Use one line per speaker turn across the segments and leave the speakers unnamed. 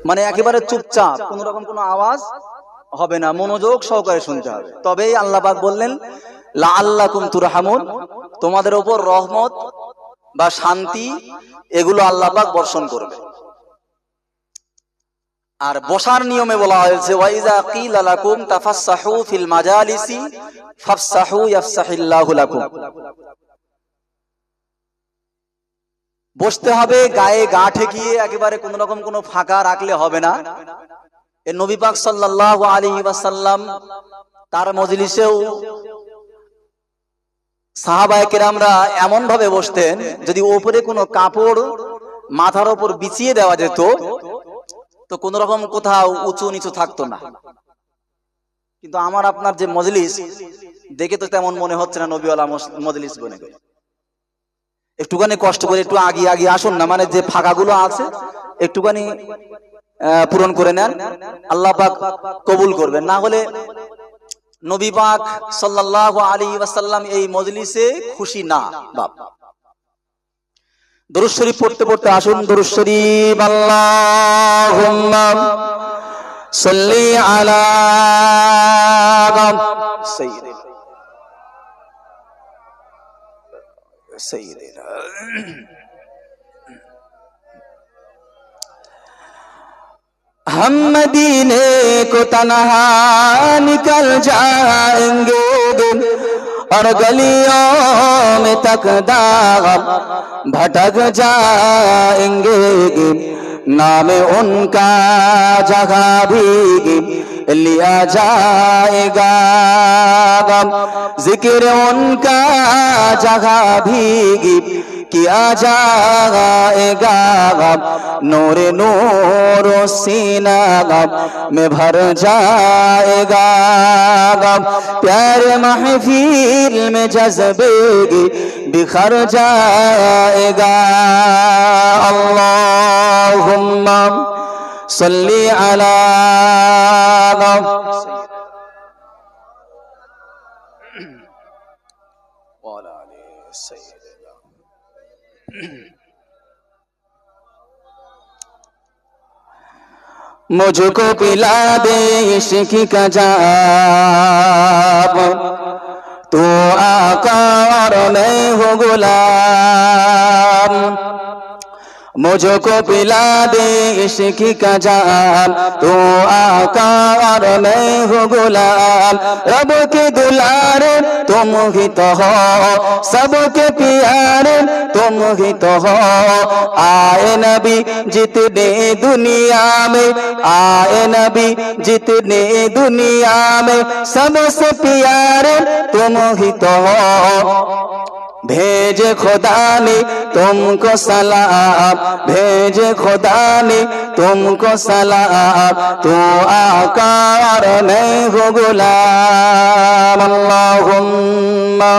মানে একেবারে চুপচাপ, কোন রকম কোনো আওয়াজ হবে না, মনোযোগ সহকারে শুনতে হবে। তবেই আল্লাহ পাক বললেন লাআল্লাকুম তুরহামুন, তোমাদের উপর রহমত বা শান্তি এগুলো আল্লাহ পাক বর্ষণ করবে। আর বসার নিয়মে বলা হয়েছে ওয়াইজা কিলা লাকুম তাফাসসাহু ফিল মাজালিসি ফাফসাহু ইয়াফসাহিল্লাহু লাকুম, বসতে হবে গায়ে গা ঠেকিয়ে, একেবারে কোন রকম কোনো ফাঁকা রাখলে হবে না। এ নবী পাক সাল্লাল্লাহু আলাইহি ওয়াসাল্লাম তার মজলিসেও সাহাবায়ে কেরামরা এমন ভাবে বসতেন, যদি উপরে কোনো কাপড় মাথার উপর বিছিয়ে দেওয়া যেত তো কোন রকম কোথাও উঁচু নিচু থাকতো না। কিন্তু আমার আপনার যে মজলিস দেখে তো তেমন মনে হচ্ছে না নবীওয়ালা মজলিস বনে গেল। একটুখানি কষ্ট করে একটু আগিয়ে আগিয়ে আসুন না, মানে যে ফাঁকাগুলো আছে একটুখানি পূরণ করে নেন, আল্লাহ পাক কবুল করবেন। না হলে নবী পাক সাল্লাল্লাহু আলাইহি ওয়াসাল্লাম এই মজলিসে খুশি না। বাপ দরুদ শরীফ পড়তে পড়তে আসুন, দরুদ শরীফ আল্লাহুম্মা সাল্লি আলা সাইয়্যিদিনা हम मदीने को तन्हा निकल जाएंगे और गलियों में तक दाग भटक जाएंगे, नाम उनका जगह भी लिया जाएगा, जिक्र उनका जगह भी किया जाएगा, नूर नूर सीना में भर जाएगा, प्यारे महफिल में जज्बे बिखर जाएगा। अल्लाहुम्मा सल्ली अला मुझको पिला दे इश्क का जाम, तू आका और मैं हूँ गुलाम, मुझको पिला दे इश्क का जाम, तू आका और मैं हूँ गुलाम, रब के दुलारे तुम ही तो हो, सबके प्यारे तुम ही तो हो, आए नबी जितने दुनिया में, आए नबी जितने दुनिया में, सबसे प्यारे तुम ही तो हो, भेज खुदा ने तुमको सलाम, भेज खुदा ने तुमको सलाम, तू आका और मैं हूँ गुलाम। अल्लाहुम्मा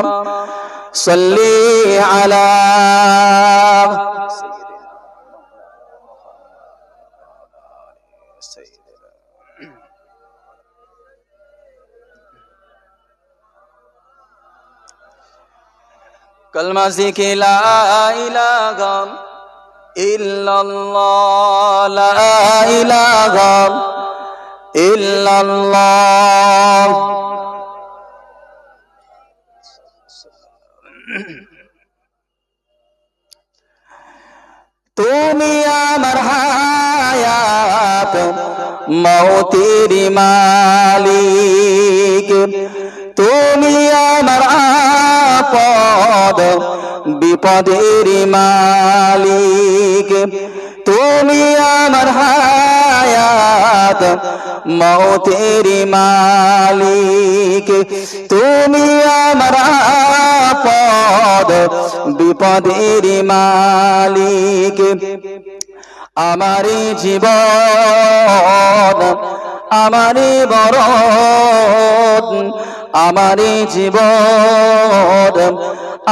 सल्ली अला कलमा ज़िक्र ला इलाहा इल्लल्लाह, ला इलाहा इल्लल्लाह, তুমি আমার হায়াত মওতের মালিক, তুমি আমার আপদ বিপদের মালিক, তুমি আমার হায়াত মওতের মালিক, তুমি আমার আপদ বিপদের মালিক, আমারি জীবন আমারি মরণ, আমারি জীবন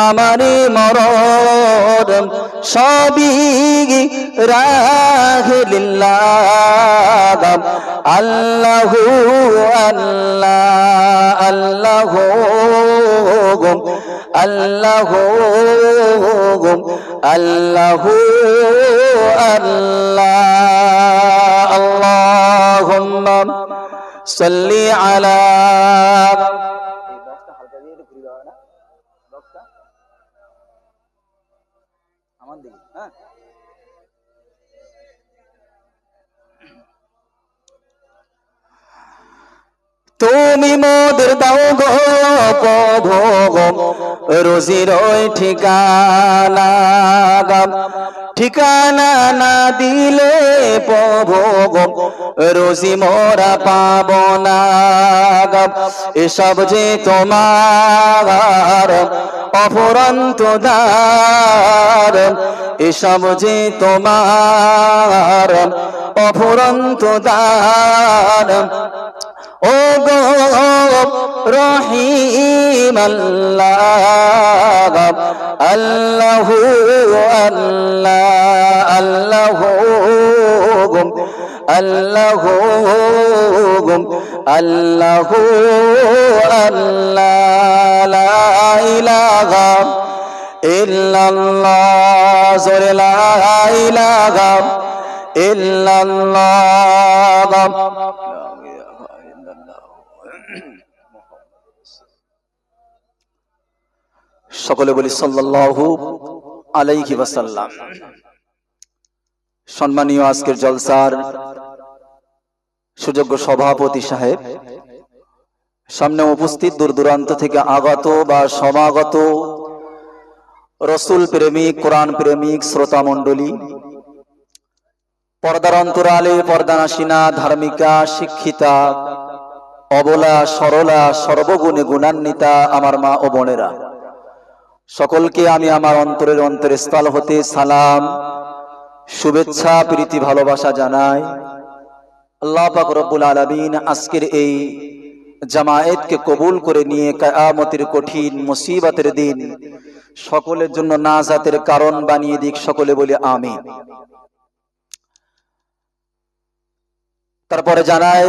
আমারি মরণ সবই রাহে লিল্লাহ, আল্লাহু আল্লাহ আল্লাহু আল্লাহু আল্লাহু আল্লাহ। সাল্লি আলা আমার দিকে হ্যাঁ তুমি মোদের দাও গো প্রভু রোজির ঠিকানা, ঠিকানা না দিলে প্রভু রোজি মোরা পাব না। এসব যে তোমার অফুরন্ত দ্বার, এসব যে তোমার অফুরন্ত দ্বার। ও গো রহিম আল্লাহ, আল্লাহ আল্লাহ আল্লাহ আল্লাহ আল্লাহ আল্লাহ লা ইলাহা ইল্লাল্লাহ, জোরে লা ইলাহা ইল্লাল্লাহ। সকলে বলি সাল্লাল্লাহু আলাইহি ওয়াসাল্লাম। সম্মানীয় আজকের জলসার সুযোগ্য সভাপতি সাহেব, সামনে উপস্থিত দূর দূরান্ত থেকে আগত বা সমাগত রসুল প্রেমিক, কোরআন প্রেমিক শ্রোতা মণ্ডলী, পর্দার অন্তরালে পর্দানাসীনা, ধার্মিকা, শিক্ষিতা, অবলা, সরলা, সর্বগুণে গুণান্বিতা আমার মা ও বোনেরা, সকলকে আমি আমার অন্তরের অন্তরস্থল হতে সালাম, শুভেচ্ছা, প্রীতি, ভালোবাসা জানাই। আল্লাহ পাক রব্বুল আলামিন আজকের এই জামায়াতকে কবুল করে নিয়ে কিয়ামতের কঠিন মুসিবতের দিন সকলের জন্য নাজাতের কারণ বানিয়ে দিক। সকলে বলি আমিন। তারপরে জানাই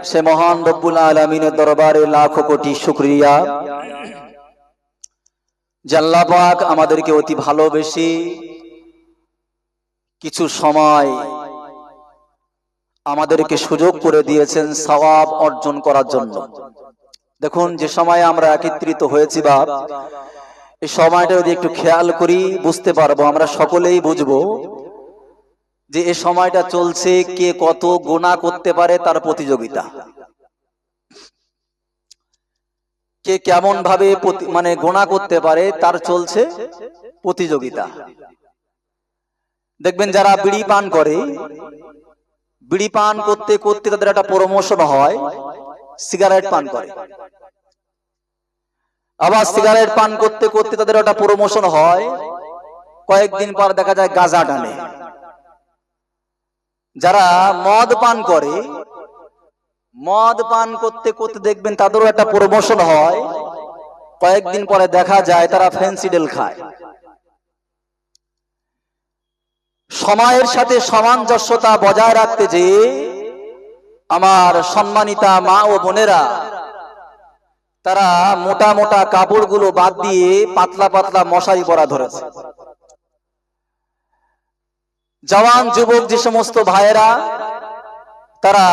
সে মহান রব্বুল আলামিনের দরবারে লাখো কোটি শুকরিয়া যে আল্লাহ পাক আমাদেরকে অতি ভালোবেসে কিছু সময় আমাদেরকে সুযোগ করে দিয়েছেন সওয়াব অর্জন করার জন্য। দেখুন, যে সময় আমরা একত্রিত হয়েছি বা এই সময়টা যদি একটু খেয়াল করি বুঝতে পারবো, আমরা সকলেই বুঝবো যে এই সময়টা চলছে কে কত গুনাহ করতে পারে তার প্রতিযোগিতা, কে কেমন ভাবে মানে গুনাহ করতে পারে তার চলছে প্রতিযোগিতা। দেখবেন যারা বিড়ি পান করে, বিড়ি পান করতে করতে তাদের একটা প্রমোশন হয়, সিগারেট পান করে। আবার সিগারেট পান করতে করতে তাদের একটা প্রমোশন হয়, কয়েকদিন পর দেখা যায় গাঁজা টানে। যারা মদ পান করে, মদ পান করতে করতে দেখবেন তাদেরও একটা প্রমোশন হয়, কয়েকদিন পরে দেখা যায় তারা ফেন্সিডেল খায়। সময়ের সাথে সামঞ্জস্যতা বজায় রাখতে যে আমার সম্মানিতা মা ও বোনেরা, তারা মোটা মোটা কাপড়গুলো বাদ দিয়ে পাতলা পাতলা মশারি পরা ধরেছে। জওয়ান যুবক যে সমস্ত ভাইয়েরা তারা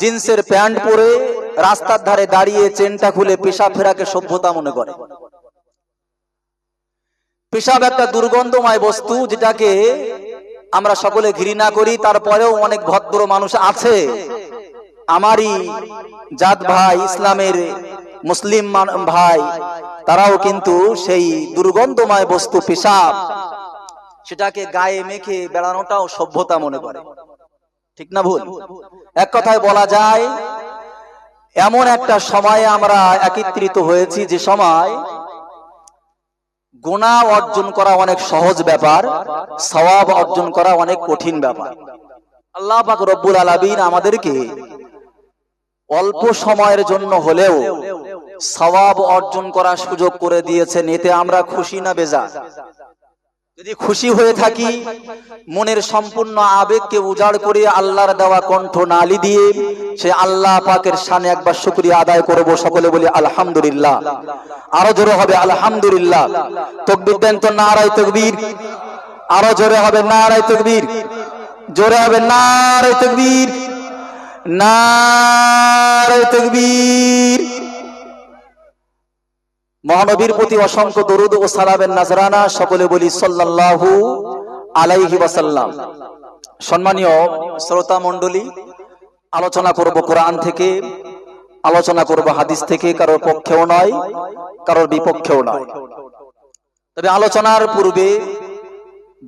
জিন্সের প্যান্ট পরে রাস্তার ধারে দাঁড়িয়ে চেনটা খুলে পেশাব ফেরাকে সভ্যতা মনে করে। পেশাব একটা দুর্গন্ধময় বস্তু, যেটাকে আমরা সকলে ঘৃণা করি, তারপরেও অনেক ভদ্র মানুষ আছে, আমারই জাত ভাই, ইসলামের মুসলিম ভাই, তারাও কিন্তু সেই দুর্গন্ধময় বস্তু পেশাব সেটাকে গায়ে মেখে বেড়ানোটাও সভ্যতা মনে করে। ঠিক না ভুল? এক কথায় বলা যায় এমন একটা সময়ে আমরা একত্রিত হয়েছি যে সময় গুনাহ অর্জন করা অনেক সহজ ব্যাপার, সওয়াব অর্জন করা অনেক কঠিন ব্যাপার। আল্লাহ পাক রব্বুল আলামিন আমাদেরকে অল্প সময়ের জন্য হলেও সওয়াব অর্জন করার সুযোগ করে দিয়েছেন। এতে আমরা খুশি না বেজার? যদি খুশি হয়ে থাকি, মনের সম্পূর্ণ আবেগকে উজাড় করে আল্লাহর দেওয়া কণ্ঠ নালি দিয়ে সে আল্লাহ পাকের শানে একবার শুকরিয়া আদায় করব। সকলে বলি আলহামদুলিল্লাহ। আরো জোরে হবে আলহামদুলিল্লাহ। তাকবীর দেন তো, নারায়ে তাকবীর। আরো জোরে হবে নারায়ে তাকবীর, জোরে হবে নারায়ে তাকবীর, নারে তাকবীর। মহানবীর প্রতি অসংখ্য দরুদ ও সালামের নাজরানা। সকলে বলি সাল্লাল্লাহু আলাইহি ওয়াসাল্লাম। সম্মানীয় শ্রোতা মণ্ডলী, আলোচনা করব কোরআন থেকে, আলোচনা করব হাদিস থেকে। কারোর পক্ষেও নয়, কারোর বিপক্ষেও নয়। তবে আলোচনার পূর্বে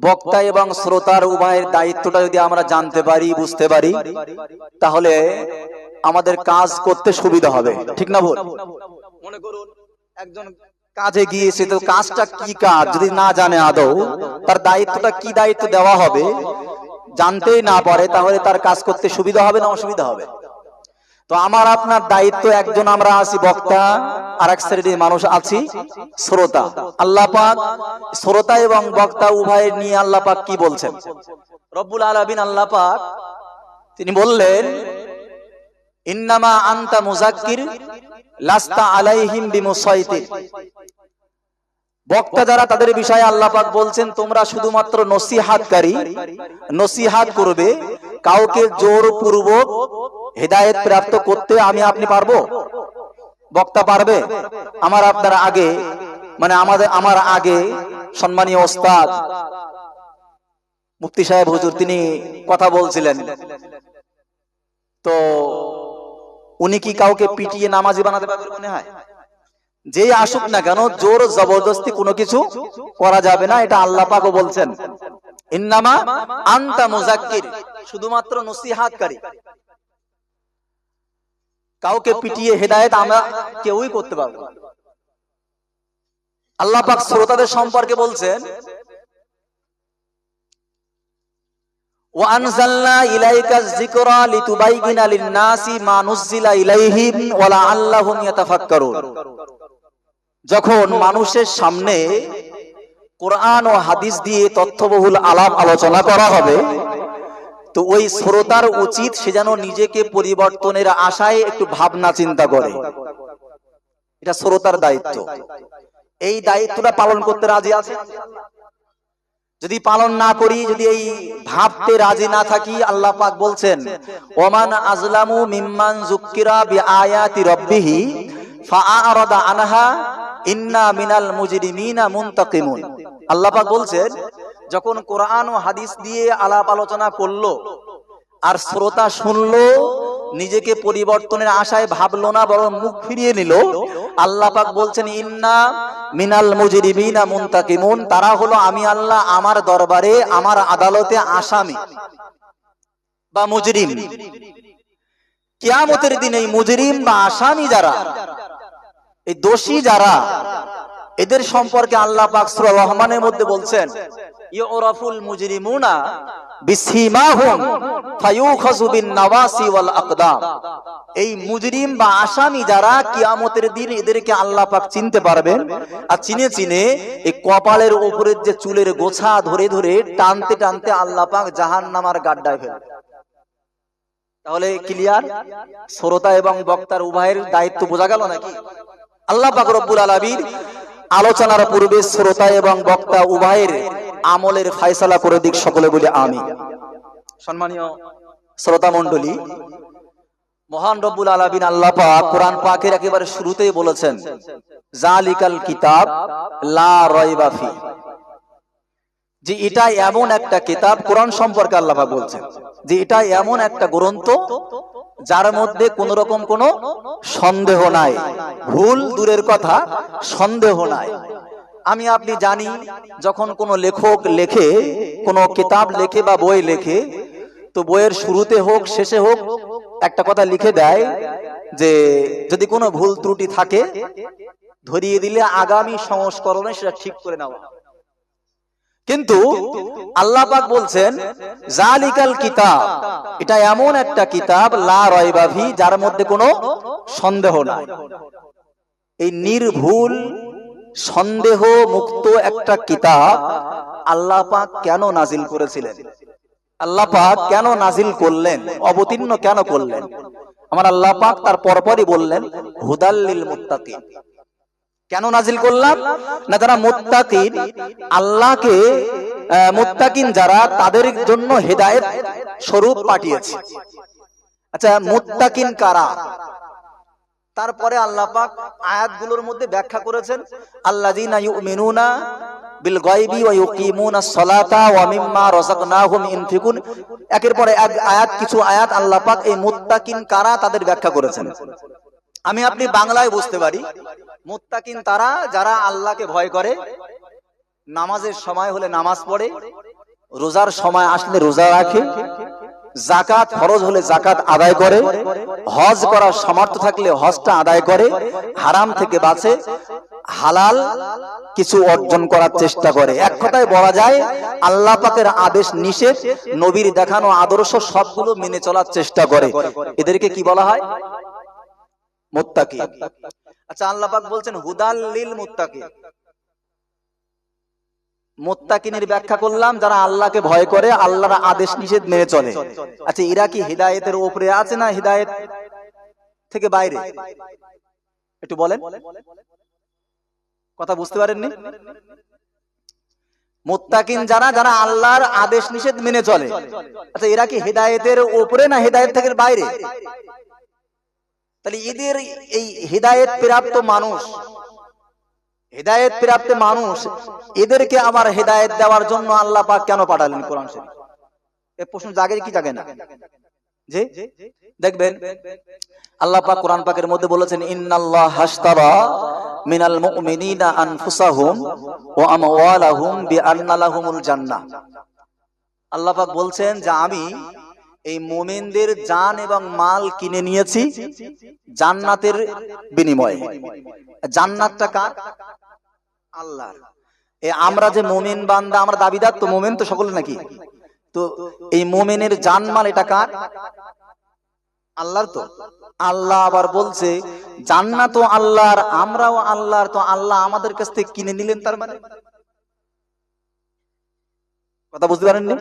বক্তা এবং শ্রোতার উভয়ের দায়িত্বটা যদি আমরা জানতে পারি, বুঝতে পারি, তাহলে আমাদের কাজ করতে সুবিধা হবে। ঠিক না বল? মনে করুন একজন কাজে গিয়েছে, তো কাজটা কি কাজ যদি না জানে, আদৌ তার দায়িত্বটা কি দায়িত্ব দেওয়া হবে জানতেই না পারে, তাহলে তার কাজ করতে সুবিধা হবে না অসুবিধা হবে? তো আমার আপনার দায়িত্ব, একজন আমরা আছি বক্তা, আর এক শ্রেণীর মানুষ আছি শ্রোতা। আল্লাহ পাক শ্রোতা এবং বক্তা উভয়ের নিয়ে আল্লাহ পাক কি বলছেন? রব্বুল আলামিন আল্লাহ পাক তিনি বললেন, ইন্নামা আনতা মুযাক্কির লাস্তা আলাইহিম বিমুসাইতির। বক্তা যারা, তাদের বিষয়ে আল্লাহ পাক বলছেন, তোমরা শুধুমাত্র নসিহাতকারী, নসিহাত করবে। কাউকে জোরপূর্বক হিদায়াত প্রাপ্ত করতে আমি আপনি পারবো? বক্তা পারবে? আমার আপনার আগে, মানে আমার আগে সম্মানীয় ওস্তাদ মুফতি সাহেব হুজুর তিনি কথা বলছিলেন, তো উনি কি কাউকে পিটিয়ে নামাজি বানাতে পারবে মনে হয়? যেই আসুক না কেন, জোর জবরদস্তি কোনো কিছু করা যাবে না। এটা আল্লাহ পাকও বলছেন, ইন্নামা আনতা মুযাক্কির, শুধুমাত্র নসিহাতকারী। কাউকে পিটিয়ে হেদায়েত আমরা কেউই করতে পারবো না। আল্লাহ পাক শ্রোতাদের সম্পর্কে বলছেন, ওয়া আনজালনা ইলাইকা যিকরা লিতুবাইয়িনা লিন-নাসি মা নুযিলা ইলাইহিম ওয়া লাআল্লাহুম ইয়াতাফাক্কারুন। যখন মানুষের সামনে কোরআন ও হাদিস দিয়ে তথ্যবহুল আলাপ আলোচনা করা হবে, তো ওই শ্রোতার উচিত সে যেন নিজেকে পরিবর্তনের আশায় একটু ভাবনা চিন্তা করে। এটা শ্রোতার দায়িত্ব। এই দায়িত্বটা পালন করতে রাজি আছে? যদি পালন না করি, যদি এই ভাবতে রাজি না থাকি, আল্লাহ পাক বলছেন, ওমান আজলামু মিম্মান যুক্কিরা বিআয়াতি রাব্বিহি ফাআরাদা আনহা ইন্না মিনাল মুজরিমিনা মুনতাকিমুন। আল্লাহ পাক বলছেন, যখন কোরআন ও হাদিস দিয়ে আলাপ আলোচনা করলো আর শ্রোতা শুনলো, নিজেকে পরিবর্তনের আশায় ভাবলো না, বরং মুখ ফিরিয়ে নিল, আল্লাহ পাক বলছেন, ইন্না মিনাল মুজরিমিনা মুনতাকিমুন, তারা হলো আমি আল্লাহ আমার দরবারে, আমার আদালতে আসামি বা মুজরিম। কিয়ামতের দিন এই মুজরিম বা আসামি যারা, এই দোষী যারা, এদের সম্পর্কে আল্লাহ পাক সূরা রহমানের মধ্যে বলছেন, ইউরাফুল মুজরিমুনা বিসিমাহুম ফায়ুখাযু বিন নাওয়াসি ওয়াল আকদাম। এই মুজরিম বা আসামি যারা, কিয়ামতের দিন এদেরকে আল্লাহ পাক চিনতে পারবেন, আর চিনে চিনে এই কপালের উপরের যে চুলের গোছা ধরে ধরে টানতে টানতে আল্লাহ পাক জাহান্নামের গাড্ডায় ফেলবেন। তাহলে ক্লিয়ার? শ্রোতা এবং বক্তার উভয়ের দায়িত্ব বোঝা গেল নাকি? আল্লাহ পাক রব্বুল আলামিন আলোচনার পূর্বে শ্রোতা এবং বক্তা উভয়ের আমলের ফয়সালা করে দিক। সকলে বলি আমিন। সম্মানীয় শ্রোতা মণ্ডলী, মহান রব্বুল আলামিন আল্লাহ পাক কোরআন পাকের একেবারে শুরুতেই বলেছেন, জালিকাল কিতাব লা রাইবা ফি, যে এটা এমন একটা কিতাব, কোরআন সম্পর্কে আল্লাহ পাক বলছেন যে এটা এমন একটা গ্রন্থ যার মধ্যে কোন রকম কোন সন্দেহ নাই, ভুল দূরের কথা, সন্দেহ নাই। আমি আপনি জানি, যখন কোন লেখক লেখে, কোন কিতাব লেখে বা বই লেখে, তো বইয়ের শুরুতে হোক শেষে হোক একটা কথা লিখে দেয় যে যদি কোনো ভুল ত্রুটি থাকে ধরিয়ে দিলে আগামী সংস্করণে সেটা ঠিক করে নেওয়া। কিন্তু আল্লাহ পাক বলছেন, জালিকাল কিতাব, এটা এমন একটা কিতাব লা রাইবা ফি, যার মধ্যে কোনো সন্দেহ নাই। এই নির্ভুল সন্দেহ মুক্ত একটা কিতাব আল্লাহ পাক কেন নাজিল করেছিলেন? আল্লাহ পাক কেন নাজিল করলেন? অবতীর্ণ কেন করলেন? আমার আল্লাহ পাক তার পরপরই বললেন, হুদাল লিল মুত্তাকিন। কেন নাজিল করলাম? না, যারা মুত্তাকিন, আল্লাহকে মুত্তাকিন যারা, তাদের জন্য হেদায়েত স্বরূপ পাঠিয়েছে। আচ্ছা, মুত্তাকিন কারা? তারপরে আল্লাহ পাক আয়াতগুলোর মধ্যে ব্যাখ্যা করেছেন, আল্লাযীনা ইউমিনুনা বিল গায়বি ওয়া ইউকিমুনাস সালাতা ওয়া মিম্মা রাযাকনাহুম ইনফিকুন। একের পর এক আয়াত, কিছু আয়াত আল্লাহ পাক এই মুত্তাকিন কারা তাদের ব্যাখ্যা করেছেন। আমি আপনি বাংলায় বুঝতে পারি, মুত্তাকিন তারা যারা আল্লাহকে ভয় করে, নামাজের সময় হলে নামাজ পড়ে, রোজার সময় আসলে রোজা রাখে, যাকাত ফরজ হলে যাকাত আদায় করে, হজ করার সামর্থ্য থাকলে হজটা আদায় করে, হারাম থেকে বাঁচে, হালাল কিছু অর্জন করার চেষ্টা করে। এক কথায় বলা যায় আল্লাহ পাকের আদেশ নিষেধ, নবীর দেখানো আদর্শ সবগুলো মেনে চলার চেষ্টা করে। এদেরকে কি বলা হয়? মুত্তাকি। আচ্ছা, আল্লাহ পাক বলছেন হুদাল লিল মুত্তাকি। মুত্তাকিনের ব্যাখ্যা করলাম যারা আল্লাহকে ভয় করে, আল্লাহর আদেশ নিষেধ মেনে চলে। আচ্ছা, এরা কি হিদায়েতের উপরে আছে না হিদায়েত থেকে বাইরে? একটু বলেন, কথা বুঝতে পারেননি? মুত্তাকিন যারা, যারা আল্লাহর আদেশ নিষেধ মেনে চলে, আচ্ছা এরা কি হিদায়েতের উপরে না হিদায়েত থেকে বাইরে? তাহলে এদের এই হিদায়েত প্রাপ্ত মানুষ, হিদায়েত প্রাপ্ত মানুষ, এদেরকে আমার হিদায়েত দেওয়ার জন্য আল্লাহ পাক কেন পাঠালেন কোরআন শরীফ? এই প্রশ্ন জাগে কি জাগে না? যে দেখবেন আল্লাহ পাক কোরআন পাকের মধ্যে বলেছেন, ইন্নাল্লাহ হাশতারা মিনাল মুমিনিনা আনফুসাহুম ওয়া আমওয়ালাহুম বিআন্না লাহুমুল জান্নাহ। আল্লাহ পাক বলছেন যে আমি এই মুমিনদের জান এবং মাল কিনে নিয়েছি জান্নাতের বিনিময়ে। জান্নাতটা কার? আল্লাহর। আমরা যে মুমিন বান্দা, আমরা দাবিদার তো, মুমিন তো সকলে নাকি? তো এই মুমিনের জানমাল এটা কার? আল্লাহর। তো আল্লাহ আবার বলছে জান্নাতও আল্লাহর, আমরাও আল্লাহর। তো আল্লাহ আমাদের কাছ থেকে কিনে নিলেন, তার মানে কথা বুঝতে পারেননি?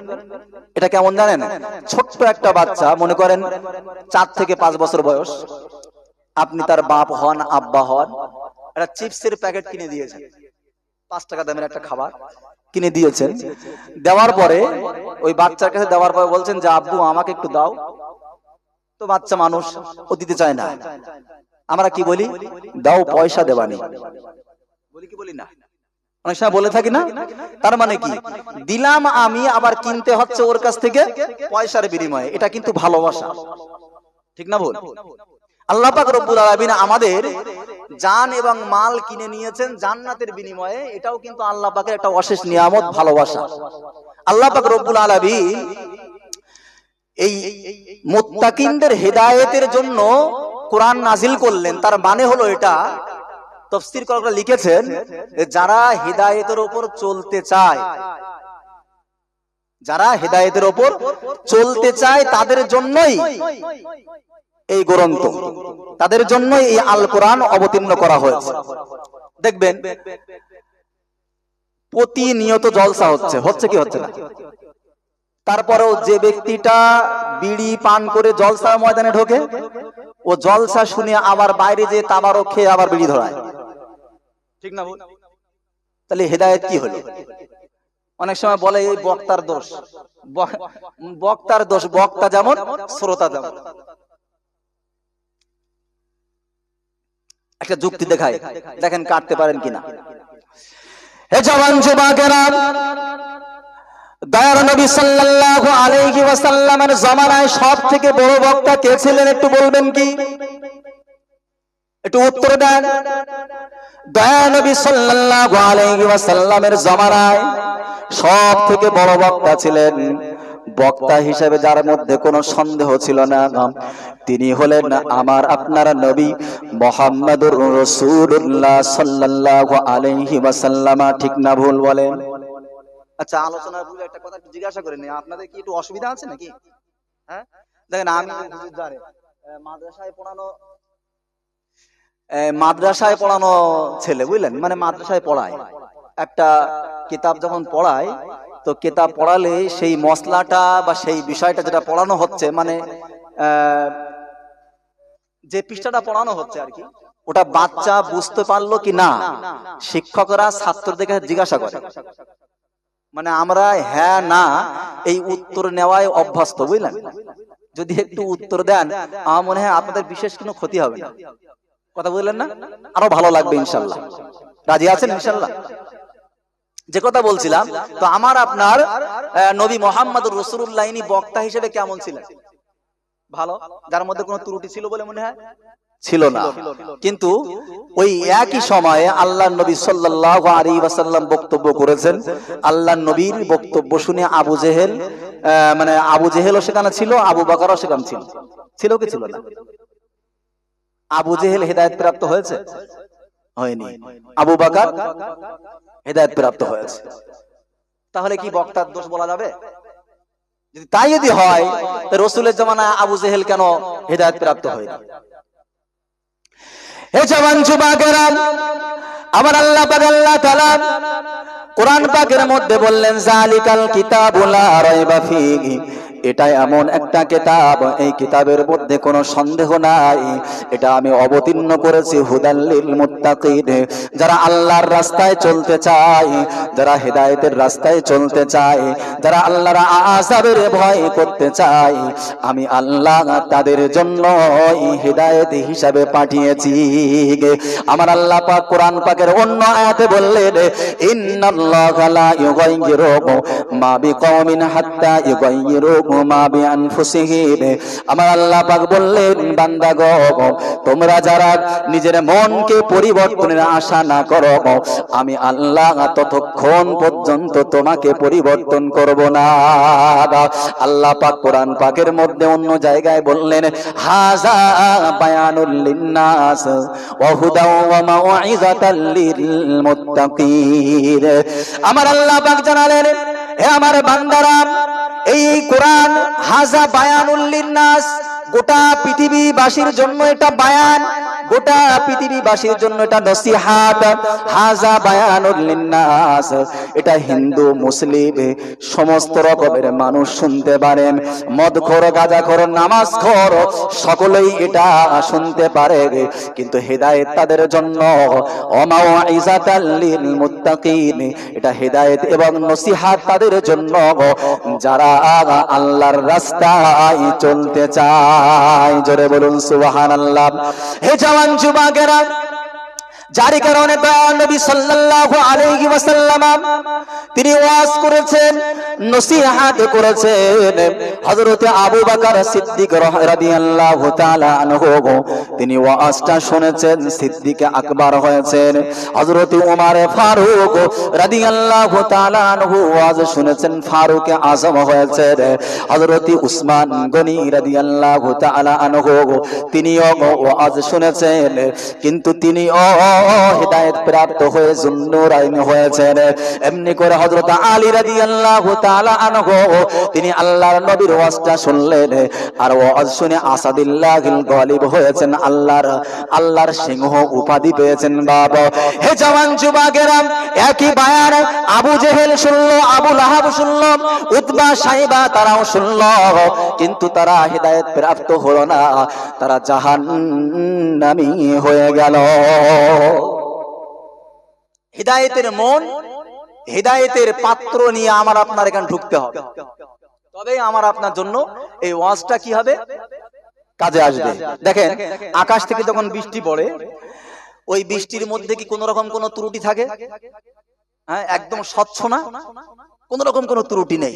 এটা কেমন জানেন? ছোট্ট একটা বাচ্চা, মনে করেন 4 থেকে 5 বছর বয়স, আপনি তার বাপ হন, আব্বা হন, একটা চিপসের প্যাকেট কিনে দিয়েছেন, 5 টাকা দামের একটা খাবার কিনে দিয়েছেন। দেওয়ার পরে ওই বাচ্চার কাছে দেওয়ার পরে বলছেন যে আব্বু আমাকে একটু দাও। তো বাচ্চা মানুষ, ও দিতে চায় না। আমরা কি বলি? দাও, পয়সা দেবানি। বলি কি বলি না? অনেক সময় বলে থাকি না? তার মানে কি? দিলাম আমি, আবার কিনতে হচ্ছে ওর কাছ থেকে পয়সার বিনিময়ে। এটা কিন্তু ভালোবাসা, ঠিক না বল? আল্লাহ পাক রব্বুল আলামিন আমাদের জান এবং মাল কিনে নিয়েছেন জান্নাতের বিনিময়ে। এটাও কিন্তু আল্লাহ পাকের একটা অশেষ নিয়ামত, ভালোবাসা। আল্লাহ পাক রব্বুল আলামিন এই মুত্তাকিনদের হিদায়াতের জন্য কোরআন নাজিল করলেন। তার মানে হলো এটা, তাফসীর কারকরা লিখেছেন, যারা হিদায়াতের উপর চলতে চায়, যারা হিদায়াতের উপর চলতে চায় তাদের জন্যই এই গ্রন্থ, তাদের জন্যই এই আল কোরআন অবতীর্ণ করা হয়েছে। দেখবেন প্রতিনিয়ত জলসা হচ্ছে, হচ্ছে কি হচ্ছে না? তারপরেও যে ব্যক্তিটা বিড়ি পান করে জলসার ময়দানে ঢোকে, ও জলসা শুনে আবার বাইরে যে তামারও খেয়ে আবার বিড়ি ধরায়, ঠিক না? তাহলে হেদায়েত কি হলো? অনেক সময় বলে এই বক্তার দোষ, বক্তার দোষ। বক্তা যেমন, শ্রোতা যেমন। একটা যুক্তি দেখায়, দেখেন কাটতে পারেন কিনা। হে জওয়ান যুবকেরা, দয়ার নবী সাল্লাল্লাহু আলাইহি ওয়াসাল্লামের জামানায় সবথেকে বড় বক্তা কে ছিলেন? একটু বলবেন কি? একটু উত্তর দেন। দয়ার নবী সাল্লাল্লাহু আলাইহি ওয়াসাল্লামের জামানায় সবথেকে বড় বক্তা ছিলেন, বক্তা হিসেবে যার মধ্যে কোনো সন্দেহ ছিল না, তিনি হলেন আমার আপনার নবী মুহাম্মদুর রাসূলুল্লাহ সাল্লাল্লাহু আলাইহি ওয়াসাল্লাম। ঠিক না ভুল বলেন? আচ্ছা, আলোচনার ভুলে একটা কথা জিজ্ঞাসা করে নি, আপনাদের কি একটু অসুবিধা আছে নাকি? হ্যাঁ, দেখেন আমি জানি মাদ্রাসায় পড়ানো ছেলে, বুঝলেন, মানে মাদ্রাসায় পড়ায়, একটা কিতাব যখন পড়ায়, তো কিতাব পড়ালে সেই মশলাটা বা সেই বিষয়টা যেটা পড়ানো হচ্ছে, মানে যে পৃষ্ঠাটা পড়ানো হচ্ছে আর কি, ওটা বাচ্চা বুঝতে পারলো কি না, শিক্ষকরা ছাত্রদের কাছে জিজ্ঞাসা করে। মানে আমরা হ্যাঁ না এই উত্তর নেওয়ায় অভ্যস্ত, বুঝলেন? যদি একটু উত্তর দেন আমার মনে হয় আপনাদের বিশেষ কোনো ক্ষতি হবে না। কথা বললেন না? আরো ভালো লাগবে ইনশাল্লাহ। রাজি আছেন ইনশাল্লাহ? যে কথা বলছিলাম, তো আমার আপনার নবী মুহাম্মদুর রাসূলুল্লাহ ইনি বক্তা হিসেবে কেমন ছিলেন? ভালো। যার মধ্যে কোনো ত্রুটি ছিল বলে মনে হয় ছিল না। কিন্তু ওই একই সময়ে আল্লাহর নবী সাল্লাল্লাহু আলাইহি ওয়াসাল্লাম বক্তব্য করেছেন। আল্লাহর নবীর বক্তব্য শুনে আবু জেহেল, মানে আবু জেহেলও সেখানে ছিল, আবু বকরও সেখানে ছিল। ছিল কি ছিল না? আবু জেহেল হেদায়েত প্রাপ্ত হয়েছে? হয়নি। আবু বকর হেদায়েত প্রাপ্ত হয়েছে। তাহলে কি বক্তার দোষ বলা যাবে? যদি তাই যদি হয়, তো রাসূলের জামানায় আবু জেহেল কেন হেদায়েত প্রাপ্ত হয়নি? হে জওয়ান যুবকেরা, আমার আল্লাহ পাক আল্লাহ তাআলা কোরআন পাকের মধ্যে বললেন, যালিকাল কিতাবু লা রাইবা ফীহি, এটা এমন একটা কিতাব, এই কিতাবের মধ্যে কোনো সন্দেহ নাই, এটা আমি অবতীর্ণ করেছি হুদাল লিল মুত্তাকিন, যারা আল্লাহর রাস্তায় চলতে চায়, যারা হেদায়েতের রাস্তায় চলতে চায়, যারা আল্লাহর আযাবের ভয় করতে চায়, আমি আল্লাহ তাদের জন্য হেদায়েত হিসাবে পাঠিয়েছি। আমার আল্লাহ পাক কোরআন পাকের অন্য আয়াতে বললেন, ইন্নাল্লাহা লা ইউগাইয়িরু মা বিকওমিন হাত্তা ইউগাইয়িরু মা বিআনফুসিহিম। আমার আল্লাহ পাক বললেন, বান্দাগণ, তোমরা যারা নিজের মনকে পরিবর্তনের আশা না করো, আমি আল্লাহ ততক্ষণ পর্যন্ত তোমাকে পরিবর্তন করব না। আল্লাহ পাক কোরআন পাকের মধ্যে অন্য জায়গায় বললেন, হাযা বায়ানুল লিন্নাস ওয়া হুদাও ওয়া মাউইযাতাল লিল মুত্তাকিন। আমার আল্লাহ পাক জানালেন, হে আমার বান্দারা, এই কোরআন হাযা বায়ানুল লিন্নাস, গোটা পৃথিবীবাসীর জন্য এটা বায়ান, গোটা পৃথিবীবাসীর জন্য এটা নসিহাত। হাযা বায়ানুল লিন্নাস, এটা হিন্দু মুসলিম সমস্ত রকমের মানুষ শুনতে পারেন, মদখোর গাঁজাখোর নামাজখোর সকলেই এটা শুনতে পারে, কিন্তু হেদায়েত তাদের জন্য। ওয়া মাউইযাতাল লিল মুত্তাকিন, এটা হেদায়েত এবং নসিহাত তাদের জন্য যারা আল্লাহর রাস্তায় চলতে চায়। জোরে বলুন সুবহানাল্লাহ। হে জওয়ান যুবকেরা, যার কারণে দয়াল নবী সাল্লাল্লাহু আলাইহি ওয়াসাল্লাম তিনি ওয়াজ করেছেন, নসিহত করেছেন। হযরত আবু বকর সিদ্দিক রাদিয়াল্লাহু তাআলা আনহু তিনি ওয়াজটা শুনেছেন, সিদ্দিক আকবর হয়েছেন। হযরত ওমর ফারুক রাদিয়াল্লাহু তাআলা আনহু ওয়াজ শুনেছেন, ফারুক আযম হয়েছেন। হযরত উসমান গনি রাদিয়াল্লাহু তাআলা আনহু তিনিও ওয়াজ শুনেছেন, কিন্তু তিনিও হেদায়েত প্রাপ্ত হয়ে যুন্নুরাইন হয়েছেন। এমনি করে হযরত আলী রাদিয়াল্লাহু তাআলা আনহু তিনি আল্লাহর নবীর ওয়াজটা শুনলেন, আর ওয়াজ শুনে আসাদুল্লাহিল গালিব হয়েছেন, আল্লাহর সিংহ উপাধি পেয়েছেন। বাবা, হে জওয়ান যুবকেরা, একই বায়ান আবু জেহেল শুনলো, আবু লাহাব শুনলো, উতবা সাইবা তারাও শুনলো, কিন্তু তারা হেদায়েত প্রাপ্ত হলো না, তারা জাহান্নামী হয়ে গেল। হিদায়েতের মন, হিদায়েতের পাত্র নিয়ে আমার আপনার এখানে ঢুকতে হবে, তবেই আমার আপনার জন্য এই ওয়াজটা কি হবে, কাজে আসবে। দেখেন, আকাশ থেকে যখন বৃষ্টি পড়ে, ওই বৃষ্টির মধ্যে কি কোন রকম কোন ত্রুটি থাকে? হ্যাঁ, একদম স্বচ্ছ না, কোন রকম কোন ত্রুটি নেই।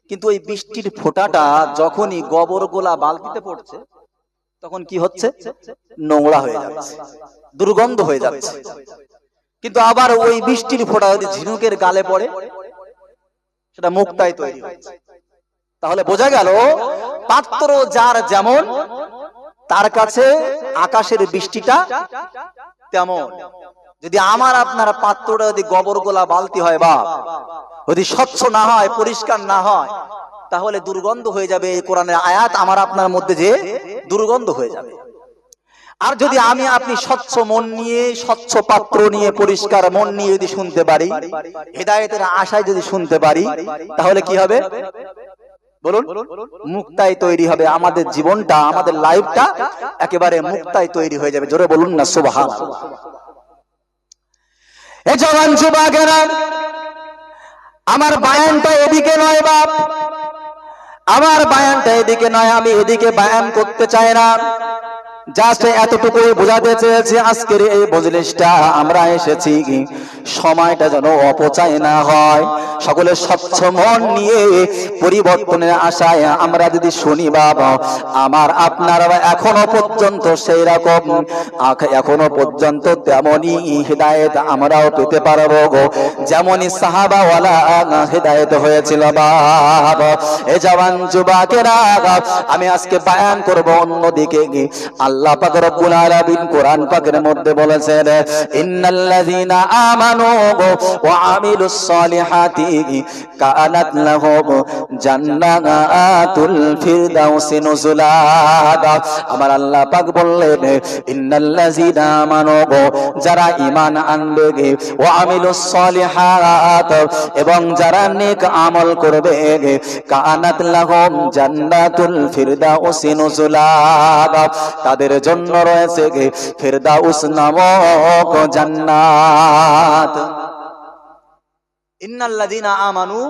কিন্তু ওই বৃষ্টির ফোঁটাটা যখনই গোবর গোলা বালতিতে পড়ছে, তখন কি হচ্ছে, নোংরা হয়ে যাচ্ছে, দুর্গন্ধ হয়ে যাচ্ছে। কিন্তু আবার ওই বৃষ্টির ফোঁটা যদি ঝিনুকের গালে পড়ে, সেটা মুক্তায় তৈরি হচ্ছে। তাহলে বোঝা গেল, পাত্র যার যেমন, তার কাছে আকাশের বৃষ্টিটা তেমন। যদি আমার আপনার পাত্রটা যদি গোবর গোলা বালতি হয়, বা যদি স্বচ্ছ না হয়, পরিষ্কার না হয়, তাহলে দুর্গন্ধ হয়ে যাবে। এই কোরআনের আয়াত আমার আপনার মধ্যে যে দুর্গন্ধ হয়ে যাবে। আর যদি আমি আপনি স্বচ্ছ মন নিয়ে, স্বচ্ছ পাত্র নিয়ে, পরিষ্কার মন নিয়ে যদি শুনতে পারি, হেদায়েতের আশায় যদি শুনতে পারি, তাহলে কি হবে বলুন? মুক্তায় তৈরি হবে। আমাদের জীবনটা, আমাদের লাইফটা একেবারে মুক্তায় তৈরি হয়ে যাবে। জোরে বলুন না সুবহানাল্লাহ। এ জওয়ান যুবকেরা, আমার বায়ানটা এদিকে নয় বাপ, আমার বায়ানটা এদিকে নয়, আমি এদিকে বায়ান করতে চাই না, জাস্ট এতটুকু বোঝাতে চেয়েছি আজকের এই মজলিসটা আমরা এসেছি সময়টা যেন অপচয় না হয়, সকলে স্বচ্ছ মন নিয়ে পরিবর্তনের আশায় আমরা যদি শুনি বাবা, আমার আপনার এখনো পর্যন্ত সেই রকম এখনো পর্যন্ত তেমনই হিদায়েত আমরাও পেতে পারবো গো, যেমনই সাহাবাওয়ালা হিদায়েত হয়েছিল বাবা। এ জওয়ান যুবকেরা, আমি আজকে বায়ান করব অন্যদিকে। আল্লাহ পাক রব্বুল আলামিন কোরআন পাকের মধ্যে বলেছেন, ইন্নাল্লাযীনা আমানু ওয়া আমিলুস সালিহাতি কানাত লাহুম জান্নাতুল ফিরদাউসি নুজুলা। আমার আল্লাহ পাক বললেন, ইন্নাল্লাযীনা আমানু, যারা ঈমান আনবে, ওয়া আমিলুস সালিহাত, এবং যারা নেক আমল করবে, কানাত লাহুম জান্নাতুল ফিরদাউসি নুজুলা, তাদের জন্য রয়েছে ফিরদাউস নামক জান্নাত। ইন্নাল্লাযীনা আমানু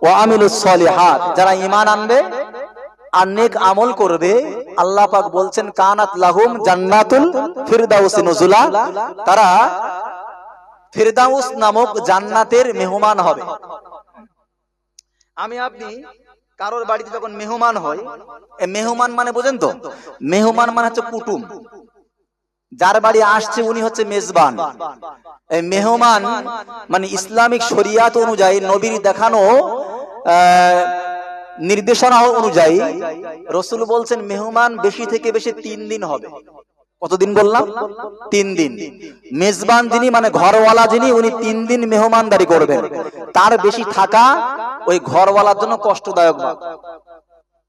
ওয়া আমিলুস সালিহাত, যারা ঈমান আনবে আর নেক আমল করবে, আল্লাহ পাক বলছেন কানাত লাহুম জান্নাতুল ফিরদাউসি নুজুলা, তারা ফিরদাউস নামক জান্নাতের মেহমান হবে। আমি আপনি কারোর বাড়িতে যখন মেহমান হয়, মেহমান মানে বোঝেন তো, মেহমান মানে হচ্ছে কুটুম, যার বাড়ি আসছে উনি হচ্ছে মেজবান। এই মেহমান মানে ইসলামিক শরিয়াত অনুযায়ী, নবীর দেখানো নির্দেশনা অনুযায়ী রাসূল বলছেন মেহমান বেশি থেকে বেশি 3 দিন হবে। কতদিন বললাম? 3 দিন। মেজবান যিনি মানে ঘরওয়ালা যিনি, উনি 3 দিন মেহমানদারি করবেন, তার বেশি থাকা ওই ঘরওয়ালার জন্য কষ্টদায়ক।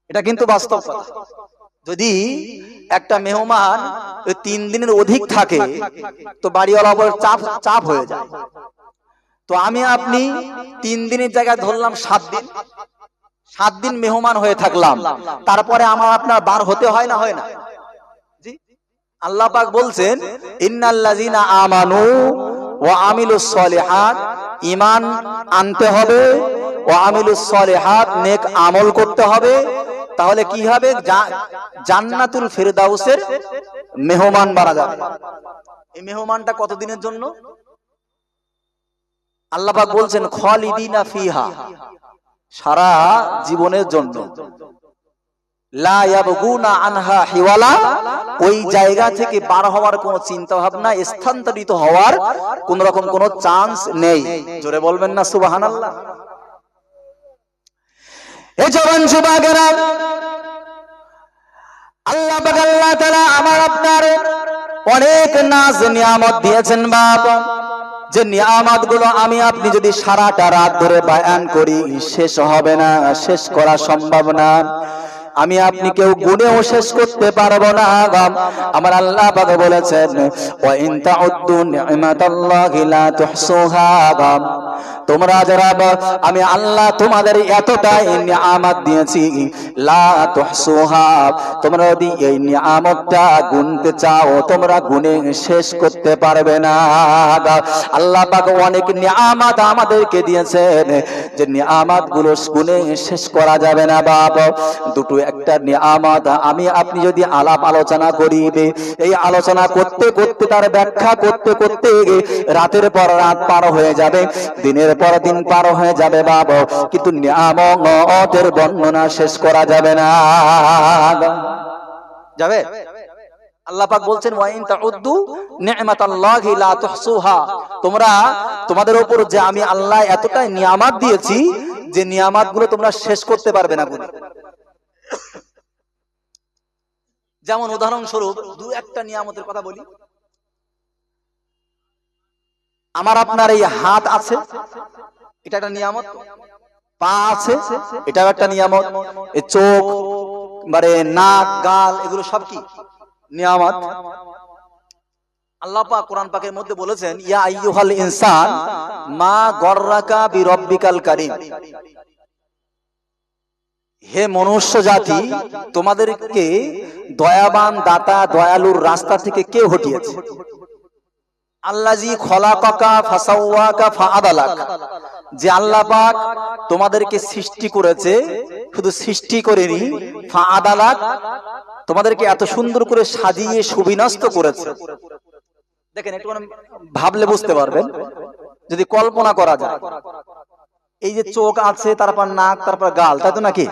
এটা কিন্তু বাস্তব কথা। যদি একটা মেহমান ওই 3 দিনের অধিক থাকে তো বাড়িওয়ালা উপর চাপ হয়ে যায়। তো আমি আপনি 3 দিনের জায়গায় ধরলাম 7 দিন, 7 দিন মেহমান হয়ে থাকলাম, তারপরে আমার আপনার বার হতে হয় না, হয় না? জি, আল্লাহ পাক বলছেন ইন্নাল্লাযীনা আমানু ওয়া আমিলুস সালিহাত, ঈমান আনতে হবে, ওয়া আমিলুস সালিহাত, নেক আমল করতে হবে, তাহলে কি হবে? জান্নাতুল ফিরদাউসের মেহমান বানা যাবে। এই মেহমানটা কতদিনের জন্য? আল্লাহ পাক বলছেন খালিদিনা ফিহা, সারা জীবনের জন্য। লা ইয়াবগুনা আনহা হিওয়ালা, ওই জায়গা থেকে বার হওয়ার কোনো চিন্তা ভাবনা, স্থানান্তরিত হওয়ার কোন রকম কোনো চান্স নেই। জোরে বলবেন না সুবহানাল্লাহ। এই জওয়ান যুবকেরা, আল্লাহ পাক আল্লাহ তাআলা আমার আপনার অনেক নাজ নিয়ামত দিয়েছেন বাবা, যে নিয়ামত গুলো আমি আপনি যদি সারাটা রাত ধরে বয়ান করি শেষ হবে না, শেষ করা সম্ভব না। আমি আপনি কেউ গুণেও শেষ করতে পারবো না। আমার আল্লাহ পাক বলেছেন ওয়া ইন তাউদ্দু নি'মাতাল্লাহি লা তুহসুহা, তোমরা যারা আমি আল্লাহ তোমাদের এতটাই নিয়ামত দিয়েছি, লা তুহসুহা, তোমরা যদি এই নিয়ামতটা গুনতে চাও তোমরা গুনে শেষ করতে পারবে না। আল্লাহ পাক অনেক নিয়ামত আমাদেরকে দিয়েছেন, যে নিয়ামত গুলো গুনে শেষ করা যাবে না বাবা। দুটো একটা নিয়ামত আমি আপনি যদি আলাপ আলোচনা করি, এই আলোচনা করতে করতে তার ব্যাখ্যা করতে করতে রাতের পর রাত পার হয়ে যাবে, দিনের পর দিন পার হয়ে যাবে বাবা, কিন্তু নিয়ামতের বর্ণনা শেষ করা যাবে না। যাবে? আল্লাহ পাক বলছেন ওয়া ইন তাউদ্দু নি'মাতাল্লাহি লা তুহসুহা, তোমরা তোমাদের উপর যে আমি আল্লাহ এতটাই নিয়ামত দিয়েছি, যে নিয়ামত গুলো তোমরা শেষ করতে পারবে না। যেমন উদাহরণস্বরূপ দু একটা নিয়ামতের কথা বলি। আমার আপনার এই হাত আছে, এটা একটা নিয়ামত। পা আছে, এটাও একটা নিয়ামত। এই চোখ, মানে নাক, গাল, এগুলো সব কি নিয়ামত। আল্লাহ পাক কোরআন পাকের মধ্যে বলেছেন ইয়া আইয়ুহাল ইনসান মা গররাকা বিরব্বিকাল কারীম, হে মনুষ্য জাতি, তোমাদেরকে দয়াবান দাতা দয়ালুর রাস্তা থেকে কে হটিয়েছে? আল্লাযী খলাকাকা ফাসাওয়াকা ফাআদালাক, যে আল্লাহ পাক তোমাদেরকে সৃষ্টি করেছে, শুধু সৃষ্টি করেনি, ফাআদালাক তোমাদেরকে এত সুন্দর করে সাজিয়ে সুবিন্যস্ত করেছে। দেখেন একটু ভাবলে বুঝতে পারবেন, যদি কল্পনা করা যায়, এই যে চোখ আছে, তারপর নাক, তারপর গাল, তাই তো নাকি?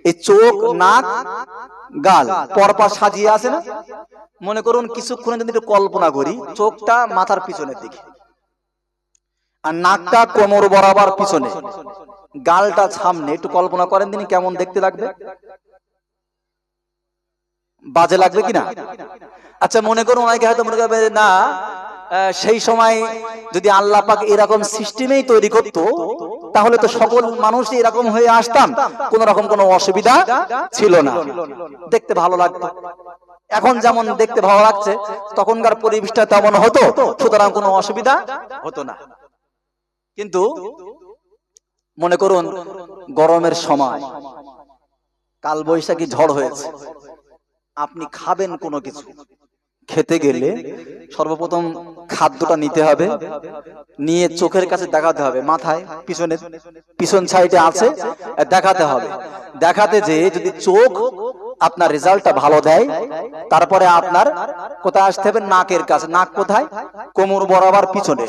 এই চোখ, নাক, গাল পরপর সাজিয়ে আছে না? মনে করুন কিছুক্ষণ যদি একটু কল্পনা করি, চোখটা মাথার পিছনের দিকে, আর নাকটা কোমর বরাবর পিছনে, গালটা সামনে, একটু কল্পনা করেন তিনি কেমন দেখতে লাগবে? বাজে লাগবে কিনা? আচ্ছা মনে করুন অনেকে হয়তো মনে করবে না, সেই সময় যদি আল্লাহ পাক এরকম সিস্টেমেই তৈরি করতো তাহলে তো সকল মানুষ এরকম হয়ে আসতাম, কোন রকম কোনো অসুবিধা ছিল না, দেখতে ভালো লাগতো। এখন যেমন দেখতে ভালো লাগছে, তখনকার পরিবেশটা তেমন হতো, সুতরাং কোনো অসুবিধা হতো না। কিন্তু মনে করুন গরমের সময় কাল বৈশাখী ঝড় হয়েছে, আপনি খাবেন কোনো কিছু, খেতে গেলে সর্বপ্রথম খাদ্যটা নিতে হবে, নিয়ে চোখের কাছে দেখাতে হবে, মাথায় পিছন সাইডে আছে দেখাতে হবে। দেখাতে যে যদি চোখ আপনার রেজাল্টটা ভালো দেয়, তারপরে আপনার কোথায় আসতে হবে? নাকের কাছে। নাক কোথায়? কোমর বরাবর পিছনে।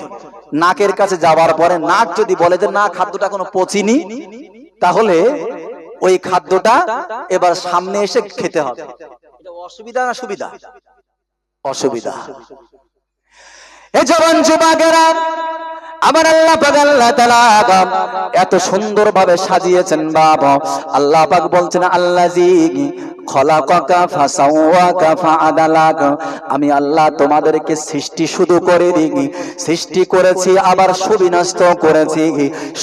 নাকের কাছে যাওয়ার পরে নাক যদি বলে যে না খাদ্যটা কোনো পচিনি, তাহলে ওই খাদ্যটা এবার সামনে এসে খেতে হবে। এটা অসুবিধা না সুবিধা? অসুবিধা। এ জওয়ান যুবকেরা, আমার আল্লাহ পাক আল্লাহ তাআলা এত সুন্দরভাবে সাজিয়েছেন বাবা। আল্লাহ পাক বলছেন আল্লাযী খলাকাকা ফাসাওয়াকা ফাআদালাক, আমি আল্লাহ তোমাদেরকে সৃষ্টি শুধু করে দিই, সৃষ্টি করেছি আবার সুবিন্যস্ত করেছি,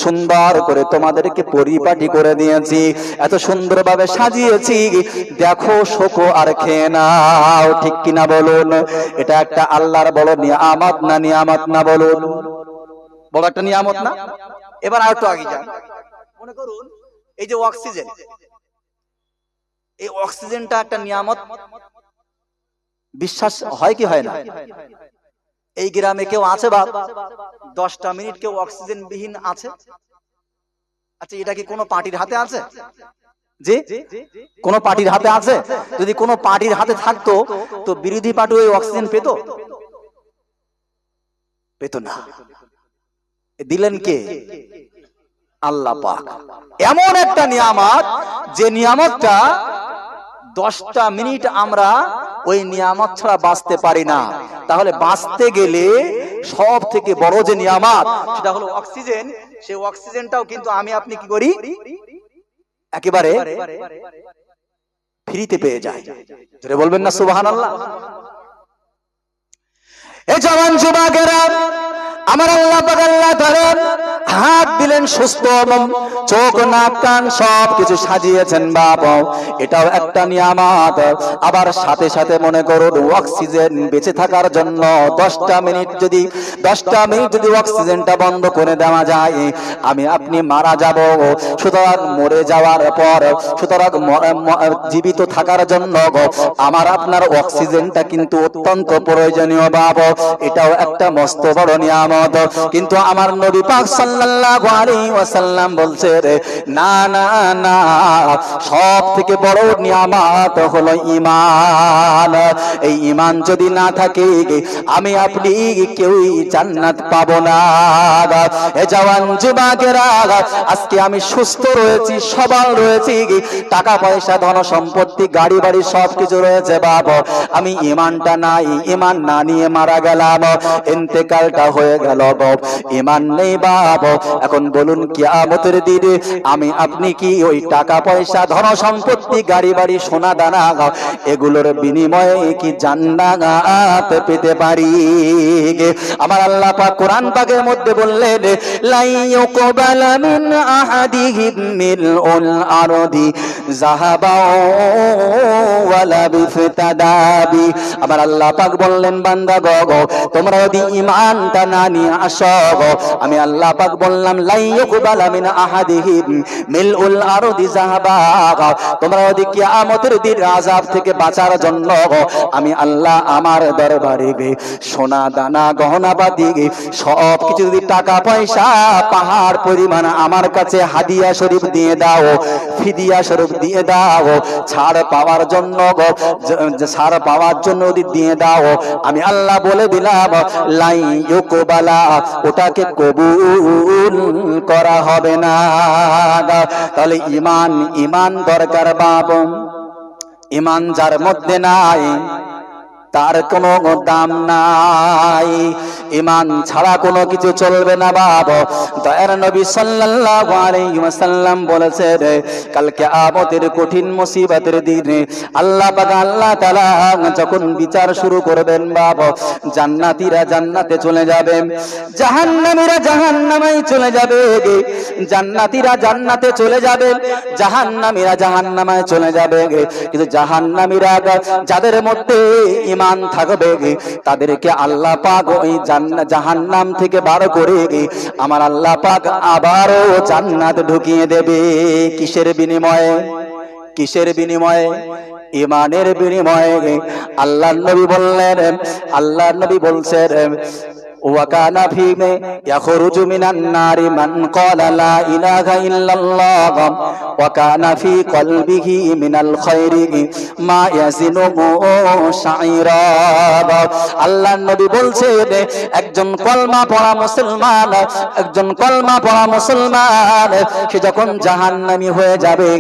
সুন্দর করে তোমাদেরকে পরিপাটি করে দিয়েছি, এত সুন্দরভাবে সাজিয়েছি, দেখো শোকো আর খেয়ে নাও। ঠিক কিনা বলুন? এটা একটা আল্লাহর বড় নিয়ামত না নিয়ামত না বলুন? বড় একটা নিয়ামত না? এবার আর একটু আগে যান, মনে করুন এই যে অক্সিজেন, এই অক্সিজেনটা একটা নিয়ামত, বিশ্বাস হয় কি হয় না? এই গ্রামে কেউ আছে বাপ 10টা মিনিট কেউ অক্সিজেন বিহীন আছে? আচ্ছা এটা কি কোনো পার্টির হাতে আছে? যে কোনো পার্টির হাতে আছে? যদি কোনো পার্টির হাতে থাকতো তো বিরোধী পার্টি ওই অক্সিজেন পেত? পেত না। দিলেন কে? আল্লাহ পাক। এমন একটা নিয়ামত, যে নিয়ামতটা 10টা মিনিট আমরা ওই নিয়ামত ছাড়া বাঁচতে পারি না। তাহলে বাঁচতে গেলে সব থেকে বড় যে নিয়ামত সেটা হলো অক্সিজেন। সেই অক্সিজেনটাও কিন্তু আমি আপনি কি করি? একেবারে ফ্রিতে পেয়ে যাই। জোরে বলবেন না সুবহানাল্লাহ? এই জওয়ান যুবকেরা, আমার আল্লাহ পাক আল্লাহ তাআলা হাত দিলেন সুস্থ, চোখ নাক কান সব কিছু সাজিয়েছেন বাবা, এটাও একটা নিয়ামত। আবার সাথে সাথে মনে করুন অক্সিজেন বেঁচে থাকার জন্য 10টা মিনিট যদি অক্সিজেনটা বন্ধ করে দেওয়া যায়, আমি আপনি মারা যাব। সুতরাং মরে যাওয়ার পর, সুতরাং জীবিত থাকার জন্য আমার আপনার অক্সিজেনটা কিন্তু অত্যন্ত প্রয়োজনীয় বাবা, এটাও একটা মস্ত বড় নিয়ামত। কিন্তু আমার নবী পাক সাল্লাল্লাহু আলাইহি ওয়াসাল্লাম বলছে না না না, সব থেকে বড় নিয়ামত হলো ঈমান। এই ঈমান যদি না থাকে আমি আপনি কেউই জান্নাত পাবো না। এ জওয়ান যুবকেরা, আজকে আমি সুস্থ রয়েছি, সবল রয়েছি, টাকা পয়সা ধন সম্পত্তি গাড়ি বাড়ি সবকিছু রয়েছে বাবা, আমি ঈমানটা নাই, ঈমান না নিয়ে মারা গেলাম, ইন্তেকালটা হয়ে গেল, ঈমান নেই বাবা। এখন বলুন কিয়ামতের দিনে আমি আপনি কি ওই টাকা পয়সা ধন সম্পত্তি গাড়ি বাড়ি সোনা দানা এগুলোর বিনিময়ে কি জান্নাত পেতে পারি? আমার আল্লাহ পাক কোরআন পাকের মধ্যে বললেন লা ইউকবালা মিন আহাদিহিম মিলউল আরদি যাহাবা লাবিফতাদা বি। আমার আল্লাহ পাক বললেন বান্দা গো, তোমরা যদি ঈমানটা না নিয়ে আসো, আমি আল্লাহ পাক বললাম লা ইয়ুকবালা মিন আহাদিহিম মিলউল আরদি যাহাবা। তোমরা যদি কিয়ামতের দিন আযাব থেকে বাঁচার জন্য আমি আল্লাহ আমার দরবারে সোনা দানা গহনা বাদি সব কিছু যদি টাকা পয়সা পাহাড় পরিমাণ আমার কাছে হাদিয়া শরীফ দিয়ে দাও, ফিদিয়া শরীফ দিয়ে দাও, ছাড় পাওয়ার জন্য ছাড় পাওয়ার জন্য যদি দিয়ে দাও, আমি আল্লাহ বলে দিলাম লা ইয়ুকবালা, ওটাকে কবুল করা হবে না। তাহলে ঈমান দরকার বাবা। ঈমান যার মধ্যে নাই তার কোনো দাম নাই। ঈমান ছাড়া কোনো কিছু চলবে না বাবা। দয়ার নবী সাল্লাল্লাহু আলাইহি ওয়াসাল্লাম বলেছেন, কাল কিয়ামতের কঠিন মুসিবতের দিনে আল্লাহ পাক আল্লাহ তাআলা যখন বিচার শুরু করবেন বাবা, জান্নাতীরা জান্নাতে চলে যাবে, জাহান্নামীরা জাহান্নামে চলে যাবে। জান্নাতীরা জান্নাতে চলে যাবে, জাহান্নামীরা জাহান্নামে চলে যাবে। কিন্তু জাহান্নামীরা যাদের মধ্যে ঈমান থাকবে তাদেরকে আল্লাহ পাক ওই জাহান্নাম থেকে বার করে আমার আল্লাহ পাক আবারও জান্নাত ঢুকিয়ে দেবে। কিসের বিনিময়ে? কিসের বিনিময়ে? ঈমানের বিনিময়ে। আল্লাহর নবী বললেন, আল্লাহর নবী বলছেন ওয়াকানা ফিমে ইয়াখরুজু মিনান নারি মান ক্বালা লা ইলাহা ইল্লাল্লাহ ওয়াকানা ফি কলবিহি মিনাল খায়রি মা ইয়াজিনু শাইরা। আল্লাহর নবী বলছেন একজন কলমা পড়া মুসলমান, একজন কলমা পড়া মুসলমান সে যখন জাহান্নামী হয়ে যাবে,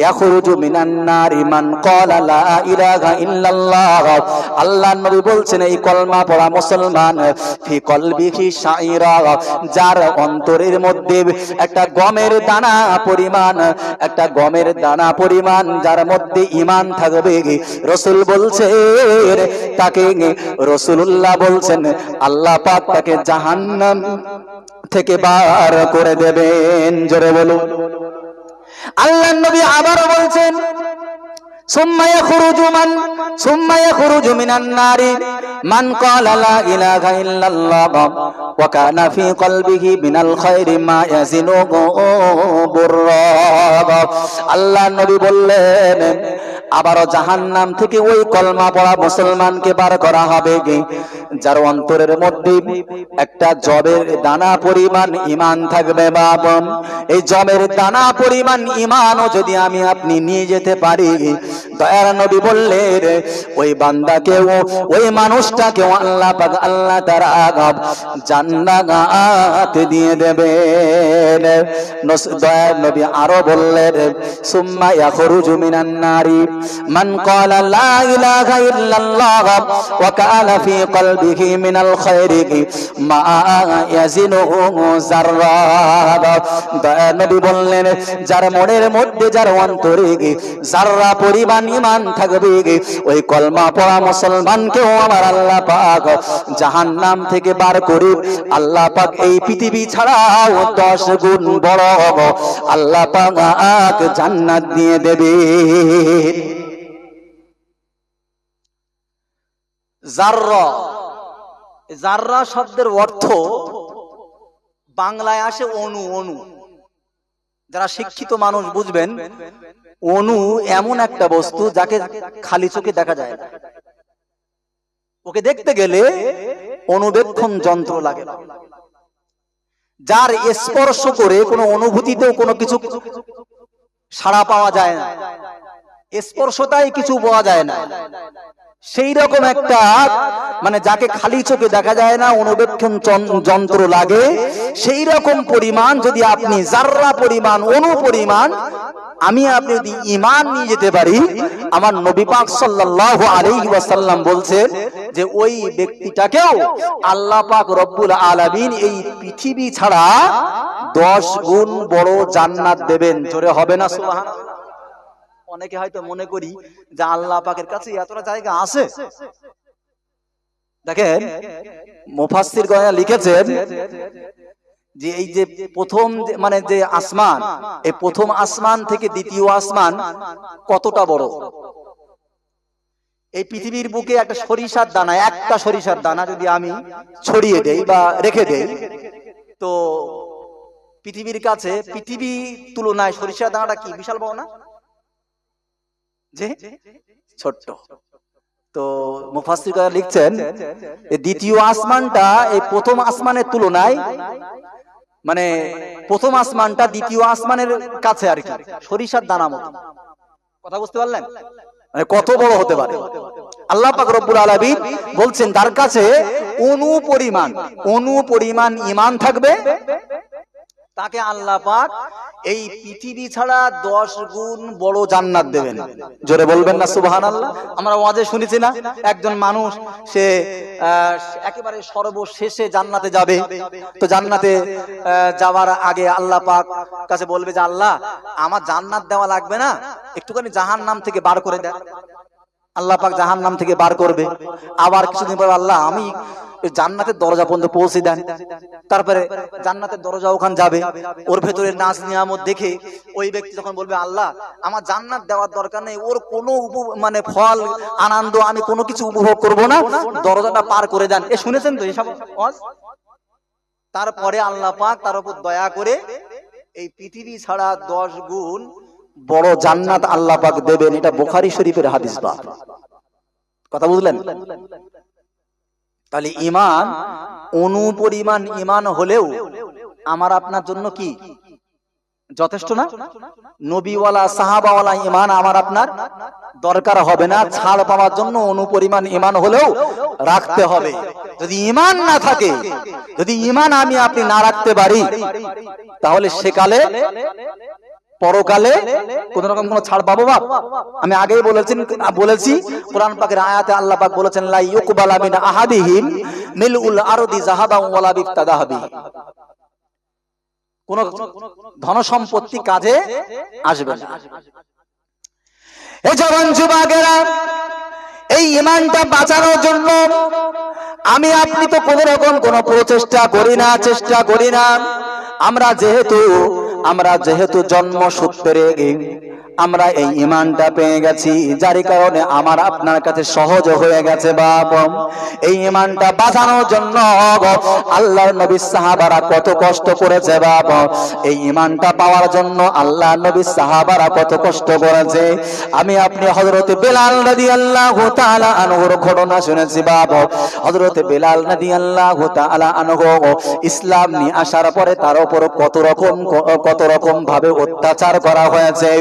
ইয়াখরুজু মিনান নারি মান ক্বালা লা ইলাহা ইল্লাল্লাহ, আল্লাহর নবী বলছেন এই কলমা পড়া মুসলমান ফি কলবিহি শাইরা, যার অন্তরের মধ্যে একটা গমের দানা পরিমাণ, একটা গমের দানা পরিমাণ যার মধ্যে ঈমান থাকবে, রাসূল বলছেন তাকে, রাসূলুল্লাহ বলছেন আল্লাহ পাক তাকে জাহান্নাম থেকে বার করে দেবেন। জোরে বলুন। আল্লাহর নবী আবারও বলছেন সুম্মা ইয়াখরুজু মিনান নারি মান ক্বালা লা ইলাহা ইল্লাল্লাহ ওয়া কানা ফি কলবিহি মিনাল খায়রি মা ইয়াজিনু বুররা। আল্লাহর নবী বললেন আবারও জাহান্নাম থেকে ওই কলমা পড়া মুসলমানকে বার করা হবে যার অন্তরের মধ্যে একটা জবের দানা পরিমাণ ঈমান থাকবে বাবা। এই জবের দানা পরিমাণ ঈমানও যদি আমি আপনি নিয়ে যেতে পারি, দয়ার নবী বললেন ওই বান্দাকেও ওই মানুষটাকেও আল্লাহ পাক আল্লাহ তাআলা জান্নাত দিয়ে দেবেন। দয়ার নবী আরো বললেন সুম্মা ইয়াখরুজু মিনান নারি মান ক্বালা লা ইলাহা ইল্লাল্লাহ ওয়া কানা ফি কলবিহি মিনাল খায়রি মা ইয়াজিনু যাররা। দয়ার নবী বললেন যার মনের মধ্যে যার অন্তরে যাররা পরিমাণ ঈমান থাকবে ওই কলমা পড়া মুসলমানকেও আমার আল্লাহ পাক জাহান্নাম থেকে বার করে আল্লাহ পাক এই পৃথিবী ছাড়াও 10 গুণ বড় আল্লাহ পাক জান্নাত দিয়ে দেবে। জাররা, জাররা শব্দের অর্থ বাংলায় আসে অণু। অণু যারা শিক্ষিত মানুষ বুঝবেন, অণু এমন একটা বস্তু যাকে খালি চোখে দেখা যায় না, ওকে দেখতে গেলে অনুবেক্ষণ যন্ত্র লাগে, যার স্পর্শ করে কোনো অনুভূতিতেও কোনো কিছু সাড়া পাওয়া যায় না, স্পর্শতাই কিছু পাওয়া যায় না, সেই রকম একটা মানে যাকে খালি চোখে দেখা যায় না, অনুবেক্ষণ যন্ত্র লাগে, সেই রকম পরিমাণ যদি আপনি জাররা পরিমাণ অণু পরিমাণ আমি আপনি যদি ঈমান নিয়ে যেতে পারি, আমার নবী পাক সাল্লাল্লাহু আলাইহি ওয়াসাল্লাম বলছেন যে ওই ব্যক্তিটাকেও আল্লাহ পাক রব্বুল আলামিন এই পৃথিবী ছাড়া 10 গুণ বড় জান্নাত দেবেন। জোরে হবে না সুবহানাল্লাহ? অনেকে হয়তো মনে করি যে আল্লাহ পাকের কাছে এতটা জায়গা আছে। দেখেন মুফাসসিরগণ লিখেছেন যে এই যে প্রথম মানে যে আসমান, এই প্রথম আসমান থেকে দ্বিতীয় আসমান কতটা বড়, এই পৃথিবীর বুকে একটা সরিষার দানা, একটা সরিষার দানা যদি আমি ছড়িয়ে দেই বা রেখে দেই, তো পৃথিবীর কাছে পৃথিবী তুলনায় সরিষার দানাটা কি বিশাল বড় না, যে ছোট্ট। তো মুফাসসিররা লিখছেন দ্বিতীয় আসমানটা এই প্রথম আসমানের তুলনায়, মানে প্রথম আসমানটা দ্বিতীয় আসমানের কাছে আর কি সরিষার দানা মতো। কথা বুঝতে পারলেন? মানে কত বড় হতে পারে। আল্লাহ পাক রব্বুল আলামিন বলছেন তার কাছে অনু পরিমাণ ঈমান থাকবে, তাকে আল্লাহ পাক এই পৃথিবী ছাড়া 10 গুণ বড় জান্নাত দেবেন। জোরে বলবেন না সুবহানাল্লাহ? আমরা ওয়াজে শুনেছি না, একজন মানুষ সে একেবারে সর্বশেষে জান্নাতে যাবে, তো জান্নাতে যাওয়ার আগে আল্লাহ পাক কাছে বলবে যে আল্লাহ আমার জান্নাত দেওয়া লাগবে না, একটুখানি জাহান্নাম থেকে বার করে দেন। আল্লাহ পাক জাহান্নাম থেকে বার করবে। আবার কিছুদিন পর আল্লাহ আমি জান্নাতের দরজা পর্যন্ত পৌঁছে দেন। তারপরে জান্নাতের দরজা ওখানে যাবে, ওর ভেতরে নাজ নিয়ামত দেখে ওই ব্যক্তি যখন বলবে আল্লাহ আমার জান্নাত দেওয়ার দরকার নেই, ওর কোনো মানে ফল আনন্দ আমি কোনো কিছু উপভোগ করব না, দরজাটা পার করে দেন। এ শুনেছেন তো এসব? তারপরে আল্লাহ পাক তার উপর দয়া করে এই পৃথিবী ছাড়া 10 গুণ বড় জান্নাত আল্লাহ পাক দেবেন। এটা বুখারী শরীফের হাদিস। বাপ কথা বুঝলেন? তাহলে ঈমান অনুপরিমাণ ঈমান হলেও আমার আপনার জন্য কি যথেষ্ট না? নবীওয়ালা সাহাবাওয়ালা ঈমান আমার আপনার দরকার হবে না, ছাড় পাওয়ার জন্য অনুপরিমাণ ঈমান হলেও রাখতে হবে। যদি ঈমান না থাকে, যদি ঈমান আমি আপনি না রাখতে পারি, তাহলে সেকালে পরকালে কোন রকম কোন ছাড় পাবো? বাপ আমি আগেই বলেছি কোরআন পাকের আয়াতে আল্লাহ পাক বলেছেন লা ইউকবালা মিন আহাদিহিম মিলউল আরদি যাহাবান ওয়ালা বিফতাদাহাবি। কোন ধন সম্পত্তি কাজে আসবে না। এই জওয়ান যুবকেরা, এই ঈমানটা বাঁচানোর জন্য আমি আপনি তো কোন রকম কোন প্রচেষ্টা করি না। আমরা যেহেতু জন্মসূত্রে আমরা এই ঈমানটা পেয়ে গেছি, যার কারণে আমার আপনার কাছে সহজ হয়ে গেছে। বাপ এই ঈমানটা বাঁচানোর জন্য আল্লাহর নবী সাহাবারা কত কষ্ট করেছে। বাপ এই ঈমানটা পাওয়ার জন্য আল্লাহর নবী সাহাবারা কত কষ্ট করেছে। আমি আপনি হযরত বেলাল রাদিয়াল্লাহু তাআলা আনহুর ঘটনা শুনেছি। বাপ হযরত বেলাল রাদিয়াল্লাহু তাআলা আনহু ইসলাম নিয়ে আসার পরে তার উপর কত রকম ভাবে অত্যাচার করা হয়েছে,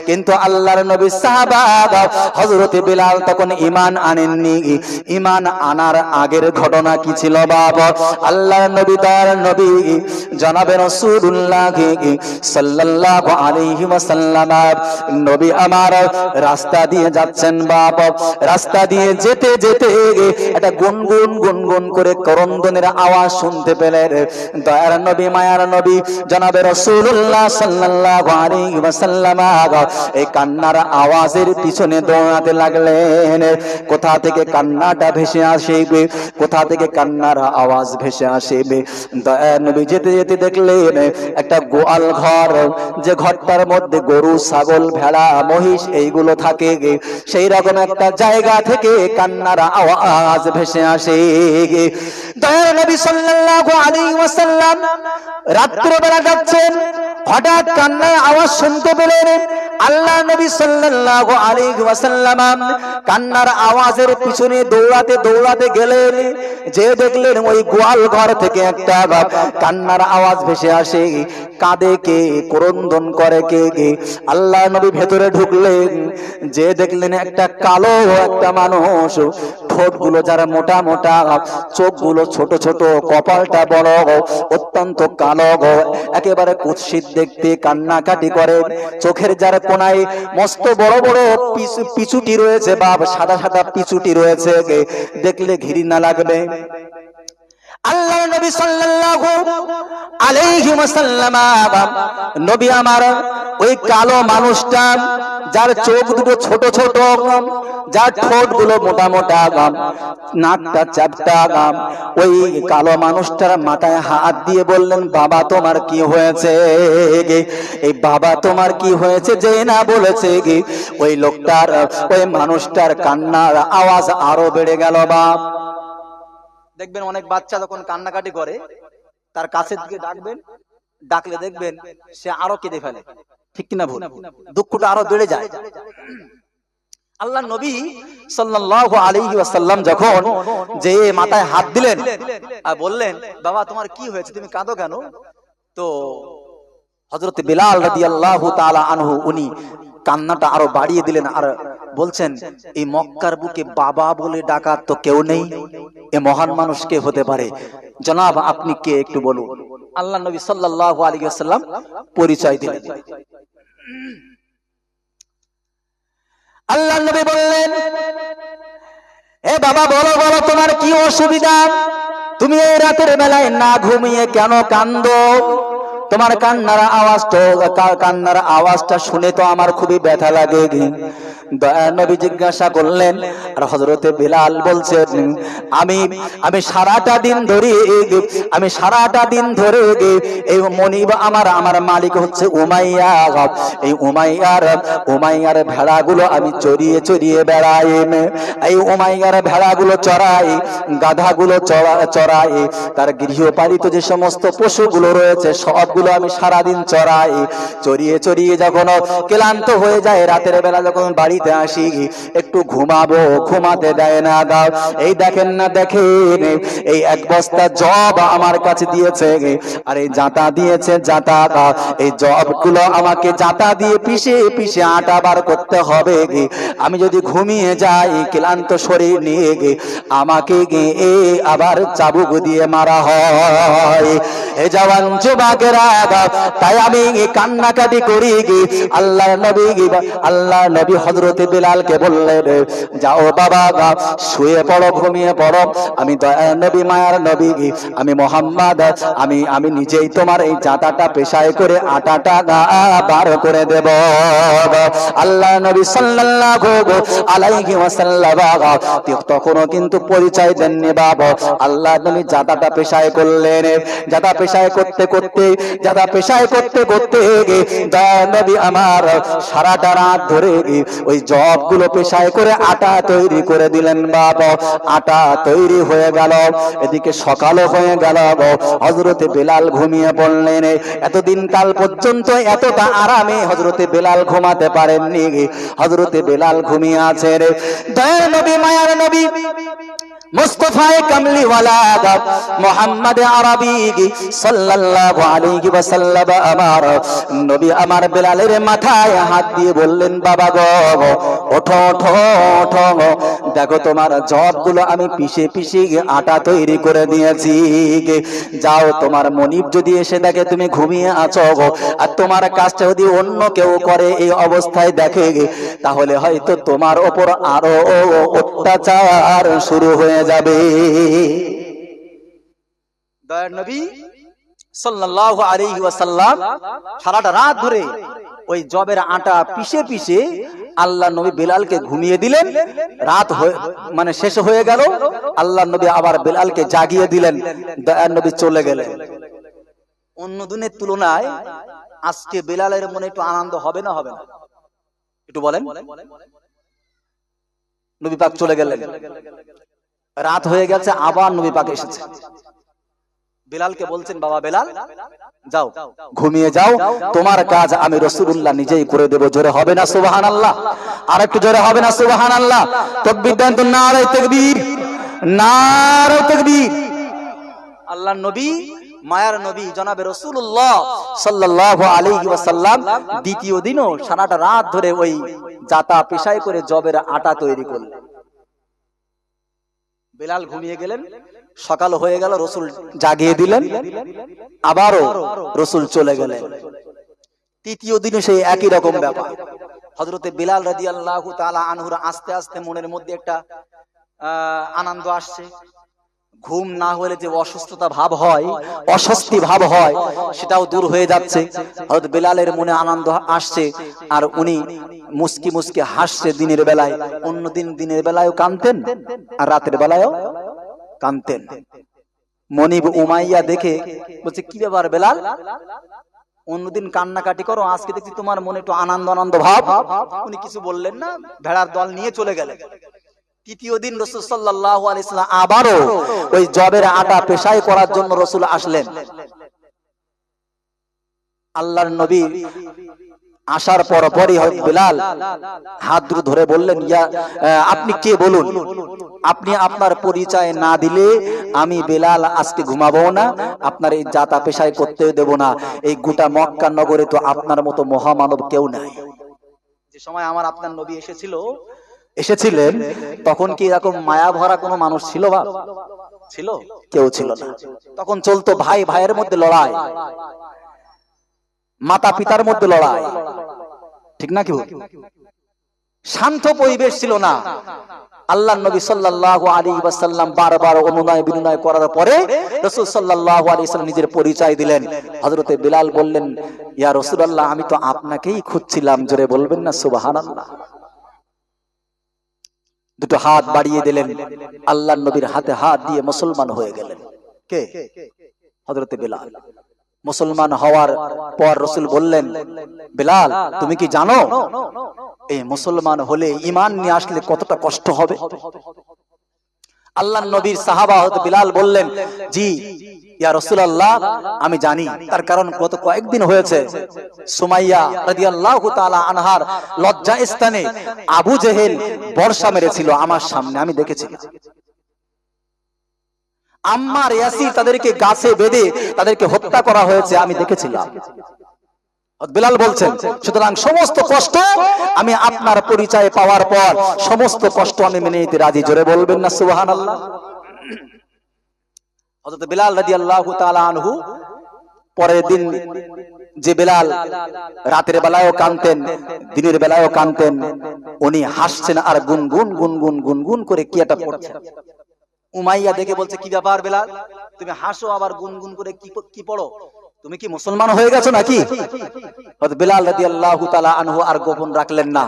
কিন্তু আল্লাহর নবী সাহাবা হযরত বেলাল তখন ঈমান আনেননি। ঈমান আনার আগের ঘটনা কি ছিল? বাবা আল্লাহর নবী তার নবী জনাবে রাসূলুল্লাহ সাল্লাল্লাহু আলাইহি ওয়াসাল্লাম নবী আমার রাস্তা দিয়ে যাচ্ছেন। বাবা রাস্তা দিয়ে যেতে যেতে একটা গুনগুন করে করন্দনের আওয়াজ শুনতে পেলেন। দয়ার নবী মায়ার নবী জনাবে রাসূলুল্লাহ সাল্লাল্লাহু আলাইহি ওয়াসাল্লাম এই কান্নার আওয়াজের পিছনে দৌড়াতে লাগলেন। কোথা থেকে কান্নাটা ভেসে আসবে, কোথা থেকে কান্নার আওয়াজ ভেসে আসবে? দয়ার নবী যেতে যেতে দেখলেন একটা গোয়াল ঘর, যে ঘরটার মধ্যে গরু ছাগল ভেড়া মহিষ এইগুলো থাকে, সেই রকম একটা জায়গা থেকে কান্নার আওয়াজ ভেসে আসে। দয়ার নবী সাল্লাল্লাহু আলাইহি ওয়াসাল্লাম রাত্রিবেলা যাচ্ছেন, হঠাৎ কান্নার আওয়াজ শুনতে পেলেন। আল্লাহ নবী সাল্লাল্লাহু আলাইহি ওয়াসাল্লাম কান্নার আওয়াজের পিছনে দৌড়াতে গেলেন, যে দেখলেন ওই গোয়াল ঘর থেকে একটা কান্নার আওয়াজ ভেসে আসে। কাঁদে কে, ক্রন্দন করে কে? আল্লাহ নবী ভেতরে ঢুকলেন, যে দেখলেন একটা কালো একটা মানুষ, ঠোঁটগুলো যারা মোটা মোটা, চোখগুলো ছোট ছোট, কপালটা বড়, অত্যন্ত কালো, একেবারে কুৎসিত দেখতে, কান্নাকাটি করে। চোখের যার কোনায় মস্ত বড় বড় পিছুটি রয়েছে, বাপ সাদা সাদা পিছুটি রয়েছে, দেখলে ঘৃণা লাগবে। আল্লাহ নবী সাল্লাল্লাহু আলাইহি ওয়াসাল্লাম, নবী আমার ওই কালো মানুষটা, যার চোখ দুটো ছোট ছোট, যার ঠোঁট গুলো মোটা মোটা, নাকটা চ্যাপ্টা, ওই কালো মানুষটার মাথায় হাত দিয়ে বললেন, বাবা তোমার কি হয়েছে? এই বাবা তোমার কি হয়েছে যে না বলেছে, ওই লোকটার, ওই মানুষটার কান্নার আওয়াজ আরো বেড়ে গেল। বাপ, দেখবেন অনেক বাচ্চা যখন কান্নাকাটি করে, তার কাছের দিকে ডাকবেন, ডাকলে দেখবেন সে আরো কেঁদে ফেলে, ঠিক কিনা ভুল? দুঃখটা আরো বেড়ে যায়। আল্লাহ নবী সাল্লাল্লাহু আলাইহি ওয়াসাল্লাম যখন যে মাথায় হাত দিলেন আর বললেন, বাবা তোমার কি হয়েছে, তুমি কাঁদো কেন? তো হযরত বিলাল রাদিয়াল্লাহু তাআলা আনহু উনি কান্নাটা আরো বাড়িয়ে দিলেন আর বলছেন, এই মক্কার বুকে বাবা বলে ডাকার তো কেউ নেই, এ মহান মানুষ কে হতে পারে? জনাব আপনি কে একটু বলুন। আল্লাহ নবী সাল্লাল্লাহু আলাইহি ওয়াসাল্লাম পরিচয় দিলেন। আল্লাহ নবী বললেন, এ বাবা বলো বলো তোমার কি অসুবিধা? তুমি এই রাতের বেলায় না ঘুমিয়ে কেন কান্দো? তোমার কান্নার আওয়াজটা শুনে তো আমার খুবই ব্যথা লাগে। দয়া নবী জিজ্ঞাসা করলেন, আর হযরতে বিলাল বলছেন, আমি সারাটা দিন ধরে এই মনিব আমার মালিক হচ্ছে উমাইয়া, এই উমাইয়ার ভেড়াগুলো আমি চড়িয়ে বেড়াই, এই উমাইয়ার ভেড়াগুলো চড়াই, গাধাগুলো চড়াই, তার গৃহপালিত যে সমস্ত পশুগুলো রয়েছে সবগুলো আমি সারাদিন চড়িয়ে যখন ক্লান্ত হয়ে যায়, রাতের বেলা যখন বাড়িতে আসি একটু ঘুমাবো, ঘুমাতে দেয় না। দাও এই দেখেন এই এক বস্তা জব আমার কাছে দিয়েছে, আর এই জাঁতা দিয়েছে, এই জব গুলো আমাকে জাঁতা দিয়ে পিষে আটা বার করতে হবে। আমি যদি ঘুমিয়ে যাই ক্লান্ত শরীর নিয়ে, আমাকে আবার চাবুক দিয়ে মারা হয়। এ জওয়ান যুবকেরা, তাই আমি কান্নাকাটি করি। আল্লাহ নবী হযরত বিলালকে বললেন, যাও বাবা শুয়ে পড়ো, ঘুমিয়ে পড়ো, আমি দয়া নবী মায়ার নবী, আমি মুহাম্মদ, আমি নিজেই তোমার এই জাঁতাটা পেশায় করে আটাটা বার করে দেব। আল্লাহ নবী সাল্লাল্লাহু আলাইহি ওয়াসাল্লাম তখনও কিন্তু পরিচয় দেননি বাবা। আল্লাহ নবী জাঁতাটা পেশায় করলেন, জাঁতা পেশায় করতে দয়া নবী আমার সারাটা রাত ধরে ওই জব গুলো পেশায় করে আটা তৈরি করে দিলেন বাবা। আটা তৈরি হয়ে গেল, এদিকে সকালও হয়ে গেল, হযরতে বিলাল ঘুমিয়ে পড়লেন। এতদিন কাল পর্যন্ত এতটা আরামে হযরতে বিলাল ঘুমাতে পারেননি, হযরতে বিলাল ঘুমিয়ে আছেন। দয়া নবী মায়ার নবী মুস্তাফায়ে কামলিওয়ালা মুহাম্মদ আরবি সাল্লাল্লাহু আলাইহি ওয়াসাল্লাম আমার নবী আমার বিলালের মাথায় হাত দিয়ে বললেন, বাবা গো ওঠো ওঠো ওঠো, দেখো তোমার জবগুলো আমি পিষে আটা তৈরি করে দিয়েছি। যাও তোমার মনিব যদি এসে দেখে তুমি ঘুমিয়ে আছো, আর তোমার কাজটা যদি অন্য কেউ করে এই অবস্থায় দেখে, তাহলে হয়তো তোমার ওপর আরো অত্যাচার শুরু হয়ে যাবে। দয়ার নবী সাল্লাল্লাহু আলাইহি ওয়াসাল্লাম সারাটা রাত ধরে ওই জবের আটা পিষে আল্লাহ নবী বিলালকে ঘুমিয়ে দিলেন। রাত মানে শেষ হয়ে গেল, আল্লাহ নবী আবার বিলালকে জাগিয়ে দিলেন। দয়ার নবী চলে গেলেন। অন্য দিনের তুলনায় আজকে বিলালের মনে একটু আনন্দ হবে না একটু বলেন? নবী পাক চলে গেলেন, রাত হয়ে গেছে, আবার নবী পাক এসেছে। বিলালকে বলছেন, বাবা বেলাল যাও ঘুমিয়ে যাও, তোমার কাজ আমি রাসূলুল্লাহ নিজেই করে দেব। জোরে হবে না সুবহানাল্লাহ? আর একটু জোরে হবে না সুবহানাল্লাহ? তাকবীর দেন তো, নারে তাকবীর, নারে তাকবীর। আল্লাহ নবী মায়ার নবী জনাবে রাসূলুল্লাহ সাল্লাল্লাহু আলাইহি ওয়াসাল্লাম দ্বিতীয় দিনও সারাটা রাত ধরে ওই জাতা পেশায় করে জবের আটা তৈরি করলেন। বিলাল ঘুমিয়ে গেলেন, সকাল হয়ে গেল, রাসূল জাগিয়ে দিলেন, আবারও রাসূল চলে গেলেন। তৃতীয় দিনে সেই একই রকম ব্যাপার। হযরতে বিলাল রাদিয়াল্লাহু তাআলা আনহুর আস্তে আস্তে মনের মধ্যে একটা আনন্দ আসছে। ঘুম না হলে যে অসুস্থতা ভাব হয়, অস্বস্তি ভাব হয়, সেটাও দূর হয়ে যাচ্ছে। হযরত বেলালের মনে আনন্দ আসছে, আর উনি মুস্কি মুস্কি হাসছে দিনের বেলায়। অন্যদিন দিনের বেলায়ও কাঁদতেন আর রাতের বেলায়ও কাঁদতেন। মনিব উমাইয়া দেখে বলছে, কি ব্যাপার বেলাল, অন্যদিন কান্নাকাটি করো, আজকে দেখছি তোমার মনে একটু আনন্দ আনন্দ ভাব। উনি কিছু বললেন না, ভেড়ার দল নিয়ে চলে গেলেন। তৃতীয় দিন রাসূল সাল্লাল্লাহু আলাইহি ওয়াসাল্লাম আবারও ওই জবের আটা পেশাই করার জন্য রাসূল আসলেন। আল্লাহর নবী আসার পরপরই হযরত বেলাল হাত ধরে বললেন, আপনি কে বলুন, আপনি আপনার পরিচয় না দিলে আমি বেলাল আজকে ঘুমাবো না, আপনার এই জাতা পেশাই করতে দেব না। এই গোটা মক্কা নগরে তো আপনার মতো মহামানব কেউ নাই। যে সময় আমার আপনার নবী এসেছিলেন তখন কি এরকম মায়া ভরা কোনো মানুষ ছিল? বা ছিল? কেউ ছিল না। তখন চলতো ভাই ভাইয়ের মধ্যে লড়াই, মাতা পিতার মধ্যে লড়াই, ঠিক না? কি শান্ত পরিবেশ ছিল না। আল্লাহর নবী সাল্লাল্লাহু আলাইহি ওয়াসাল্লাম বারবার অনুনয় বিনয় করার পরে রাসূল সাল্লাল্লাহু আলাইহি ওয়াসাল্লাম নিজের পরিচয় দিলেন। হযরতে বেলাল বললেন, ইয়া রাসূলুল্লাহ, আমি তো আপনাকেই খুঁজছিলাম। জোরে বলবেন না সুবহানাল্লাহ। দুটো হাত বাড়িয়ে দিলেন, আল্লাহর নবীর হাতে হাত দিয়ে মুসলমান হয়ে গেলেন। কে? হযরতে বেলাল। মুসলমান হওয়ার পর রাসূল বললেন, বেলাল তুমি কি জানো এই মুসলমান হলে ঈমান নিয়ে আসলে কতটা কষ্ট হবে? আল্লাহর নবীর সাহাবা হযরত বেলাল বললেন, জি ইয়া রাসূলুল্লাহ, আমি জানি। তার কারণ গত কয়েকদিন হয়েছে সুমাইয়া রাদিয়াল্লাহু তাআলা আনহার লজ্জা স্থানে আবু জেহেল বর্ষা মেরেছিল আমার সামনে, আমি দেখেছি। আম্মার, ইয়াসির তাদেরকে গাছে বেঁধে তাদেরকে হত্যা করা হয়েছে, আমি দেখেছিলাম। বেলাল বলছেন, সুতরাং সমস্ত কষ্ট আমি আপনার পরিচয় পাওয়ার পর সমস্ত কষ্ট আমি মেনে নিতে রাজি। জোরে বলবেন না সুবহানাল্লাহ। হযরত বেলাল রাদিয়াল্লাহু তাআলা আনহু পরের দিন, যে বেলাল রাতের বেলায়ও কাঁদতেন দিনের বেলায়ও কাঁদতেন, উনি হাসছেন আর গুনগুন গুনগুন গুনগুন করে কি একটা পড়ছেন। উমাইয়া দেখে বলছে, কি ব্যাপার বেলাল, তুমি হাসো আবার গুনগুন করে কি পড়ো? তুমি কি মুসলমান হয়ে গেছো নাকি? হযরত বেলাল রাদিয়াল্লাহু তাআলা আনহু আর গোপন রাখলেন না,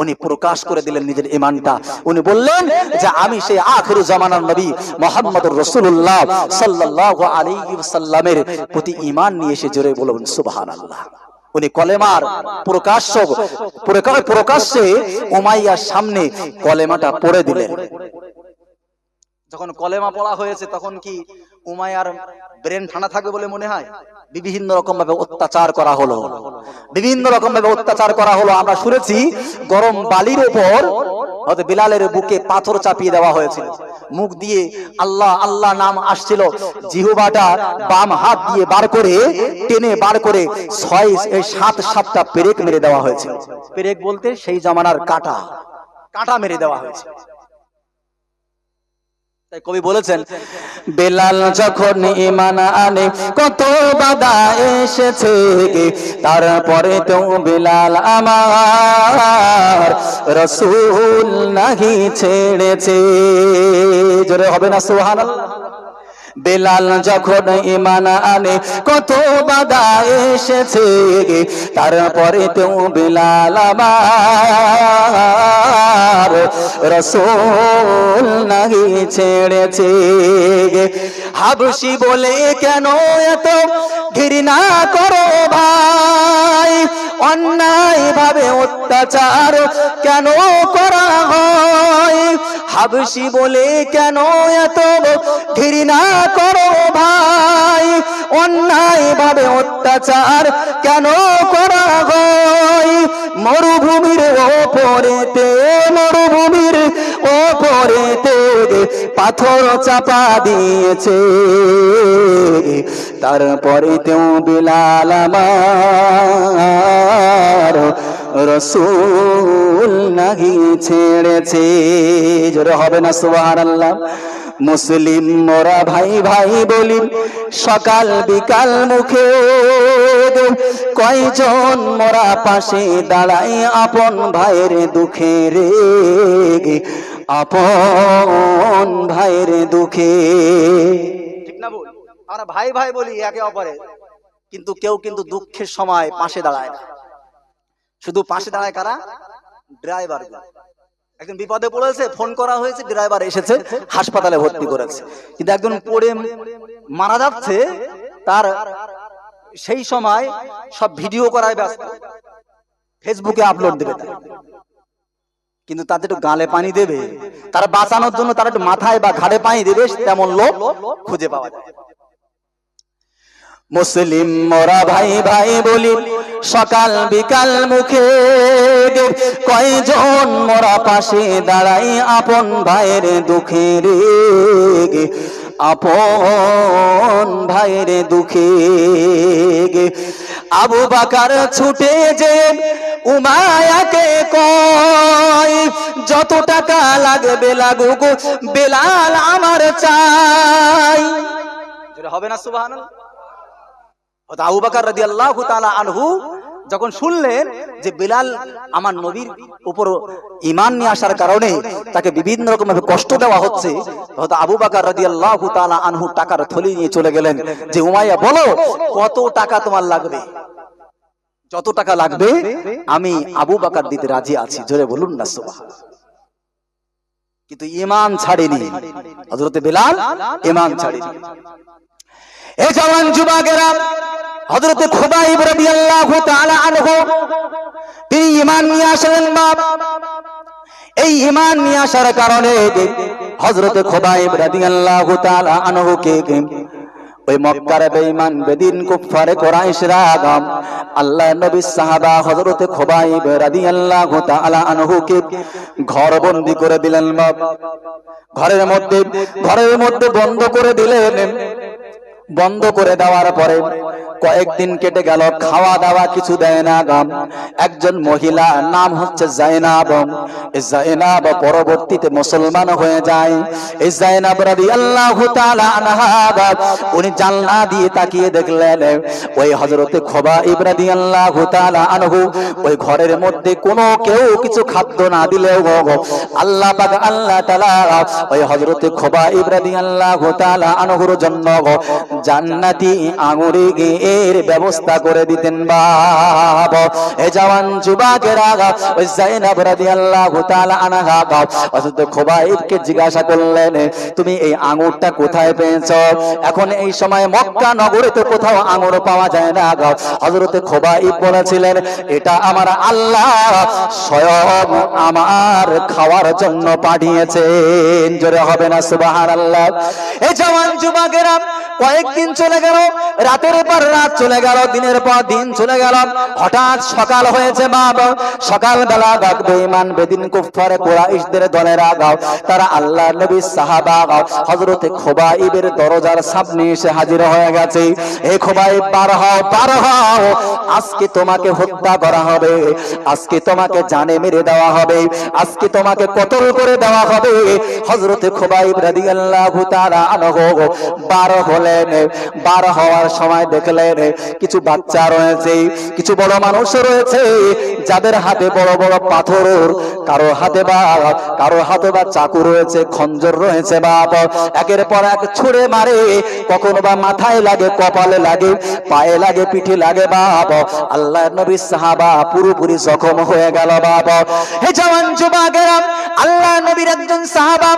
উনি প্রকাশ করে দিলেন নিজের ঈমানটা। উনি বললেন যে আমি সেই আখির জামানার নবী মুহাম্মদুর রাসূলুল্লাহ সাল্লাল্লাহু আলাইহি ওয়াসাল্লামের প্রতি ঈমান নিয়ে এসে জোরে বলুন সুবহানাল্লাহ। উনি কলেমার প্রকাশ্যে উমাইয়ার সামনে কলেমাটা পড়ে দিলেন। যখন কলেমা পড়া হয়েছে তখন কি উমাইয়ার ব্রেন ঠান্ডা থাকবে বলে মনে হয়? বিভিন্ন রকম ভাবে অত্যাচার করা হলো, বিভিন্ন রকম ভাবে অত্যাচার করা হলো। আমরা শুনেছি গরম বালির উপর হয়তো বেলালের বুকে পাথর চাপিয়ে দেওয়া হয়েছিল, মুখ দিয়ে আল্লাহ আল্লাহ নাম আসছিল, জিহ্বাটা বাম হাত দিয়ে টেনে বার করে 7টা পেরেক মেরে দেওয়া হয়েছিল। পেরেক বলতে সেই জামানার কাঁটা মেরে দেওয়া হয়েছে। তাই কবি বলেছেন, বেলাল যখন ঈমান আনে কত বাধা এসেছে, তারপরে তো বেলাল আমার রাসূল নাহি ছেড়েছে। জোরে হবে না সুবহানাল্লাহ। বেলাল যখন ঈমান আনে কত বাধা এসেছে, তারপরে তো বেলাল আমার রাসূল নাহি ছেড়েছে। হাবশী বলে কেন এত ঘৃণা করো ভাই, অন্যায় ভাবে অত্যাচার কেন করা হয়? হাবশী বলে কেন এত ঘৃণা করো ভাই, অন্যায় ভাবে অত্যাচার কেন করা হয়? মরুভূমির ওপরেতে পাথর চাপা দিয়েছে, তারপরে তেও বেলাল আমার রাসূল নাহি ছেড়েছে। জোরে হবে না সুবহানাল্লাহ। মুসলিম মোরা ভাই ভাই বলি সকাল বিকাল মুখে, কয়জন মোরা পাশে দাঁড়াই আপন ভাইয়ের দুঃখে রে। আপন ভাইয়ের দুঃখে।
ঠিক না বল? আমরা ভাই ভাই বলি একে অপরে, কিন্তু কেউ কিন্তু দুঃখের সময় পাশে দাঁড়ায় না। শুধু পাশে দাঁড়ায় কারা? ড্রাইভার। একজন বিপদে পড়েছে, ফোন করা হয়েছে, ড্রাইভার এসেছে, হাসপাতালে ভর্তি করেছে, কিন্তু একজন পড়ে মারা যাচ্ছে, তার সেই সময় সব ভিডিও করায় ব্যস্ত, ফেসবুকে আপলোড দেবে, কিন্তু তাদের একটু গালে পানি দেবে, তারা বাঁচানোর জন্য তারা একটু মাথায় বা ঘাড়ে পানি দেবে, তেমন লোক খুঁজে পাওয়া যায়।
মুসলিম মোরা ভাই ভাই বলি সকাল বিকাল মুখে, কয়জন মোরা পাশে দাঁড়াই আপন ভাইয়ের দুঃখে রে, আপন ভাইয়ের দুঃখে। আবু বকর ছুটে যে উমায়াকে কয়, যত টাকা লাগবে লাগুক বেলাল আমার চাই।
হবে না সুবহানাল্লাহ? আবু বকর রাদিয়াল্লাহু তাআলা আনহু যখন শুনলেন যে বিলাল আমার নবীর উপর ঈমান নিয়ে আসার কারণে তাকে বিভিন্ন রকম ভাবে কষ্ট দেওয়া হচ্ছে, হযরত আবু বকর রাদিয়াল্লাহু তাআলা আনহু টাকার থলি নিয়ে চলে গেলেন যে উমাইয়া বলো কত টাকা তোমার লাগবে, যত টাকা লাগবে আমি আবু বকর দিতে রাজি আছি। জোরে বলুন না সুবহানাল্লাহ। কিন্তু ঈমান ছাড়েনি হযরত বিলাল, ঈমান ছাড়েনি। এই জওয়ান যুবকেরা, হযরত খুবাইব রাদিয়াল্লাহু তাআলা আনহু তিনি ঈমান নিয়ে আসলেন। এই ঈমান নিয়ে আসার কারণে হযরত খুবাইব রাদিয়াল্লাহু তাআলা আনহুকে ওই মক্কার বেঈমান বেদিন কুফারে কুরাইশরা আল্লাহর নবী সাহাবা হযরত খুবাইব রাদিয়াল্লাহু তাআলা আনহুকে ঘরবন্দি করে দিলেন। ঘরের মধ্যে বন্ধ করে দিলেন। বন্ধ করে দেওয়ার পরে কয়েকদিন কেটে গেল, খাওয়া দাওয়া কিছু দেয় না। একজন মহিলা নাম হচ্ছে জাইনাব, এই জাইনাব পরবর্তীতে মুসলমান হয়ে যায়। এই জাইনাব রাদিয়াল্লাহু তাআলা আনহা উনি জানলা দিয়ে তাকিয়ে দেখলেন ওই হযরত খুবাইব রাদিয়াল্লাহু তাআলা আনহু ওই ঘরের মধ্যে কোনো কেউ কিছু খাদ্য না দিলেও আল্লাহ পাক আল্লাহ তাআলা ওই হযরত খুবাইব রাদিয়াল্লাহু তাআলা আনহুর জন্য জান্নাতি আঙুরে এর ব্যবস্থা করে দিতেন। বাপ এ জওয়ান যুবকেরা, ওই যায়েনাব রাদিয়াল্লাহু তাআলা আনহা হযরত খুবাইবকে জিজ্ঞাসা করলেন তুমি এই আঙুরটা কোথায় পেয়েছো? এখন এই সময় মক্কা নগরে তো কোথাও আঙুর পাওয়া যায় না। হযরত খুবাইব বলেছিলেন এটা আমার আল্লাহ স্বয়ং আমার খাওয়ার জন্য পাঠিয়েছেন। জোরে হবে না সুবহানাল্লাহ? এই জওয়ান যুবকেরা, কয়েকদিন চলে গেল, রাতের পর রাত চলে গেল, দিনের পর দিন চলে গেল। হঠাৎ সকাল হয়েছে। বাবা সকালবেলা বেঈমান বেদিন কুফার কুরাইশদের দলেরা তারা আল্লাহর নবী সাহাবা হযরত খুবাইবের দরজার সামনে এসে হাজির হয়ে গেছে। হে খুবাইব, পার হও, আজকে তোমাকে হত্যা করা হবে, আজকে তোমাকে জানে মেরে দেওয়া হবে, আজকে তোমাকে কতল করে দেওয়া হবে। হযরত খুবাইব রাদিয়াল্লাহু তাআলা আনহু বার হলেন। বার হওয়ার সময় দেখলেন কিছু বাচ্চা রয়েছে, কিছু বড় মানুষ রয়েছে যাদের হাতে বড় বড় পাথর, কারো হাতে বা চাকু রয়েছে, খঞ্জর রয়েছে। বাপ একের পর এক ছুঁড়ে মারে, কখনো বা মাথায় লাগে, কপালে লাগে, পায়ে লাগে, পিঠে লাগে। বাপ আল্লাহর নবীর সাহাবা পুরোপুরি জখম হয়ে গেল। বাপ হে জওয়ান যুবকেরা, আল্লাহর নবীর একজন সাহাবা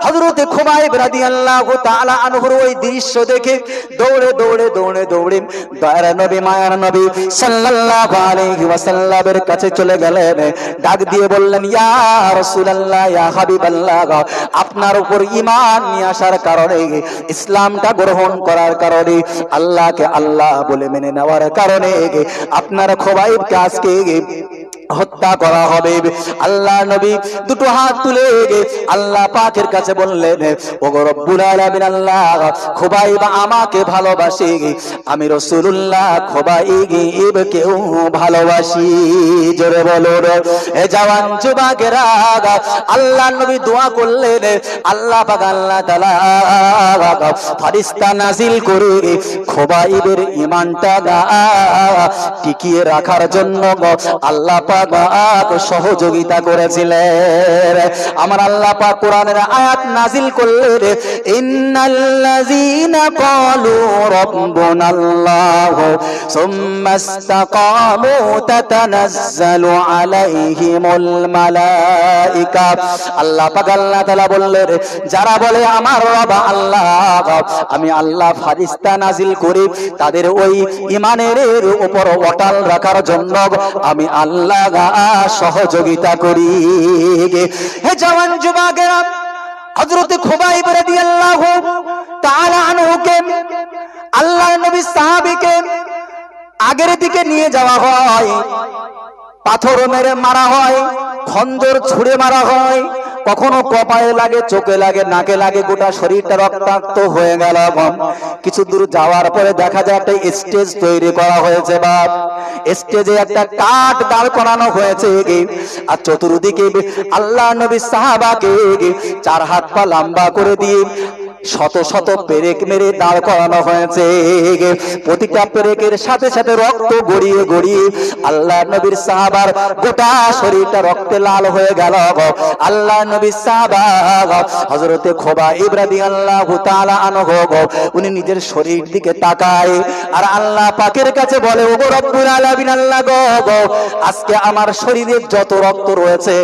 হযরত খুবাইব রাদিয়াল্লাহু তাআলা আনহুর ওই দৃশ্য দেখে দৌড়ে দয়ার নবী মায়ার নবী সাল্লাল্লাহু আলাইহি ওয়াসাল্লামের কাছে চলে গেলেন। ডাক দিয়ে বললেন ইয়া রাসূলুল্লাহ, ইয়া হাবিবাল্লাহ, আপনার উপর ঈমান নিয়ে আসার কারণে, ইসলামটা গ্রহণ করার কারণে, আল্লাহকে আল্লাহ বলে মেনে নেওয়ার কারণে আপনার খুবাইবকে আজকে হত্যা করা হবে। আল্লাহ নবী দুটো হাত তুলে আল্লাহ পাকের কাছে বললেন ওগো রব্বুল আলামিন, আল্লাহ খুবাইব আমাকে ভালোবাসে, আমি রাসূলুল্লাহ খুবাইবকেও ভালোবাসি। জোরে বলো এ জওয়ান যুবকেরা, আল্লাহ নবী দোয়া করলেন আল্লাহ পাক আল্লাহ তাআলা ফেরেশতা নাজিল করে খুবাইবের ঈমানটা টিকিয়ে রাখার জন্য আল্লাহ পাক পাক সহযোগিতা করেছিলেন। আমার আল্লাহ পাক কোরআনের আয়াত নাজিল করলেন, ইন্নাল্লাযীনা ক্বালু রাব্বুনাল্লাহু সুম্মা ইসতাকামু তাতানাজ্জালু আলাইহিমুল মালাইকা। আল্লাহ পাক আল্লাহ তাআলা বললেন, যারা বলে আমার রব আল্লাহ, আমি আল্লাহ ফারিস্তা নাজিল করি তাদের ওই ঈমানের উপর অটল রাখার জন্য আমি আল্লাহ সহযোগিতা করি। হে জওয়ান যুবকেরা, হযরত খুবাইব রাদিয়াল্লাহু তাআলা আনহুকে আল্লাহর নবী সাহাবীকে আগের দিকে নিয়ে যাওয়া হয়, পাথর মেরে মারা হয়, খঞ্জর ছুঁড়ে মারা হয়, কখনো কপালে লাগে, চোখে লাগে, নাকে লাগে, গোটা শরীরটা রক্তাক্ত হয়ে গেল। কিছু দূর যাওয়ার পরে দেখা যায় একটা স্টেজ তৈরি করা হয়েছে, বাপ স্টেজে একটা কাঠ দাঁড় করানো হয়েছে, আর চতুর্দিকে আল্লাহ নবী সাহাবাকে 4 হাত পা লম্বা করে দিয়ে শত শত পেরেক মেরে দাঁড় করানো হয়েছে। প্রতিটা পেরেকের সাথে সাথে রক্ত গড়িয়ে গড়িয়ে আল্লাহ নবীর সাহাবার গোটা শরীরটা রক্তে লাল হয়ে গেল। আল্লাহ নবীর সাহাবা হযরতে খুবাইব রাদিয়াল্লাহু তাআলা আনহু উনি নিজের শরীর দিকে তাকায় আর আল্লাহ পাকের কাছে বলে, ওগো রব্বুল আলামিন, আল্লাহ গো, আজকে আমার শরীরে যত রক্ত রয়েছে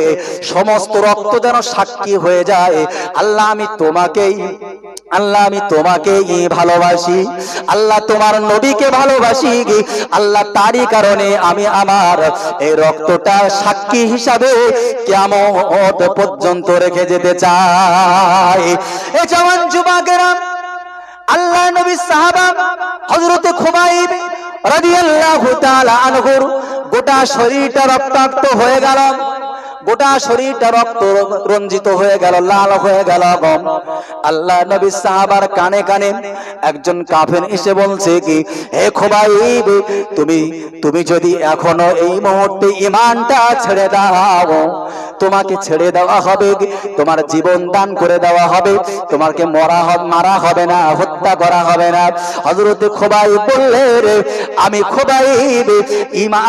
সমস্ত রক্ত যেন সাক্ষী হয়ে যায়, আল্লাহ আমি তোমাকেই ভালোবাসি, আল্লাহ তোমার নবীকে ভালোবাসি, আল্লাহ তারই কারণে আমি আমার এই রক্তটা সাক্ষী হিসাবে কিয়ামত পর্যন্ত রেখে যেতে চাই। এ জওয়ান যুবকেরা, আল্লাহ নবী সাহাবা হযরত খুবাইব রাদিয়াল্লাহু তাআলা আনহুর গোটা শরীরটা রক্তাক্ত হয়ে গেল, গোটা শরীরটা রক্ত রঞ্জিত হয়ে গেল, লাল হয়ে গেল। আল্লাহ নবী সাহাবার কানে কানে একজন কাফের এসে বলছে কি, হে খুবাইব, তুমি যদি এখনো এই মুহূর্তে ঈমানটা ছেড়ে দাও, তোমাকে ছেড়ে দেওয়া হবে, তোমার জীবন দান করে দেওয়া হবে, তোমাকে মারা হবে না, হত্যা করা হবে না। হযরত খুবাইব বললেন,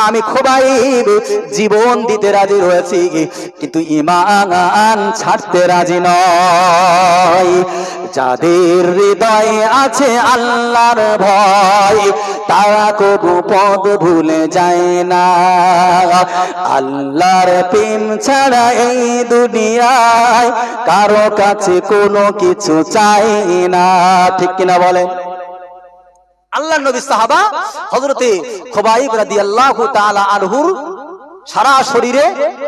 আমি খুবাইব জীবন দিতে রাজি রয়েছি, কিন্তু ঈমান ছাড়তে রাজি নয়। যাদের হৃদয়ে আছে আল্লাহর ভয়, তারা কবু পদ ভুলে যায় না। আল্লাহর প্রেম ছাড়া এই দুনিয়ায় কারো কাছে কোনো কিছু চাই না, ঠিক কিনা বলেন? আল্লাহর নবী সাহাবা হযরতে খুবাইব রাদিয়াল্লাহু তাআলা আনহুর সারা শরীরে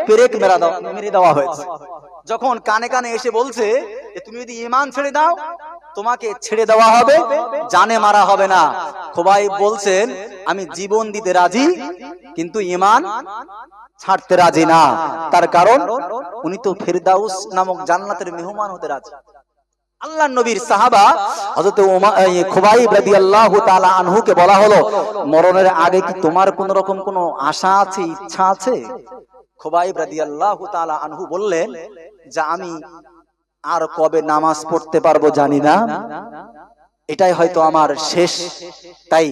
পেরেক মেরে দেওয়া হয়েছে। যখন কানে কানে এসে বলছে যে তুমি যদি ঈমান ছেড়ে দাও তোমাকে ছেড়ে দেওয়া হবে, জানে মারা হবে না, খুবাইব বলছেন আমি জীবন দিতে রাজি কিন্তু ঈমান ছাড়তে রাজি না। তার কারণ উনি তো ফেরদাউস নামক জান্নাতের মেহমান হতে রাজি। আল্লাহর নবীর সাহাবা হযরত খুবাইব রাদিয়াল্লাহু তাআলা আনহুকে বলা হলো, মরণের আগে কি তোমার কোন রকম কোন আশা আছে, ইচ্ছা আছে? খুবাইব রাদিয়াল্লাহু তাআলা আনহু বললেন যে আমি আর কবে নামাজ পড়তে পারবো জানি না, এটাই হয়তো আমার শেষ, তাই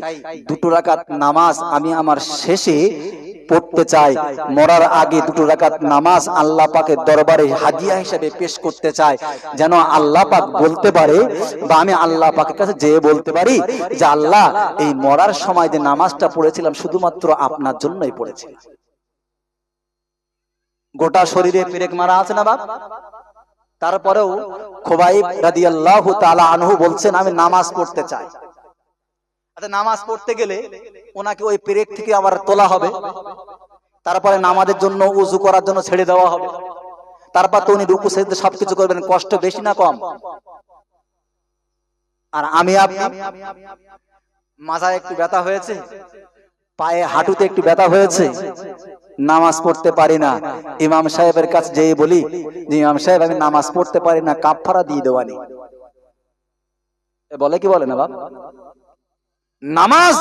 2 রাকাত নামাজ আমি আমার শেষে পড়তে চাই। মরার আগে 2 রাকাত নামাজ আল্লাহ পাকের দরবারে হাদিয়া হিসেবে পেশ করতে চাই, যেন আল্লাহ পাক বলতে পারে বা আমি আল্লাহ পাকের কাছে যেয়ে বলতে পারি যে আল্লাহ, এই মরার সময় যে নামাজটা পড়েছিলাম শুধুমাত্র আপনার জন্যই পড়েছিলাম। গোটা শরীরে পেরেক মারা আছে না বাপ, তারপরেও খুবাইব রাদিয়াল্লাহু তাআলা আনহু বলছেন আমি নামাজ পড়তে চাই। আচ্ছা, নামাজ পড়তে গেলে ওনাকে ওই পেরেক থেকে আবার তোলা হবে, তারপরে নামাজের জন্য উযু করার জন্য ছেড়ে দেওয়া হবে, তারপর তো উনি রুকু সেজদা সবকিছু করবেন। কষ্ট বেশি না কম? আর আমি আপনি মাথায় একটু ব্যথা হয়েছে, পায়ে হাঁটুতে একটু ব্যথা হয়েছে, নামাজ পড়তে পারি না, ইমাম সাহেবের কাছে যেয়ে বলি যে ইমাম সাহেব আমি নামাজ পড়তে পারি না, কাফারা দিয়ে দেওয়ানি। বলে কি বলে না বাপ? নামাজ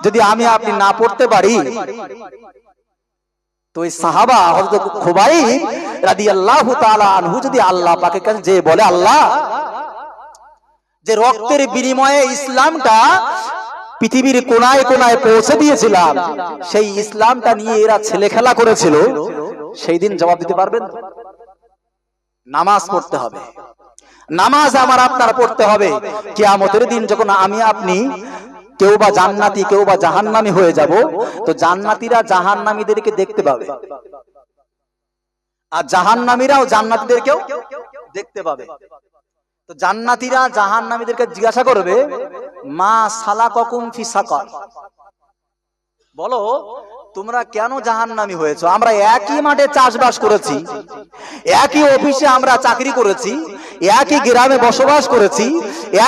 যদি আমি আপনি না পড়তে পারি তো ওই সাহাবা হযরত খুবাইব রাদিয়াল্লাহু তাআলা আনহু যদি আল্লাহ পাকের কাছে যেয়ে বলে, আল্লাহ, যে রক্তের বিনিময়ে ইসলামটা পৃথিবীর কোনায় কোনায় পৌঁছে দিয়েছিলাম, সেই ইসলামটা নিয়ে এরা ছেলে খেলা করেছিল, সেই দিন জবাব দিতে পারবেন? নামাজ পড়তে হবে, নামাজ আমার আপনার পড়তে হবে। কিয়ামতের দিন যখন আমি আপনি কেউ বা জান্নাতি কেউ বা জাহান্নামী হয়ে যাব, তো জান্নাতীরা জাহান্নামীদেরকে দেখতে পাবে, আর জাহান্নামীরাও জান্নাতীদেরকেও দেখতে পাবে। তো জান্নাতীরা জাহান্নামীদেরকে জিজ্ঞাসা করবে, মা সালাকাকুম ফি সাকার, বলো তোমরা কেন জাহান্নামী হয়েছো? আমরা একই মাঠে চাষবাস করেছি, একই অফিসে আমরা চাকরি করেছি, একই গ্রামে বসবাস করেছি,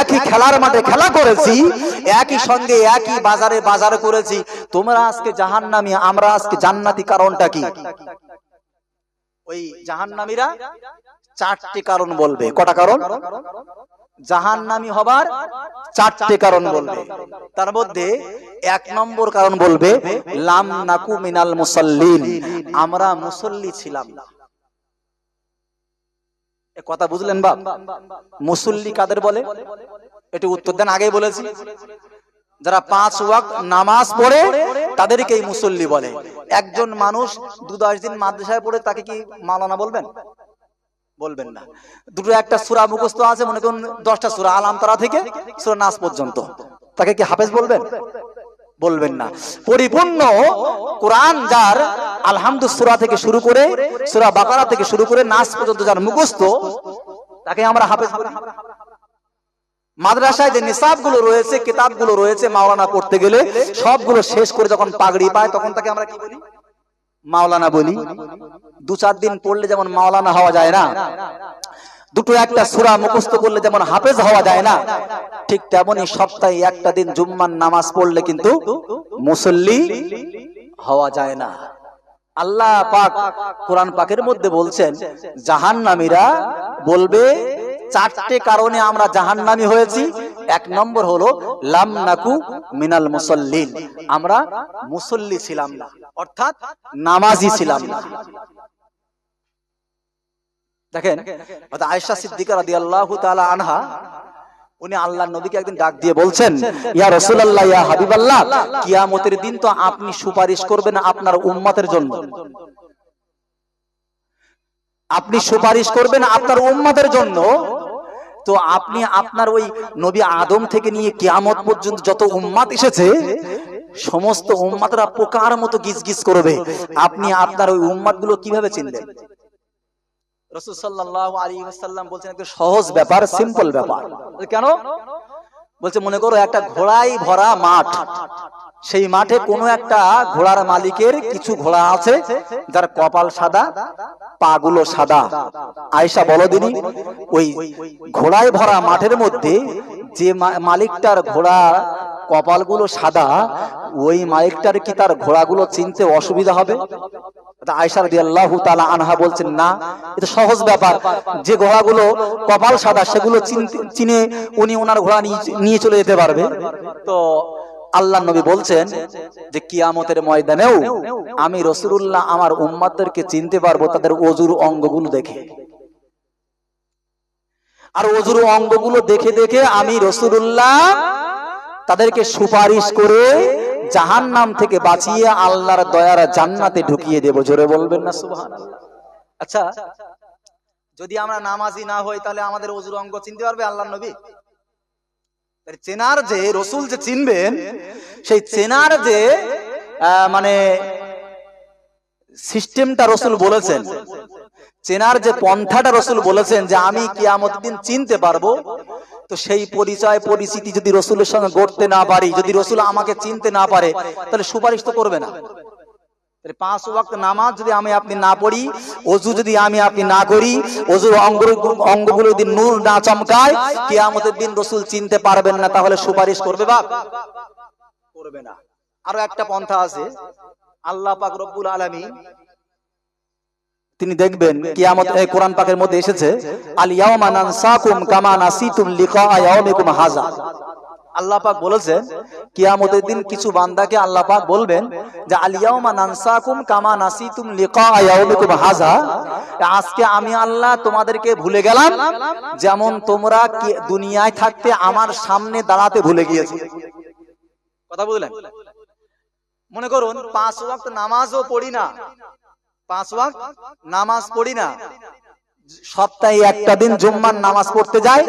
একই খেলার মাঠে খেলা করেছি, একই সঙ্গে একই বাজারে বাজার করেছি, তোমরা আজকে জাহান্নামী, আমরা আজকে জান্নাতি, কারণটা কি? ওই জাহান্নামীরা চারটি কারণ বলবে। কটা কারণ? জাহান্নামী হবার চারটি কারণ বলবে। তার মধ্যে এক নম্বর কারণ বলবে, লাম নাকু মিনাল মুসাল্লিন, আমরা মুসল্লি ছিলাম না। এ কথা বুঝলেন বাপ? মুসল্লি কাদের বলে? এটি উত্তর দেন, আগেই বলেছি। যারা 5 ওয়াক্ত নামাজ পড়ে তাদেরকেই মুসল্লি বলে। একজন মানুষ 2-10 দিন মাদ্রাসায় পড়ে, তাকে কি মাওলানা বলবেন? বলবেন না। দুটো একটা সূরা মুখস্থ আছে, মনে করুন 10টা সূরা, আলাম তারা থেকে সূরা নাস পর্যন্ত, তাকে কি হাফেজ বলবেন? বলবেন না। পরিপূর্ণ কোরআন যার, আলহামদু সূরা থেকে শুরু করে সূরা বাকারা থেকে শুরু করে নাস পর্যন্ত যার মুখস্থ, তাকে আমরা হাফেজ বলি। মাদ্রাসায় যে নিসাবগুলো রয়েছে, কিতাবগুলো রয়েছে, মাওলানা পড়তে গেলে সবগুলো শেষ করে যখন পাগড়ি পায়, তখন তাকে আমরা কি বলি? মাওলানা বলি। 2-4 দিন পড়লে যেমন মাওলানা হওয়া যায় না, দুটো একটা সূরা মুখস্থ করলে যেমন হাফেজ হওয়া যায় না, ঠিক তেমনই সপ্তাহে একটা দিন জুম্মার নামাজ পড়লে কিন্তু মুসল্লি হওয়া যায় না। আল্লাহ পাক কোরআন পাকের মধ্যে বলছেন, জাহান্নামীরা বলবে 4টে কারণে আমরা জাহান্নামী হয়েছি। 1 নম্বর হলো লাম নাকু মিনাল মুসাল্লিন, আমরা মুসল্লি ছিলাম না, অর্থাৎ নামাজি ছিলাম না। দেখেন, আয়েশা সিদ্দিকা রাদিয়াল্লাহু তাআলা আনহা, উনি আল্লাহর নবীকে একদিন ডাক দিয়ে বলছেন, ইয়া রাসূলুল্লাহ, ইয়া হাবিবাল্লাহ, কিয়ামতের দিন তো আপনি সুপারিশ করবেন আপনার উম্মতের জন্য, আপনি সুপারিশ করবেন আপনার উম্মতের জন্য, তো আপনি আপনার ওই নবী আদম থেকে নিয়ে কিয়ামত পর্যন্ত যত উম্মত এসেছে, সমস্ত উম্মতরা পোকার মতো গিজগিজ করবে, আপনি আপনার ওই উম্মতগুলো কিভাবে চিনবেন? রাসূল সাল্লাল্লাহু আলাইহি ওয়াসাল্লাম বলছেন, একটা সহজ ব্যাপার, সিম্পল ব্যাপার। কেন বলছে? মনে করো একটা ঘোড়ায় ভরা মাঠ, সেই মাঠে কোনো একটা ঘোড়ার মালিকের কিছু ঘোড়া আছে যার কপাল সাদা, পাগুলো সাদা। আয়েশা বলো দিনি, ওই ঘোড়ায় ভরা মাঠের মধ্যে যে মালিকটার ঘোড়া কপালগুলো সাদা, ওই মালিকটার কি তার ঘোড়াগুলো চিনতে অসুবিধা হবে? আয়েশা রাদিয়াল্লাহু তাআলা আনহা বলছেন, না, এটা সহজ ব্যাপার, যে ঘোড়াগুলো কপাল সাদা সেগুলো চিনে উনি ওনার ঘোড়া নিয়ে চলে যেতে পারবে। তো আল্লাহ নবী বলছেন যে কিয়ামতের ময়দানেও আমি রাসূলুল্লাহ আমার উম্মতদেরকে চিনতে পারবো তাদের ওযুর অঙ্গগুলো দেখে, আর ওযুর অঙ্গগুলো দেখে দেখে আমি রাসূলুল্লাহ তাদেরকে সুপারিশ করে জাহান্নাম থেকে বাঁচিয়ে আল্লাহর দয়ার জান্নাতে ঢুকিয়ে দেব। জোরে বলবেন না সুবহানাল্লাহ? আচ্ছা, যদি আমরা নামাজি না হই, তাহলে আমাদের ওযুর অঙ্গ চিনতে পারবে আল্লাহর নবী? চেনার যে রসুল যে চিনবেন, সেই চেনার যে মানে সিস্টেমটা রসুল বলেছেন, চেনার যে পন্থাটা রসুল বলেছেন যে আমি কিয়ামতের দিন চিনতে পারবো, তো সেই পরিচয় পরিচিতি যদি রসুলের সঙ্গে গড়তে না পারি, যদি রসুল আমাকে চিনতে না পারে, তাহলে সুপারিশ তো করবে না। 5 ওয়াক্ত নামাজ যদি আমি আপনি না পড়ি, ওযু যদি আমি আপনি না করি, ওযুর অঙ্গগুলো যদি নূর না চমকায়, কিয়ামতের দিন রাসূল চিনতে পারবেন না, তাহলে সুপারিশ করবে বাপ? করবে না। আরো একটা পন্থা আছে, আল্লাহ পাক রব্বুল আলামিন তিনি দেখবেন কিয়ামত, এই কোরআন পাকের মধ্যে এসেছে, আল ইয়াউমা নানসাকুম কামা নাসিতুম লিকা ইয়াউমিকুম হাযা। আল্লাহ পাক বলেছেন কিয়ামতের দিন কিছু বান্দাকে আল্লাহ পাক বলবেন যে আল ইয়াউমা নানসাকুম কামা নাসিতুম লিকা ইয়াউমিকুম হাযা, আজকে আমি আল্লাহ তোমাদেরকে ভুলে গেলাম যেমন তোমরা দুনিয়ায় থাকতে আমার সামনে দাঁড়াতে ভুলে গিয়েছিলে। কথা বুঝলেন? মনে করুন 5 ওয়াক্ত নামাজও পড়ি না, 5 ওয়াক্ত নামাজ পড়ি না,
সপ্তাহে একটা দিন জুম্মার নামাজ পড়তে যায়,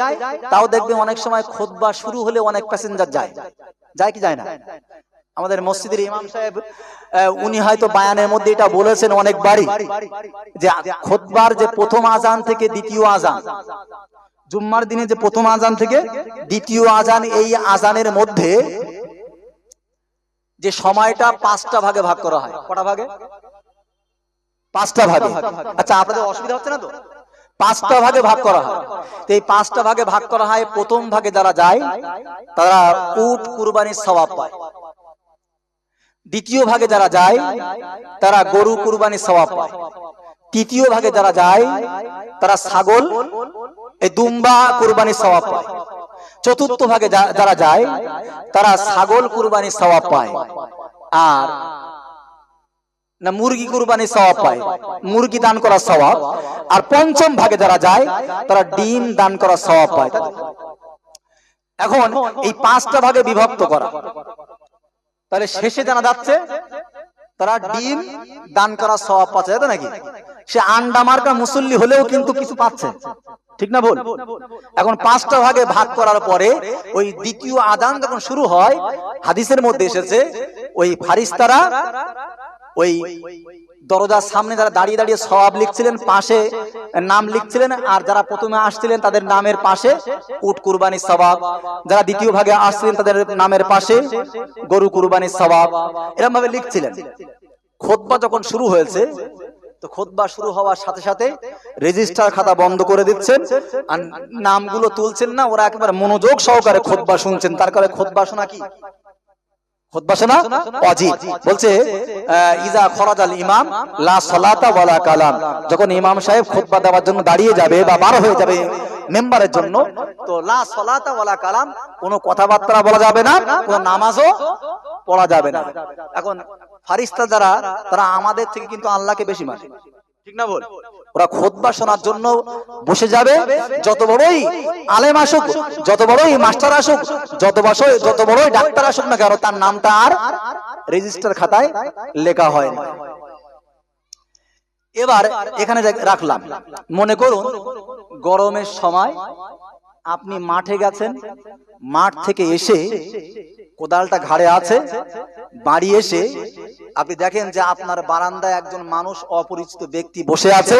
তাও দেখবে অনেক সময় খুতবা শুরু হলে অনেক প্যাসেঞ্জার যায়, যায় কি যায় না? আমাদের মসজিদের ইমাম সাহেব উনি হয়তো বায়ানের মধ্যে এটা বলেছেন অনেকবারই, যে খুতবার যে প্রথম আজান থেকে দ্বিতীয় আজান, জুম্মার দিনে যে প্রথম আজান থেকে দ্বিতীয় আজান, এই আজানের মধ্যে যে সময়টা 5টা ভাগে ভাগ করা হয়। কটা ভাগে? 5টা ভাগে। আচ্ছা, আপনাদের অসুবিধা হচ্ছে না তো? 5টা ভাগে ভাগ করা হয়। তো এই 5টা ভাগে ভাগ করা হয়, প্রথম ভাগে যারা যায় তারা উট কুরবানির সওয়াব পায়, দ্বিতীয় ভাগে যারা যায় তারা গরু কুরবানির সওয়াব পায়, তৃতীয় ভাগে যারা যায় তারা ছাগল এই দুম্বা কুরবানির সওয়াব পায়, চতুর্থ ভাগে যারা যায় তারা ছাগল কুরবানির সওয়াব পায়, আর না মুরগি কুরবানির সওয়াব পায়, মুরগি দান করার সওয়াব, আর পঞ্চম ভাগে যারা যায় তারা ডিম দান করার সওয়াব পায়। এখন এই 5টা ভাগে বিভক্ত করা, তাহলে শেষে জানা যাচ্ছে তারা ডিম দান করার সওয়াব পাচ্ছে, তাই তো নাকি? সে আন্ডা মার্কা মুসল্লি হলেও কিন্তু কিছু পাচ্ছে, ঠিক না বল? এখন 5টা ভাগে ভাগ করার পরে ওই দ্বিতীয় আযান যখন শুরু হয়, হাদিসের মধ্যে এসেছে ওই ফারিস্তারা ওই দরজার সামনে যারা দাঁড়িয়ে দাঁড়িয়ে সওয়াব লিখছিলেন, পাশে নাম লিখছিলেন, আর যারা প্রথমে আসছিলেন তাদের নামের পাশে উট কুরবানির সওয়াব, যারা দ্বিতীয় ভাগে আসছিলেন তাদের নামের পাশে গরু কুরবানির সওয়াব, এরকম ভাবে লিখছিলেন। খুতবা যখন শুরু হয়েছে, তো খুতবা শুরু হওয়ার সাথে সাথে রেজিস্টার খাতা বন্ধ করে দিচ্ছেন, আর নামগুলো তুলছেন না, ওরা একেবারে মনোযোগ সহকারে খুতবা শুনছেন। তার কারণে খুতবা শোনা কি? খুতবা শোনা ওয়াজিব। বলছে ইজা খরাজাল ইমাম লা সালাতা ওয়ালা কালাম, যখন ইমাম সাহেব খুতবা দেওয়ার জন্য দাঁড়িয়ে যাবে বা বার হয়ে যাবে মেম্বারের জন্য, তো লা সালাতা ওয়ালা কালাম, কোনো কথাবার্তা বলা যাবে না, কোনো নামাজও পড়া যাবে না। এখন ফারিস্তা যারা, তারা আমাদের থেকে কিন্তু আল্লাহকে বেশি মানে, ঠিক না বল? ওরা খুতবা শোনার জন্য বসে যাবে, যত বড়ই আলেম আসুক, যত বড়ই মাস্টার আসুক, যত বড়ই ডাক্তার আসুক না কেন, তার নামটা আর রেজিস্টার খাতায় লেখা হয় না। এবার এখানে রাখলাম, মনে করুন গরমের সময় আপনি মাঠে গেছেন, মাঠ থেকে এসে কোদালটা ঘাড়ে আছে, বাড়ি এসে আপনি দেখেন যে আপনার বারান্দায় একজন মানুষ, অপরিচিত ব্যক্তি বসে আছে,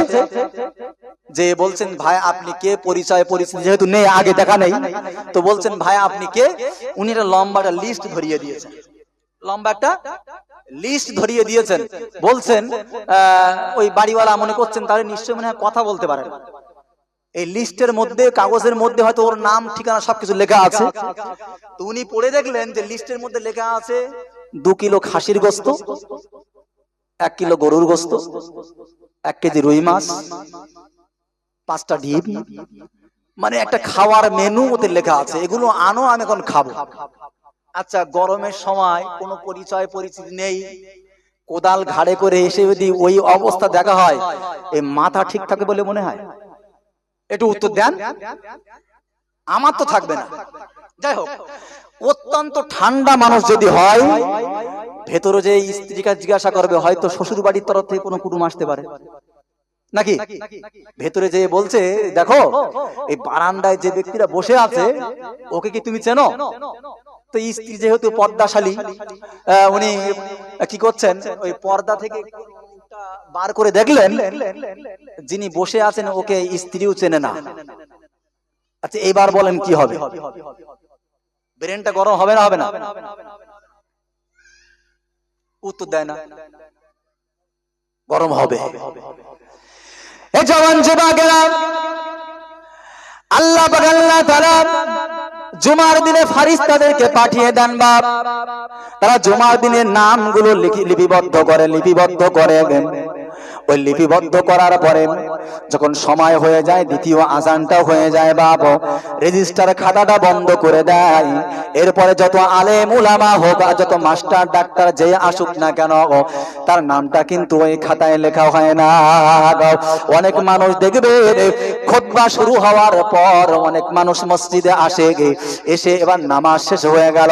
যে বলছেন ভাই আপনি কে, পরিচয় পরিচিতি যেহেতু নেই, আগে দেখা নেই, তো বলছেন ভাই আপনি কে। উনি একটা লম্বা একটা লিস্ট ধরিয়ে দিয়েছেন, লম্বা একটা লিস্ট ধরিয়ে দিয়েছেন, বলছেন ওই বাড়িওয়ালা মনে করছেন তাহলে নিশ্চয়ই মনে হয় কথা বলতে পারেন। এই লিস্টের মধ্যে, কাগজের মধ্যে হয়তো ওর নাম ঠিকানা সবকিছু লেখা আছে। তো উনি পড়ে দেখলেন যে লিস্টের মধ্যে লেখা আছে 2 কিলো খাসির গোস্ত, 1 কিলো গরুর গোস্ত, 1 কেজি রুই মাছ, 5টা ডিম, মানে একটা খাওয়ার মেনু ওতে লেখা আছে, এগুলো আনো আমি এখন খাবো। আচ্ছা, গরমের সময় কোনো পরিচয় পরিচিতি নেই, কোদাল ঘাড়ে করে এসে যদি ওই অবস্থা দেখা হয়, এই মাথা ঠিক থাকে বলে মনে হয়? একটু উত্তর দেন, আমার তো থাকবে না। যাই হোক, অত্যন্ত ঠান্ডা মানুষ যদি হয়, ভেতরে যে স্ত্রীকে জিজ্ঞাসা করবে, হয়তো শ্বশুর বাড়ির তরফ থেকে কোনো কুটুম আসতে পারে নাকি, ভেতরে যে বলছে দেখো এই বারান্দায় যে ব্যক্তিরা বসে আছে, ওকে কি তুমি চেনো? তো স্ত্রী যেহেতু পর্দাশালী, উনি কি করছেন, ওই পর্দা থেকে বার করে দেখলেন যিনি বসে আছেন ওকে স্ত্রীও চেনে না। আচ্ছা, এইবার বলেন কি হবে? ব্রেনটা গরম হবে না হবে না? উত্তর দেয় না, গরম হবে। এ জওয়ান যুবকেরা, আল্লাহ তাআলা জুমার দিনে ফারিস্তাদেরকে পাঠিয়ে দেন বাপ, তারা জুমার দিনের নামগুলো লিপিবদ্ধ করে
ওই লিপিবদ্ধ করার পরে যখন সময় হয়ে যায়, দ্বিতীয় আজানটা হয়ে যায়, বাবা রেজিস্টার খাতাটা বন্ধ করে দেয়। এরপরে যত আলেম উলামা হোক, যত মাস্টার ডাক্তার যে আসুক না কেন, তার নামটা কিন্তু ওই খাতায় লেখা হয় না। অনেক মানুষ দেখবে খুতবা শুরু হওয়ার পর অনেক মানুষ মসজিদে আসে, এসে এবার নামাজ শেষ হয়ে গেল,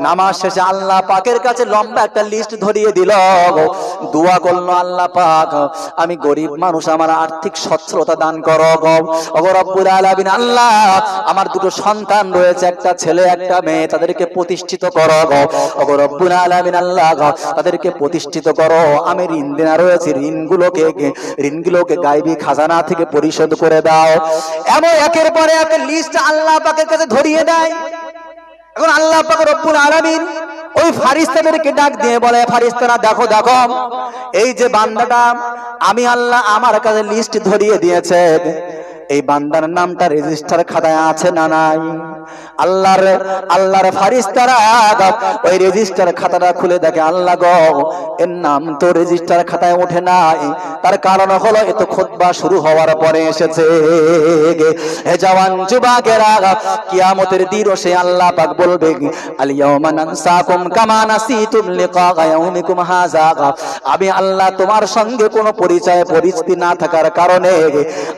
নামাজ শেষে আল্লাহ পাকের কাছে লম্বা একটা লিস্ট ধরিয়ে দিল, দোয়া করলো, আল্লাহ পাক আমি গরিব মানুষ, আমার আর্থিক সচ্ছলতা দান করো গো রব্বুল আলামিন। আল্লাহ আমার দুটো সন্তান রয়েছে, একটা ছেলে একটা মেয়ে, তাদেরকে প্রতিষ্ঠিত করো গো রব্বুল আলামিন। আল্লাহ তাদেরকে প্রতিষ্ঠিত করো। আমি ঋণ দেনা রয়েছে, ঋণগুলোকে গায়বী খাজানা থেকে পরিশোধ করে দাও। এমন একের পর এক লিস্ট আল্লাহ পাকের কাছে ধরিয়ে দেয়। এখন আল্লাহ পাক রব্বুল আলামিন ওই ফারিস্তাদেরকে ডাক দিয়ে বলে, ফারিস্তারা দেখো দেখো, এই যে বান্দাটা আমি আল্লাহ আমার কাছে লিস্ট ধরিয়ে দিয়েছে, এই বান্দার নামটা রেজিস্টার খাতায় আছে না নাই? আল্লাহর ফারিস্তারা ওই রেজিস্টার খাতাটা খুলে দেখে, আল্লাহ গো এর নাম তো রেজিস্টার খাতায় ওঠে নাই। তার কারণ হলো এ তো খুতবা শুরু হওয়ার পরে এসেছে। হে জওয়ান যুবকেরা, কিয়ামতের দিবসে আল্লাহ পাক বলবে, আল ইয়াউমা নানসাকুম কামা নাসিতুম লিকা ইয়াউমিকুম হাযা। আমি আল্লাহ তোমার সঙ্গে কোনো পরিচিতি না থাকার কারণে,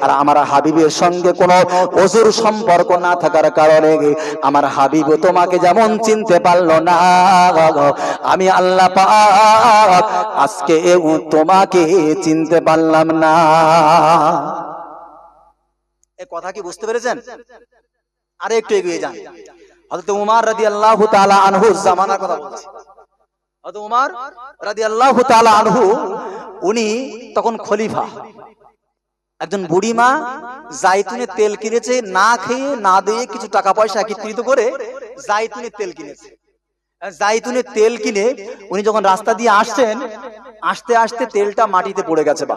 আর আমার হাবিবের সঙ্গে কোনো ওজুর সম্পর্ক না থাকার কারণে আমার হাবিব তোমাকে যেমন চিনতে পারলো না, আমি আল্লাহ পাক আজকে তোমাকে চিনতে পারলাম না। এই কথা কি বুঝতে পেরেছেন? আরে একটু এগিয়ে যান। হযরত উমর রাদিয়াল্লাহু তাআলা আনহু জামানার কথা বলছি। হযরত উমর রাদিয়াল্লাহু তাআলা আনহু উনি তখন খলিফা। একজন বুড়িমা জাইতুনের তেল কিনেছে, না খেয়ে না দিয়ে কিছু টাকা পয়সা একত্রিত করে জাইতুনের তেল কিনেছে। জাইতুনের তেল কিনে উনি যখন রাস্তা দিয়ে আসছেন, আস্তে আস্তে তেলটা মাটিতে পড়ে গেছে। বা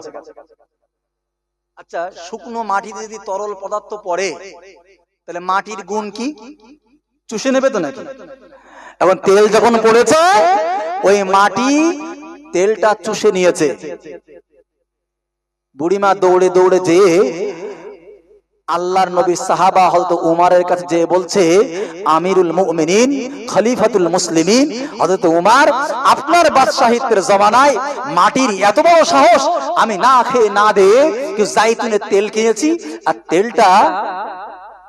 আচ্ছা, শুকনো মাটিতে যদি তরল পদার্থ পড়ে তাহলে মাটির গুণ কি? চুষে নেবে তো নাকি? এখন তেল যখন পড়েছে, ওই মাটি তেলটা চুষে নিয়েছে। বুড়িমা দৌড়ে দৌড়ে যে আল্লাহর নবী সাহাবা হযরত উমরের কাছে যে বলছে, আমিরুল মুমিনিন খলিফাতুল মুসলিমিন হযরত উমর, আপনার বাদশাহিত্বের জমানায় মাটির এত বড় সাহস, আমি না খেয়ে না দিয়ে জাইতুনের তেল কিনেছি, আর তেলটা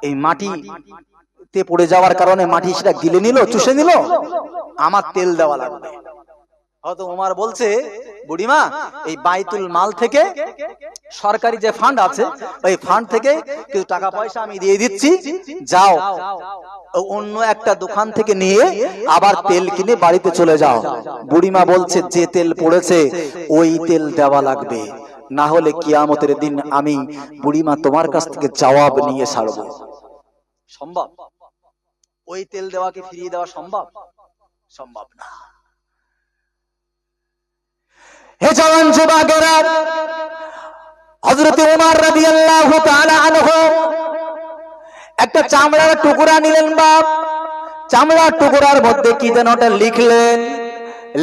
এই মাটিতে পড়ে যাওয়ার কারণে মাটি সেটা গিলে নিল, চুষে নিল, আমার তেল দেওয়া লাগবে। হয়তো উমর বলছে, বুড়িমা এই বাইতুল মাল থেকে, সরকারি যে ফান্ড আছে, ওই ফান্ড থেকে কিছু টাকা পয়সা আমি দিয়ে দিচ্ছি, যাও অন্য একটা দোকান থেকে নিয়ে আবার তেল কিনে বাড়িতে চলে যাও। বুড়িমা বলছে, যে তেল পড়েছে ওই তেল দেওয়া লাগবে, না হলে কিয়ামতের দিন আমি বুড়িমা তোমার কাছ থেকে জবাব নিয়ে ছাড়বো। সম্ভব? ওই তেল দেওয়াকে ফিরিয়ে দেওয়া সম্ভব? সম্ভব না। হে জওয়ান যুবকেরা, হযরত উমর রাদিয়াল্লাহু তাআলা আনহু একটা চামড়ার টুকরা নিলেন। বাপ, চামড়ার টুকরার মধ্যে কি যেন ওটা লিখলেন।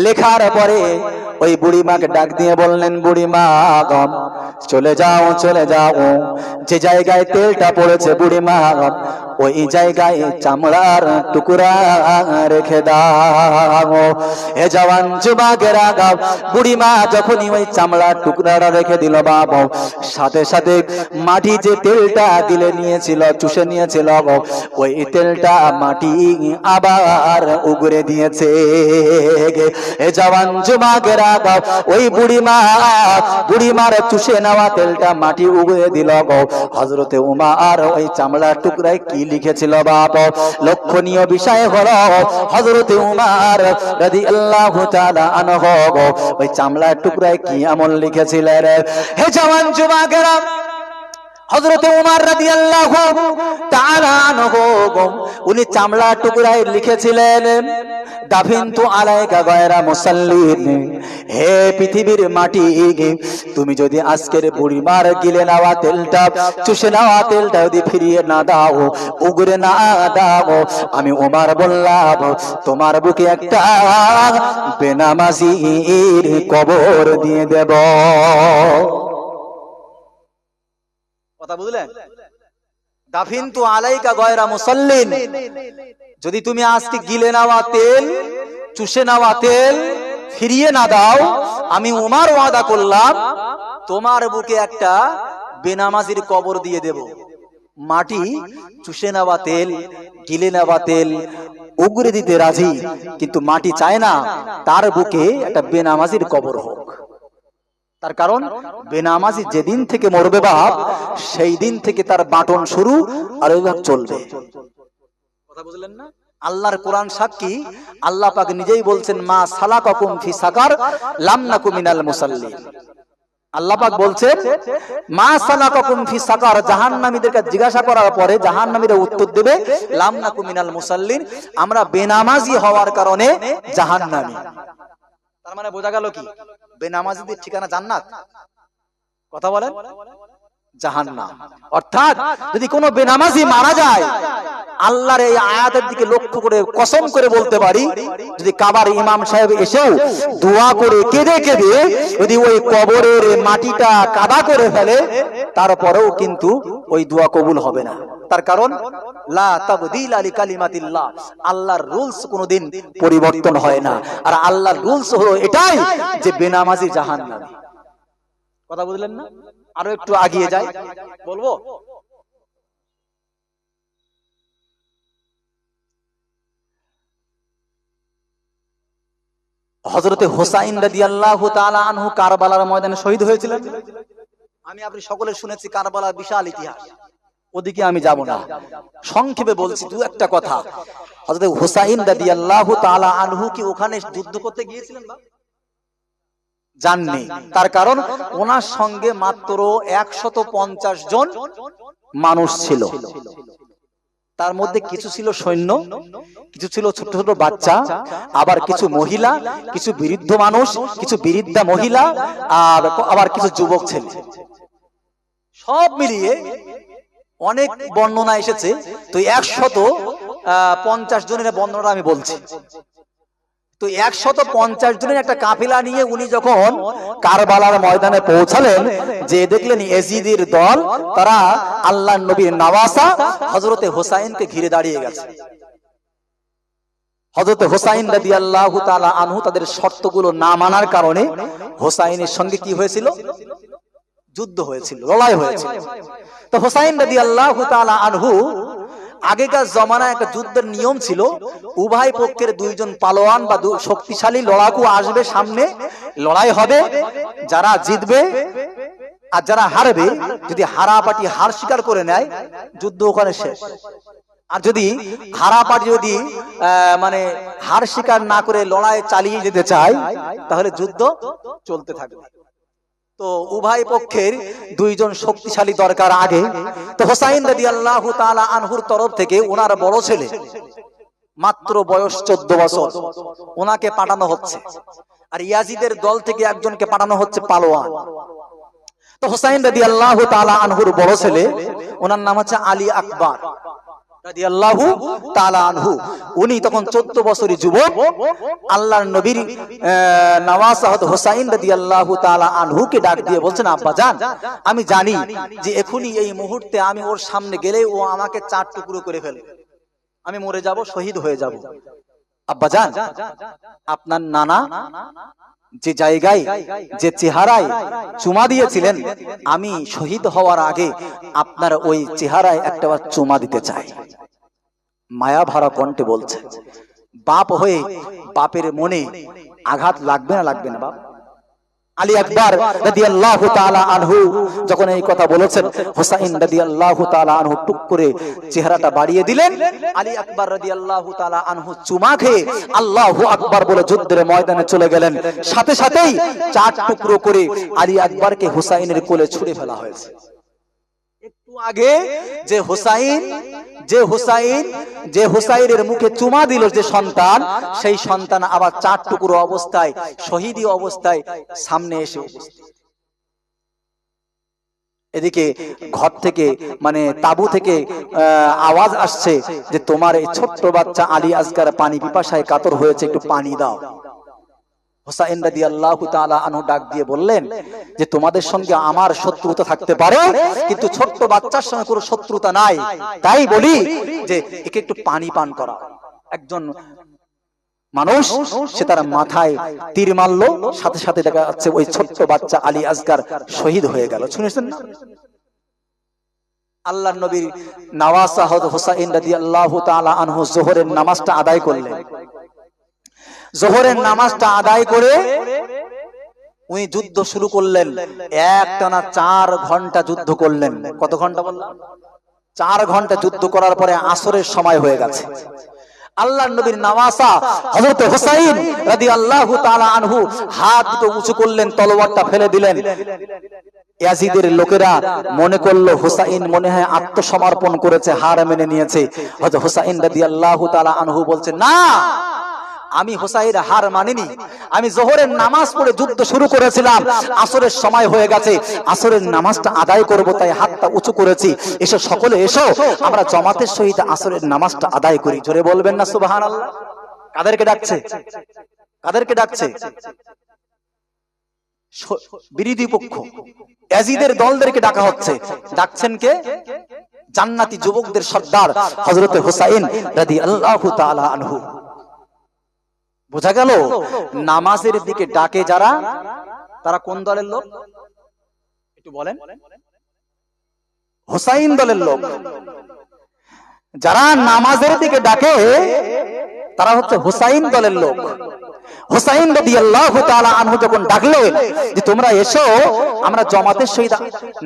লেখার পরে ওই বুড়িমাকে ডাক দিয়ে বললেন, বুড়িমা চলে যাও, চলে যাও, যে জায়গায় তেলটা পড়েছে বুড়িমা ওই জায়গায় চামড়ার টুকরা রেখে দাও। এ জওয়ান যুবকেরা, বুড়িমা যখনই ওই চামড়ার টুকরাটা রেখে দিল, বাবা সাথে সাথে মাটি যে তেলটা দিলে নিয়েছিল, চুষে নিয়েছিল, ওই তেলটা মাটি আবার উগরে দিয়েছে। এ জওয়ান যুবকেরা, ওই বুড়িমার চুষে নেওয়া তেলটা মাটি উগরে দিল। হযরতে উমর ওই চামড়ার টুকরায় কি লিখেছিল বাপ? লক্ষণীয় বিষয় হলো হযরতে উমর রাদিয়াল্লাহু তাআলা আনহু ওই চামড়ার টুকরায় কি আমল লিখেছিলেন। হে জওয়ান যুবকেরা, হযরতে ওমর রাদিয়াল্লাহু তাআলা আনহু উনি চামড়া টুকরায় লিখেছিলেন, দাফিনতু আলাইকা গায়রা মুসাল্লিন, হে পৃথিবীর মাটি, তুমি যদি আজকের বুড়িমার গিলে নেওয়া তেলটা, চুষে নেওয়া তেলটা যদি ফিরিয়ে না দাও, উগরে না দাও, আমি ওমর বললাম তোমার বুকে একটা বেনামাজির কবর দিয়ে দেব। কথা বুঝলেন? দাফিনতু আলাইকা গায়রা মুসাল্লিন, যদি তুমি আজকে গিলে নেওয়া তেল, চুষে নেওয়া তেল ফিরিয়ে না দাও, আমি ওমর ওয়াদা করলাম তোমার বুকে একটা বেনামাজির কবর দিয়ে দেব। মাটি চুষে নেওয়া তেল, গিলে নেওয়া তেল উগরে দিতে রাজি, কিন্তু মাটি চায় না তার বুকে একটা বেনামাজির কবর হোক। তার কারণ বেনামাজি যেদিন থেকে মরবে বাপ, সেই দিন থেকে তার বাটন শুরু আর ওইভাবে চলবে। কথা বুঝলেন না? আল্লাহর কোরআন সাক্ষী, আল্লাহ পাক নিজেই বলছেন, মা সালাকাকুম ফি সাকার লাম নাকু মিনাল মুসাল্লিন। আল্লাহ পাক বলছেন, মা সালাকাকুম ফি সাকার, জাহান্নামীদেরকে জিজ্ঞাসা করার পরে জাহান্নামীরা উত্তর দেবে, লাম নাকু মিনাল মুসাল্লিন, আমরা বেনামাজি হওয়ার কারণে জাহান্নামী। তার মানে বোঝা গেল কি, বেনামাজিদের ঠিকানা জান্নাত? কথা বলেন, জাহান্নাম। অর্থাৎ যদি কোনো বেনামাজি মারা যায়, আল্লাহর এই আয়াতের দিকে লক্ষ্য করে কসম করে বলতে পারি, যদি কাবার ইমাম সাহেব এসেও দোয়া করে কেঁদে কেঁদে যদি ওই কবরের মাটিটা কাদা করে ফেলে, তারপরেও কিন্তু ওই দোয়া কবুল হবে না। তার কারণ লা তাবদীলা লিকালিমাতিল্লাহ, আল্লাহর রুলস কোনোদিন পরিবর্তন হয় না। আর আল্লাহর রুলস হলো এটাই যে বেনামাজি জাহান্নামী। কথা বুঝলেন না? আরো একটু আগিয়ে যাই, বলবো হযরতে হুসাইন রাদিয়াল্লাহু তাআলা আনহু কারবালার ময়দানে শহীদ হয়েছিলেন। আমি আপনি সকলে শুনেছি কারবালার বিশাল ইতিহাস, ওদিকে আমি যাব না, সংক্ষেপে বলছি দু একটা কথা। হযরতে হুসাইন রাদিয়াল্লাহু তাআলা আনহু কি ওখানে যুদ্ধ করতে গিয়েছিলেন? জাননি। তার কারণ ওনার সঙ্গে মাত্র 150 জন মানুষ ছিল। তার মধ্যে কিছু ছিল সৈন্য, কিছু ছিল ছোট ছোট বাচ্চা, আবার কিছু মহিলা, কিছু বৃদ্ধ মানুষ, কিছু বৃদ্ধা মহিলা, আর আবার কিছু যুবক ছেলে। সব মিলিয়ে অনেক বর্ণনা এসেছে। তো 150 জনের বর্ণনা আমি বলছি। তো 150 জনের একটা কাফিলা নিয়ে উনি যখন কারবালার ময়দানে পৌঁছালেন, যে দেখলেন এজিদের দল, তারা আল্লাহর নবীর নওয়াসা হযরতে হুসাইনকে ঘিরে দাঁড়িয়ে গেছে। হযরতে হুসাইন রাদিয়াল্লাহু তাআলা আনহু তাদের শর্তগুলো না মানার কারণে হুসাইনের সঙ্গে কি হয়েছিল? যুদ্ধ হয়েছিল, লড়াই হয়েছিল। তো হুসাইন রাদিয়াল্লাহু তাআলা আনহু, আগেকার জমানায় একটা যুদ্ধের নিয়ম ছিল, উভয় পক্ষের দুইজন পালোয়ান বা শক্তিশালী লড়াকু আসবে সামনে, লড়াই হবে, যারা জিতবে আর যারা হারবে, যদি হারা পার্টি হার স্বীকার করে নেয়, যুদ্ধ ওখানে শেষ। আর যদি হারা পার্টি যদি মানে হার স্বীকার না করে লড়াই চালিয়ে যেতে চায়, তাহলে যুদ্ধ চলতে থাকবে। তো উভয় পক্ষের দুইজন শক্তিশালী দরকার আগে। তো হুসাইন রাদিয়াল্লাহু তাআলা আনহুর তরফ থেকে ওনার বড় ছেলে, মাত্র বয়স 14 বছর, ওনাকে পাঠানো হচ্ছে। আর ইয়াজিদের দল থেকে একজনকে পাঠানো হচ্ছে পালোয়ান। তো হুসাইন রাদিয়াল্লাহু তাআলা আনহুর বড় ছেলে, ওনার নাম হচ্ছে আলী আকবর রাদিয়াল্লাহু তাআলা আনহু। উনি তখন 14 বছরের যুবক। আল্লাহর নবীর নওয়াসা হযরত হুসাইন রাদিয়াল্লাহু তাআলা আনহুকে ডাক দিয়ে বলছেন, আব্বা জান, আমি জানি যে এখনই এই মুহূর্তে আমি ওর সামনে গেলে ও আমাকে 4 টুকরো করে ফেলবে, আমি মরে যাব, শহীদ হয়ে যাব। আব্বা জান, আপনার নানা যে জায়গায়, যে চেহারায় চুমা দিয়েছিলেন, আমি শহীদ হওয়ার আগে আপনার ওই চেহারায় একটাবার চুমা দিতে চাই। মায়া ভরা কণ্ঠে বলছে। বাপ হয়ে বাপের মনে আঘাত লাগবে না, লাগবে না বাপ? আলী আকবর রাদিয়াল্লাহু তাআলা আনহু যখন এই কথা বলেছেন, হুসাইন রাদিয়াল্লাহু তাআলা আনহু টুক করে চেহারাটা বাড়িয়ে দিলেন। আলী আকবর রাদিয়াল্লাহু তাআলা আনহু চুমা খেয়ে আল্লাহু আকবর বলে যুদ্ধের ময়দানে চলে গেলেন। সাথে সাথেই 4 টুকরো করে আলী আকবরকে হুসাইনের কোলে ছুঁড়ে ফেলা হয়েছে। আগে যে হুসাইনের মুখে চুমা দিল যে সন্তান, সেই সন্তান আবার 4 টুকরো অবস্থায় শহীদি অবস্থায় সামনে এসে উপস্থিত। এদিকে ঘর থেকে মানে তাবু থেকে আওয়াজ আসছে যে তোমার এই ছোট্ট বাচ্চা আলী আসগার পানি পিপাসায় কাতর হয়েছে, একটু পানি দাও। হুসাইন রাদিয়াল্লাহু তাআলা আনহু ডাক দিয়ে বললেন যে তোমাদের সঙ্গে আমার শত্রুতা থাকতে পারে, কিন্তু ছোট্ট বাচ্চার সঙ্গে কোনো শত্রুতা নাই, তাই বলি যে একে একটু পানি পান করা। একজন মানুষ সে তার মাথায় তীর মারলো, সাথে সাথে দেখা যাচ্ছে ওই ছোট্ট বাচ্চা আলী আসগার শহীদ হয়ে গেল। শুনেছেন না? আল্লাহর নবীর নওয়াসা হযরত হুসাইন রাদিয়াল্লাহু তাআলা আনহু যোহরের নামাজটা আদায় করলেন। যোহরের নামাজটা আদায় করে উনি যুদ্ধ শুরু করলেন। একটানা 4 ঘন্টা যুদ্ধ করলেন। কত ঘন্টা বললাম? 4 ঘন্টা যুদ্ধ করার পরে আসরের সময় হয়ে গেছে। আল্লাহর নবীর নওয়াসা হযরত হুসাইন রাদিয়াল্লাহু তাআলা আনহু হাত দুটো উঁচু করলেন, তলোয়ারটা ফেলে দিলেন। ইয়াজিদের লোকেরা মনে করলো হুসাইন মনে হয় আত্মসমর্পণ করেছে, হার মেনে নিয়েছে। হযরত হুসাইন রাদিয়াল্লাহু তাআলা আনহু বলছেন, না, আমি হুসাইন হার মানিনি। আমি যোহরের নামাজ পড়ে যুদ্ধ শুরু করেছিলাম, আসরের সময় হয়ে গেছে, আসরের নামাজটা আদায় করব, তাই হাতটা উঁচু করেছি। এসো সকলে এসো, আমরা জামাতের সহিত আসরের নামাজটা আদায় করি। জোরে বলবেন না সুবহানাল্লাহ? কাদেরকে ডাকছে? কাদেরকে ডাকছে? বিরোধী পক্ষ ইয়াজিদের দলদেরকে ডাকা হচ্ছে। ডাকছেন কে? জান্নাতি যুবকদের সর্দার হযরত হুসাইন রাদিয়াল্লাহু তাআলা আনহু। বোঝা গেল নামাজের দিকে ডাকে যারা, তারা কোন দলের লোক? একটু বলেন। হুসাইন দলের লোক। যারা নামাজের দিকে ডাকে তারা হচ্ছে হুসাইন দলের লোক। হুসাইন রাদিয়াল্লাহু তাআলা আনহু যখন ডাকলেন যে তোমরা এসো, আমরা জামাতের সহিত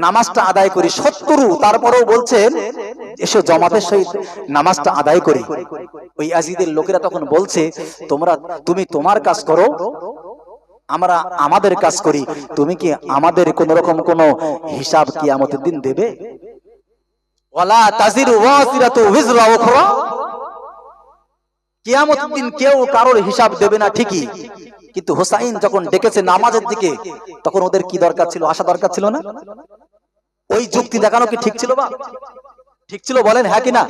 নামাজটা আদায় করি, শত্রু তারপরেও বলছেন এসো জামাতের সহিত নামাজটা আদায় করি। ওই ইয়াজিদের লোকেরা তখন বলছে তুমি তোমার কাজ করো, আমরা আমাদের কাজ করি, তুমি কি আমাদের কোন রকম কোন হিসাব কিয়ামতের দিন দেবে? ওয়ালা তাজিরু ওয়াসিরাতু ওয়িজরা উখরা, কিয়ামতের দিন কেউ কারোর হিসাব দেবে না, ঠিকই। কিন্তু হুসাইন যখন ডেকেছে নামাজের দিকে, তখন ওদের কি দরকার ছিল? আসা দরকার ছিল না? ওই যুক্তি দেখানো কি ঠিক ছিল? বা ঠিক ছিল? বলেন হ্যাঁ কি না?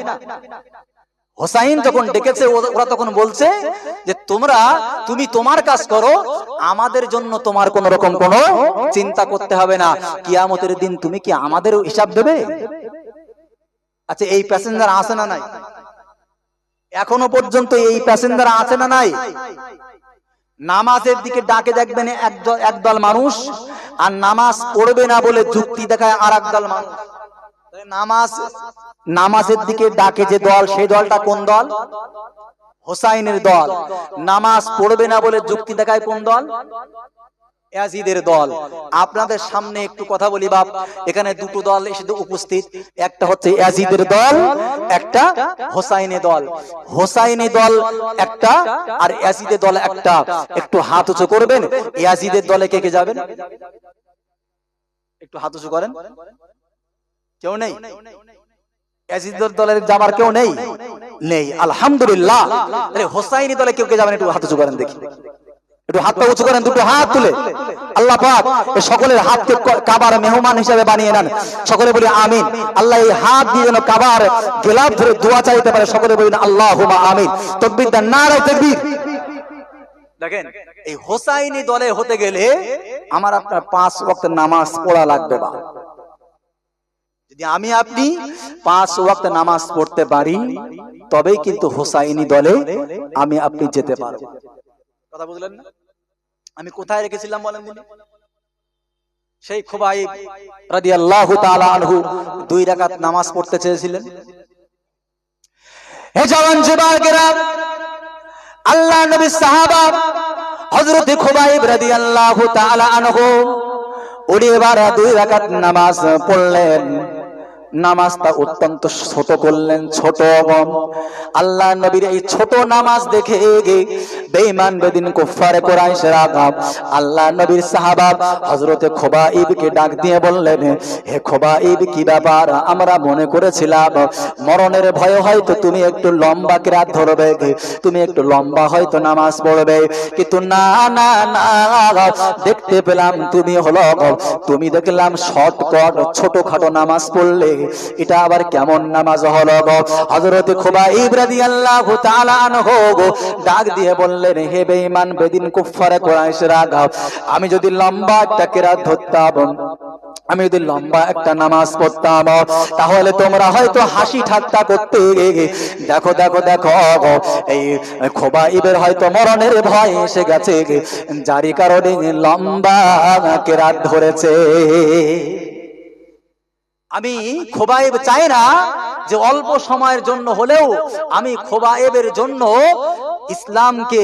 হুসাইন যখন ডেকেছে ওরা তখন বলছে যে তুমি তোমার কাজ করো, আমাদের জন্য তোমার কোন রকম কোন চিন্তা করতে হবে না, কিয়ামতের দিন তুমি কি আমাদের হিসাব দেবে? আচ্ছা, এই প্যাসেঞ্জার আছে না নাই? এখনো পর্যন্ত এই প্যাসেঞ্জার আছে না নাই? নামাজের দিকে ডাকে দেখবেন একদল মানুষ, আর নামাজ পড়বে না বলে যুক্তি দেখায় আর একদল মানুষ। নামাজের দিকে ডাকে যে দল, সেই দলটা কোন দল? হুসাইনের দল। নামাজ পড়বে না বলে যুক্তি দেখায় কোন দল? ইয়াজিদের দল। আপনাদের সামনে একটু কথা বলি বাপ, এখানে দুটো দল এসে উপস্থিত, একটা হচ্ছে ইয়াজিদের দল, একটা হুসাইনের দল। হুসাইনের দল একটা আর ইয়াজিদের দল একটা। একটু হাত উঁচু করবেন, ইয়াজিদের দলে কে কে যাবেন? একটু হাত উঁচু করেন। কেউ নেই? ইয়াজিদের দলের যাবার কেউ নেই? নেই, আলহামদুলিল্লাহ। তাহলে হুসাইনি দলে কেউ কে যাবেন? একটু হাত উঁচু করেন দেখি, একটু হাতটা উঁচু করেন, দুটো হাত তুলে। আল্লাহ পাক সকলের হাতকে কাবার মেহমান হিসেবে বানিয়ে নেন। সকলে বলি আমিন। আল্লাহ এই হাত দিয়ে যেন কাবার গেলাপ ধরে দোয়া চাইতে পারে। সকলে বলি আল্লাহুম্মা আমিন। তাকবীর দেন, নারে তাকবীর। দেখেন, এই হুসাইনি দলে হতে গেলে আমার আপনার 5 ওয়াক্ত নামাজ পড়া লাগবে। বা যদি আমি আপনি 5 ওয়াক্ত নামাজ পড়তে পারি, তবেই কিন্তু হুসাইনি দলে আমি আপনি যেতে পারবো। কথা বুঝলেন না? আমি কোথায় রেখেছিলাম বলেন দিন? সেই খুবাইব রাদিয়াল্লাহু তাআলা আনহু 2 রাকাত নামাজ পড়তে চেয়েছিলেন। হে জওয়ান যুবকেরা, আল্লাহর নবীর সাহাবা হযরত খুবাইব রাদিয়াল্লাহু তাআলা আনহু উনি এবার 2 রাকাত নামাজ পড়লেন। নামাজটা অত্যন্ত ছোট করলেন, ছোট। আল্লাহ নবীর এই ছোট নামাজ দেখে বেঈমান বেদিন কুফার কুরাইশরা আল্লাহ নবীর সাহাবা হযরতে খুবাইবকে ডাক দিয়ে বললেন, হে খুবাইব, কি ব্যাপার? আমরা মনে করেছিলাম মরণের ভয় হয়তো তুমি একটু লম্বা কিরাত ধরবে, তুমি একটু লম্বা হয়তো নামাজ পড়বে, কিন্তু না না না, দেখতে পেলাম তুমি দেখলাম শর্টকাট ছোটখাটো নামাজ পড়লে। এটা আবার কেমন নামাজ হলো? হযরতে খুবাইব রাদিয়াল্লাহু তাআলা আনহু ডাক দিয়ে বললেন, হে বেঈমান বেদিন কুফার কুরাইশরা, আমি যদি লম্বা একটা কিরাত ধরতাম, আমি যদি লম্বা একটা নামাজ পড়তাম, তাহলে তোমরা হয়তো হাসি ঠাট্টা করতে। দেখো দেখো দেখো, এই খুবাইবের হয়তো মরণের ভয় এসে গেছে, যারই কারণে লম্বা কিরাত ধরেছে। আমি খুবাইব চাই না যে অল্প সময়ের জন্য হলেও আমি খুবাইবের জন্য ইসলামকে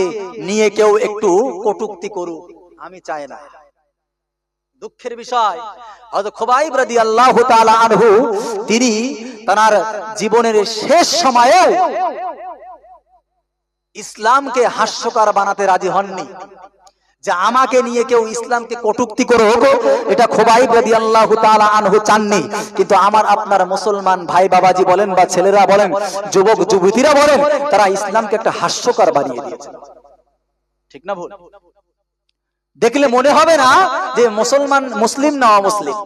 নিয়ে কেউ একটু কটূক্তি করুক, আমি চাই না। দুঃখের বিষয়, হযরত খুবাইব রাদিয়াল্লাহু তাআলা আনহু তিনি তার জীবনের শেষ সময়ে ইসলামকে হাস্যকর বানাতে রাজি হননি, যে আমাকে নিয়ে কেউ ইসলামকে কটূক্তি করুক, এটা খুবাইব রাদিয়াল্লাহু তাআলা আনহু চাননি। কিন্তু আমার আপনার মুসলমান ভাই বাবাজি বলেন বা ছেলেরা বলেন, যুবক যুবতীরা বলেন, তারা ইসলামকে একটা হাস্যকর বানিয়ে দিয়েছে। ঠিক না ভুল? দেখলে মনে হবে না যে মুসলমান মুসলিম না অমুসলিম,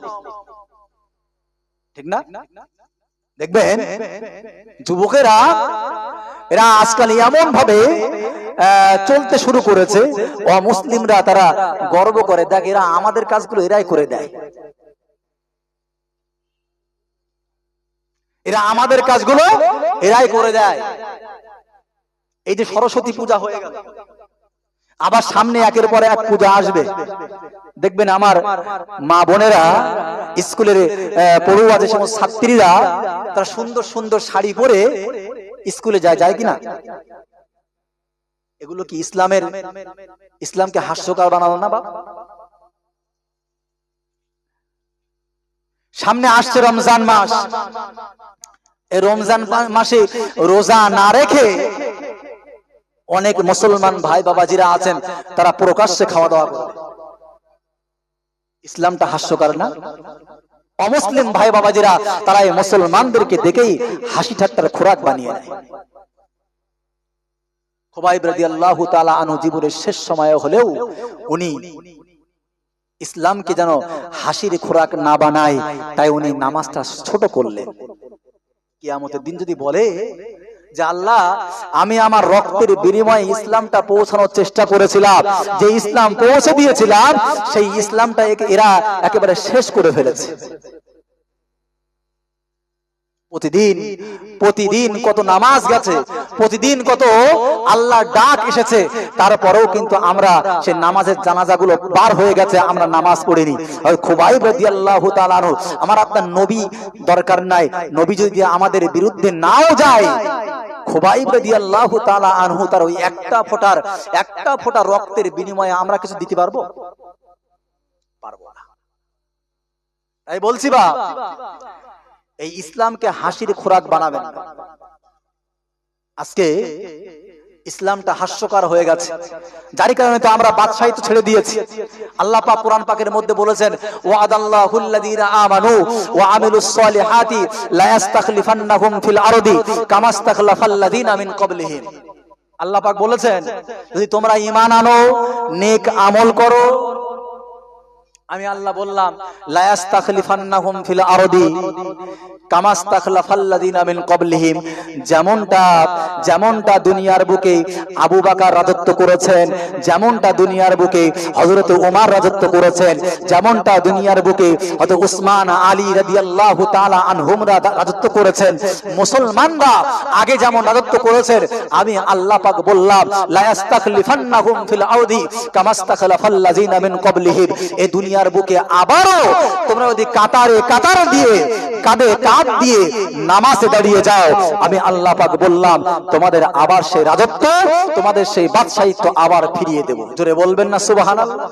ঠিক না? দেখবেন যুবকেরা এরা আজকাল এমন ভাবে চলতে শুরু করেছে, অমুসলিমরা তারা গর্ব করে, দেখ এরা আমাদের কাজগুলো এরাই করে দেয়, এরা আমাদের কাজগুলো এরাই করে দেয়। এই যে সরস্বতী পূজা হয়ে গেল, আবার সামনে একের পর এক পূজা আসবে, দেখবেন আমার মা বোনেরা স্কুলের পড়ুয়া যে সমস্ত ছাত্রীরা তারা সুন্দর সুন্দর শাড়ি পরে স্কুলে যায়, যায় কিনা? এগুলো কি ইসলামকে হাস্যকর বানানো না? বা সামনে আসছে রমজান মাস, এই রমজান মাসে রোজা না রেখে অনেক মুসলমান ভাই বাবাজিরা আছেন, তারা প্রকাশ্যে খাওয়া দাওয়া করে। ইসলামটা হাস্যকর না? অমুসলিম ভাই বাবাজিরা তারা এই মুসলমানদেরকে দেখেই হাসি ঠাট্টার খোরাক বানিয়ে নেয়। খুবাইব রাদিয়াল্লাহু তাআলা আনহু জীবনের শেষ সময়ে হলেও উনি ইসলামকে যেন হাসির খোরাক না বানায়, তাই উনি নামাজটা ছোট করলেন। কিয়ামতের দিন যদি বলে যে আল্লাহ, আমি আমার রক্তের বিনিময়ে ইসলামটা পৌঁছানোর চেষ্টা করেছিলাম, যে ইসলাম পৌঁছে দিয়েছিলাম সেই ইসলামটা এরা একেবারে শেষ করে ফেলেছে। প্রতিদিন কত নামাজ গেছে, প্রতিদিন কত আল্লাহর ডাক এসেছে, তারপরেও কিন্তু আমরা সেই নামাজের জানাজাগুলো পার হয়ে গেছে, আমরা নামাজ পড়িনি। খুবাইব রাদিয়াল্লাহু তাআলা আনহু, আমার আপনার নবী দরকার নাই, নবী যদি আমাদের বিরুদ্ধে নাও যায়, খুবাইব রাদিয়াল্লাহু তাআলা আনহু তার ওই একটা ফোঁটা রক্তের বিনিময়ে আমরা কিছু দিতে পারবো? পারবো না। তাই বলছি বা এই ইসলামকে হাসির খোরাক বানাবেন না। আজকে ইসলামটা হাস্যকর হয়ে গেছে, যার কারণে তো আমরা বাদশাহী তো ছেড়ে দিয়েছি। আল্লাহ পাক কোরআন পাকের মধ্যে বলেছেন, ওয়াদাল্লাহুল লাযীনা আমানু ওয়া আমিলুস সলিহাতি লা ইস্তাখলিফান্নাহুম ফিল আরদি কামা ইস্তাখলাফাল লাযীনা মিন ক্বাবলিহিম। আল্লাহ পাক বলেছেন, যদি তোমরা ঈমান আনো, নেক আমল করো, আমি আল্লাহ বললাম লা ইস্তাখলিফান্নাহুম ফিল আরদি কামা ইস্তাখলাফাল্লাযীনা মিন ক্বাবলিহিম, যেমনটা দুনিয়ার বুকে আবু বকর রাজত্ব করেছেন, যেমনটা দুনিয়ার বুকে হযরত ওমর রাজত্ব করেছেন, যেমনটা দুনিয়ার বুকে হযরত উসমান আলী রাদিয়াল্লাহু তাআলা আনহুম রাজত্ব করেছেন, মুসলমানরা আগে যেমন রাজত্ব করেছেন, আমি আল্লাহ পাক বললাম লা ইস্তাখলিফান্নাহুম ফিল আরদি কামা ইস্তাখলাফাল্লাযীনা মিন ক্বাবলিহিম। এই দুনিয়ার বুকে আবারও তোমরা যদি কাতারে দিয়ে কাঁধে কাঁধ দিয়ে নামাজে দাঁড়িয়ে যাও, আমি আল্লাহ পাক বললাম তোমাদের আবার সেই রাজত্ব, তোমাদের সেই বাদশাহিত্ব আবার ফিরিয়ে দেব। জোরে বলবেন না সুবহানাল্লাহ?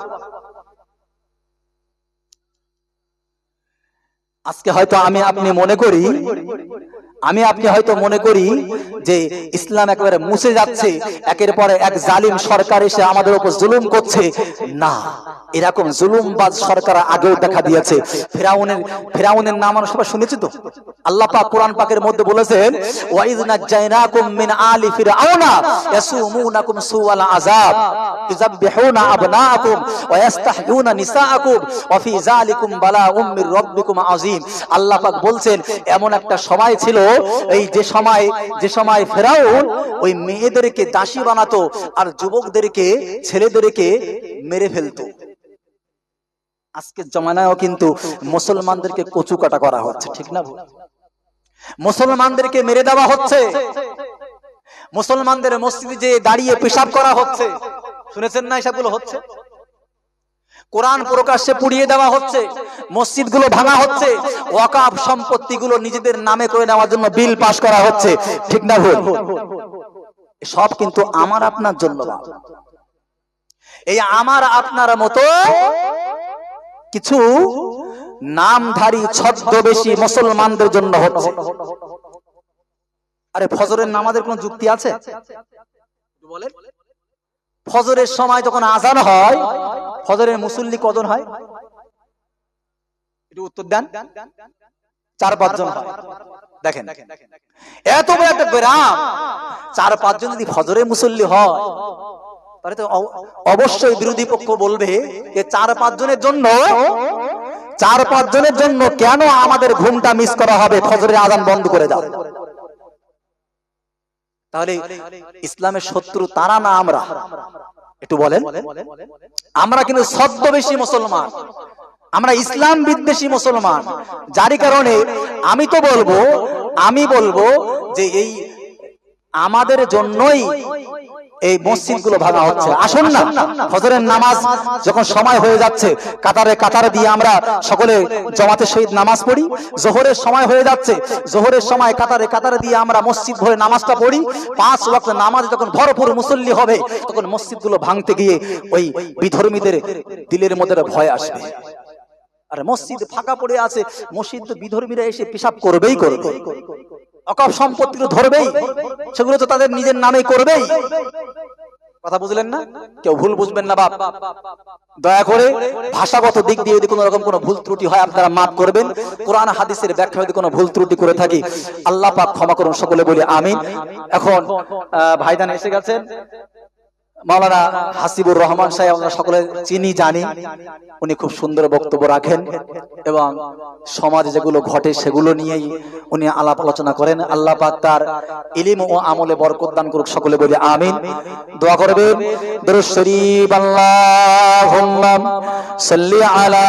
আজকে হয়তো আমি আপনি মনে করি যে ইসলাম একেবারে মুছে যাচ্ছে, একের পরে এক জালিম সরকার এসে আমাদের উপর জুলুম করছে। না, এরকম জুলুমবাজ সরকার আগেও দেখা দিয়েছে। ফেরাউনের নাম আমরা সবাই শুনেছি তো। আল্লাহ পাক কোরআন পাকের মধ্যে বলেছেন, ওয়াইজ নাজাইনাকুম মিন আলি ফিরআউনা ইয়াসুমুনাকুম সুআল আযাব ইযাববিহুনা আবনাআকুম ওয়া ইস্তাহয়ুনা নিসাআকুম ওয়া ফি যালিকুম বালাউম মির রাব্বিকুম আযীম। আল্লাহ পাক বলছেন, এমন একটা সময় ছিল, এই যে সময় ফেরাউন ওই মেয়েদেরকে দাসী বানাতো আর যুবকদেরকে, ছেলেদেরকে মেরে ফেলতো। আজকের জমানায়ও কিন্তু মুসলমানদেরকে কচু কাটা করা হচ্ছে, ঠিক না? মুসলমানদেরকে মেরে দেওয়া হচ্ছে, মুসলমানদের মসজিদে যে দাঁড়িয়ে পেশাব করা হচ্ছে, শুনেছেন না? এসবগুলো হচ্ছে। কোরআন প্রকাশ্যে পুড়িয়ে দেওয়া হচ্ছে, মসজিদগুলো ভাঙা হচ্ছে, ওয়াকফ সম্পত্তিগুলো নিজেদের নামে করে নেওয়ার জন্য বিল পাস করা হচ্ছে, ঠিক না ভুল? সব কিন্তু আমার আপনার জন্য। এই আমার আপনার মতো কিছু নামধারী ছদ্মবেশী মুসলমানদের জন্য হচ্ছে। আরে ফজরের নামাজের কোন যুক্তি আছে? বলেন, ফজরের সময় যখন আজান হয়, ফজরের মুসল্লি কজন হয়? একটু উত্তর দেন। 4-5 জন হয়। দেখেন, এত বড় একটা গ্রাম, 4-5 জন যদি ফজরের মুসল্লি হয়, তাহলে তো অবশ্যই বিরোধী পক্ষ বলবে যে 4-5 জনের জন্য কেন আমাদের ঘুমটা মিস করা হবে, ফজরের আজান বন্ধ করে দাও। তাহলে ইসলামের শত্রু তারা না আমরা? একটু বলেন। আমরা কিন্তু ছদ্মবেশী মুসলমান, আমরা ইসলাম বিদ্বেষী মুসলমান, যার কারণে আমি বলবো যে এই আমাদের জন্যই এই মসজিদগুলো ভাঙা হচ্ছে। আসুন না, ফজরের নামাজ যখন সময় হয়ে যাচ্ছে, কাতারে দিয়ে আমরা সকলে জামাতের সহিত নামাজ পড়ি। জোহরের সময় হয়ে যাচ্ছে, জোহরের সময় কাতারে দিয়ে আমরা মসজিদ ভরে নামাজটা পড়ি। 5 ওয়াক্ত নামাজ যখন ভরপুর মুসল্লি হবে, তখন মসজিদগুলো ভাঙতে গিয়ে ওই বিধর্মীদের দিলের মধ্যে ভয় আসবে। আর মসজিদ ফাঁকা পড়ে আছে, মসজিদ তো বিধর্মীরা এসে পেশাব করবেই করবে, ওয়াকফ সম্পত্তিগুলো ধরবেই, সেগুলো তো তাদের নিজের নামে করবেই। কথা বুঝলেন না? কেউ ভুল বুঝবেন না বাপ, দয়া করে ভাষাগত দিক দিয়ে যদি কোনো রকম কোনো ভুল ত্রুটি হয় আপনারা মাফ করবেন। কোরআন হাদিসের ব্যাখ্যা যদি কোনো ভুল ত্রুটি করে থাকি, আল্লাহ পাক ক্ষমা করুন, সকলে বলি আমিন। এখন ভাইজান এসে গেছেন, মাওলানা হাসিবুর রহমান সাহেব, আমরা সকলে চিনি জানি, উনি খুব সুন্দর বক্তব্য রাখেন এবং সমাজে যেগুলো ঘটে সেগুলো নিয়েই উনি আলাপ আলোচনা করেন। আল্লাহ পাক তার ইলম ও আমলে বরকত দান করুক, সকলে বলি আমিন। দোয়া করবেন, দরুদ শরীফ, আল্লাহুম্মা সাল্লি আলা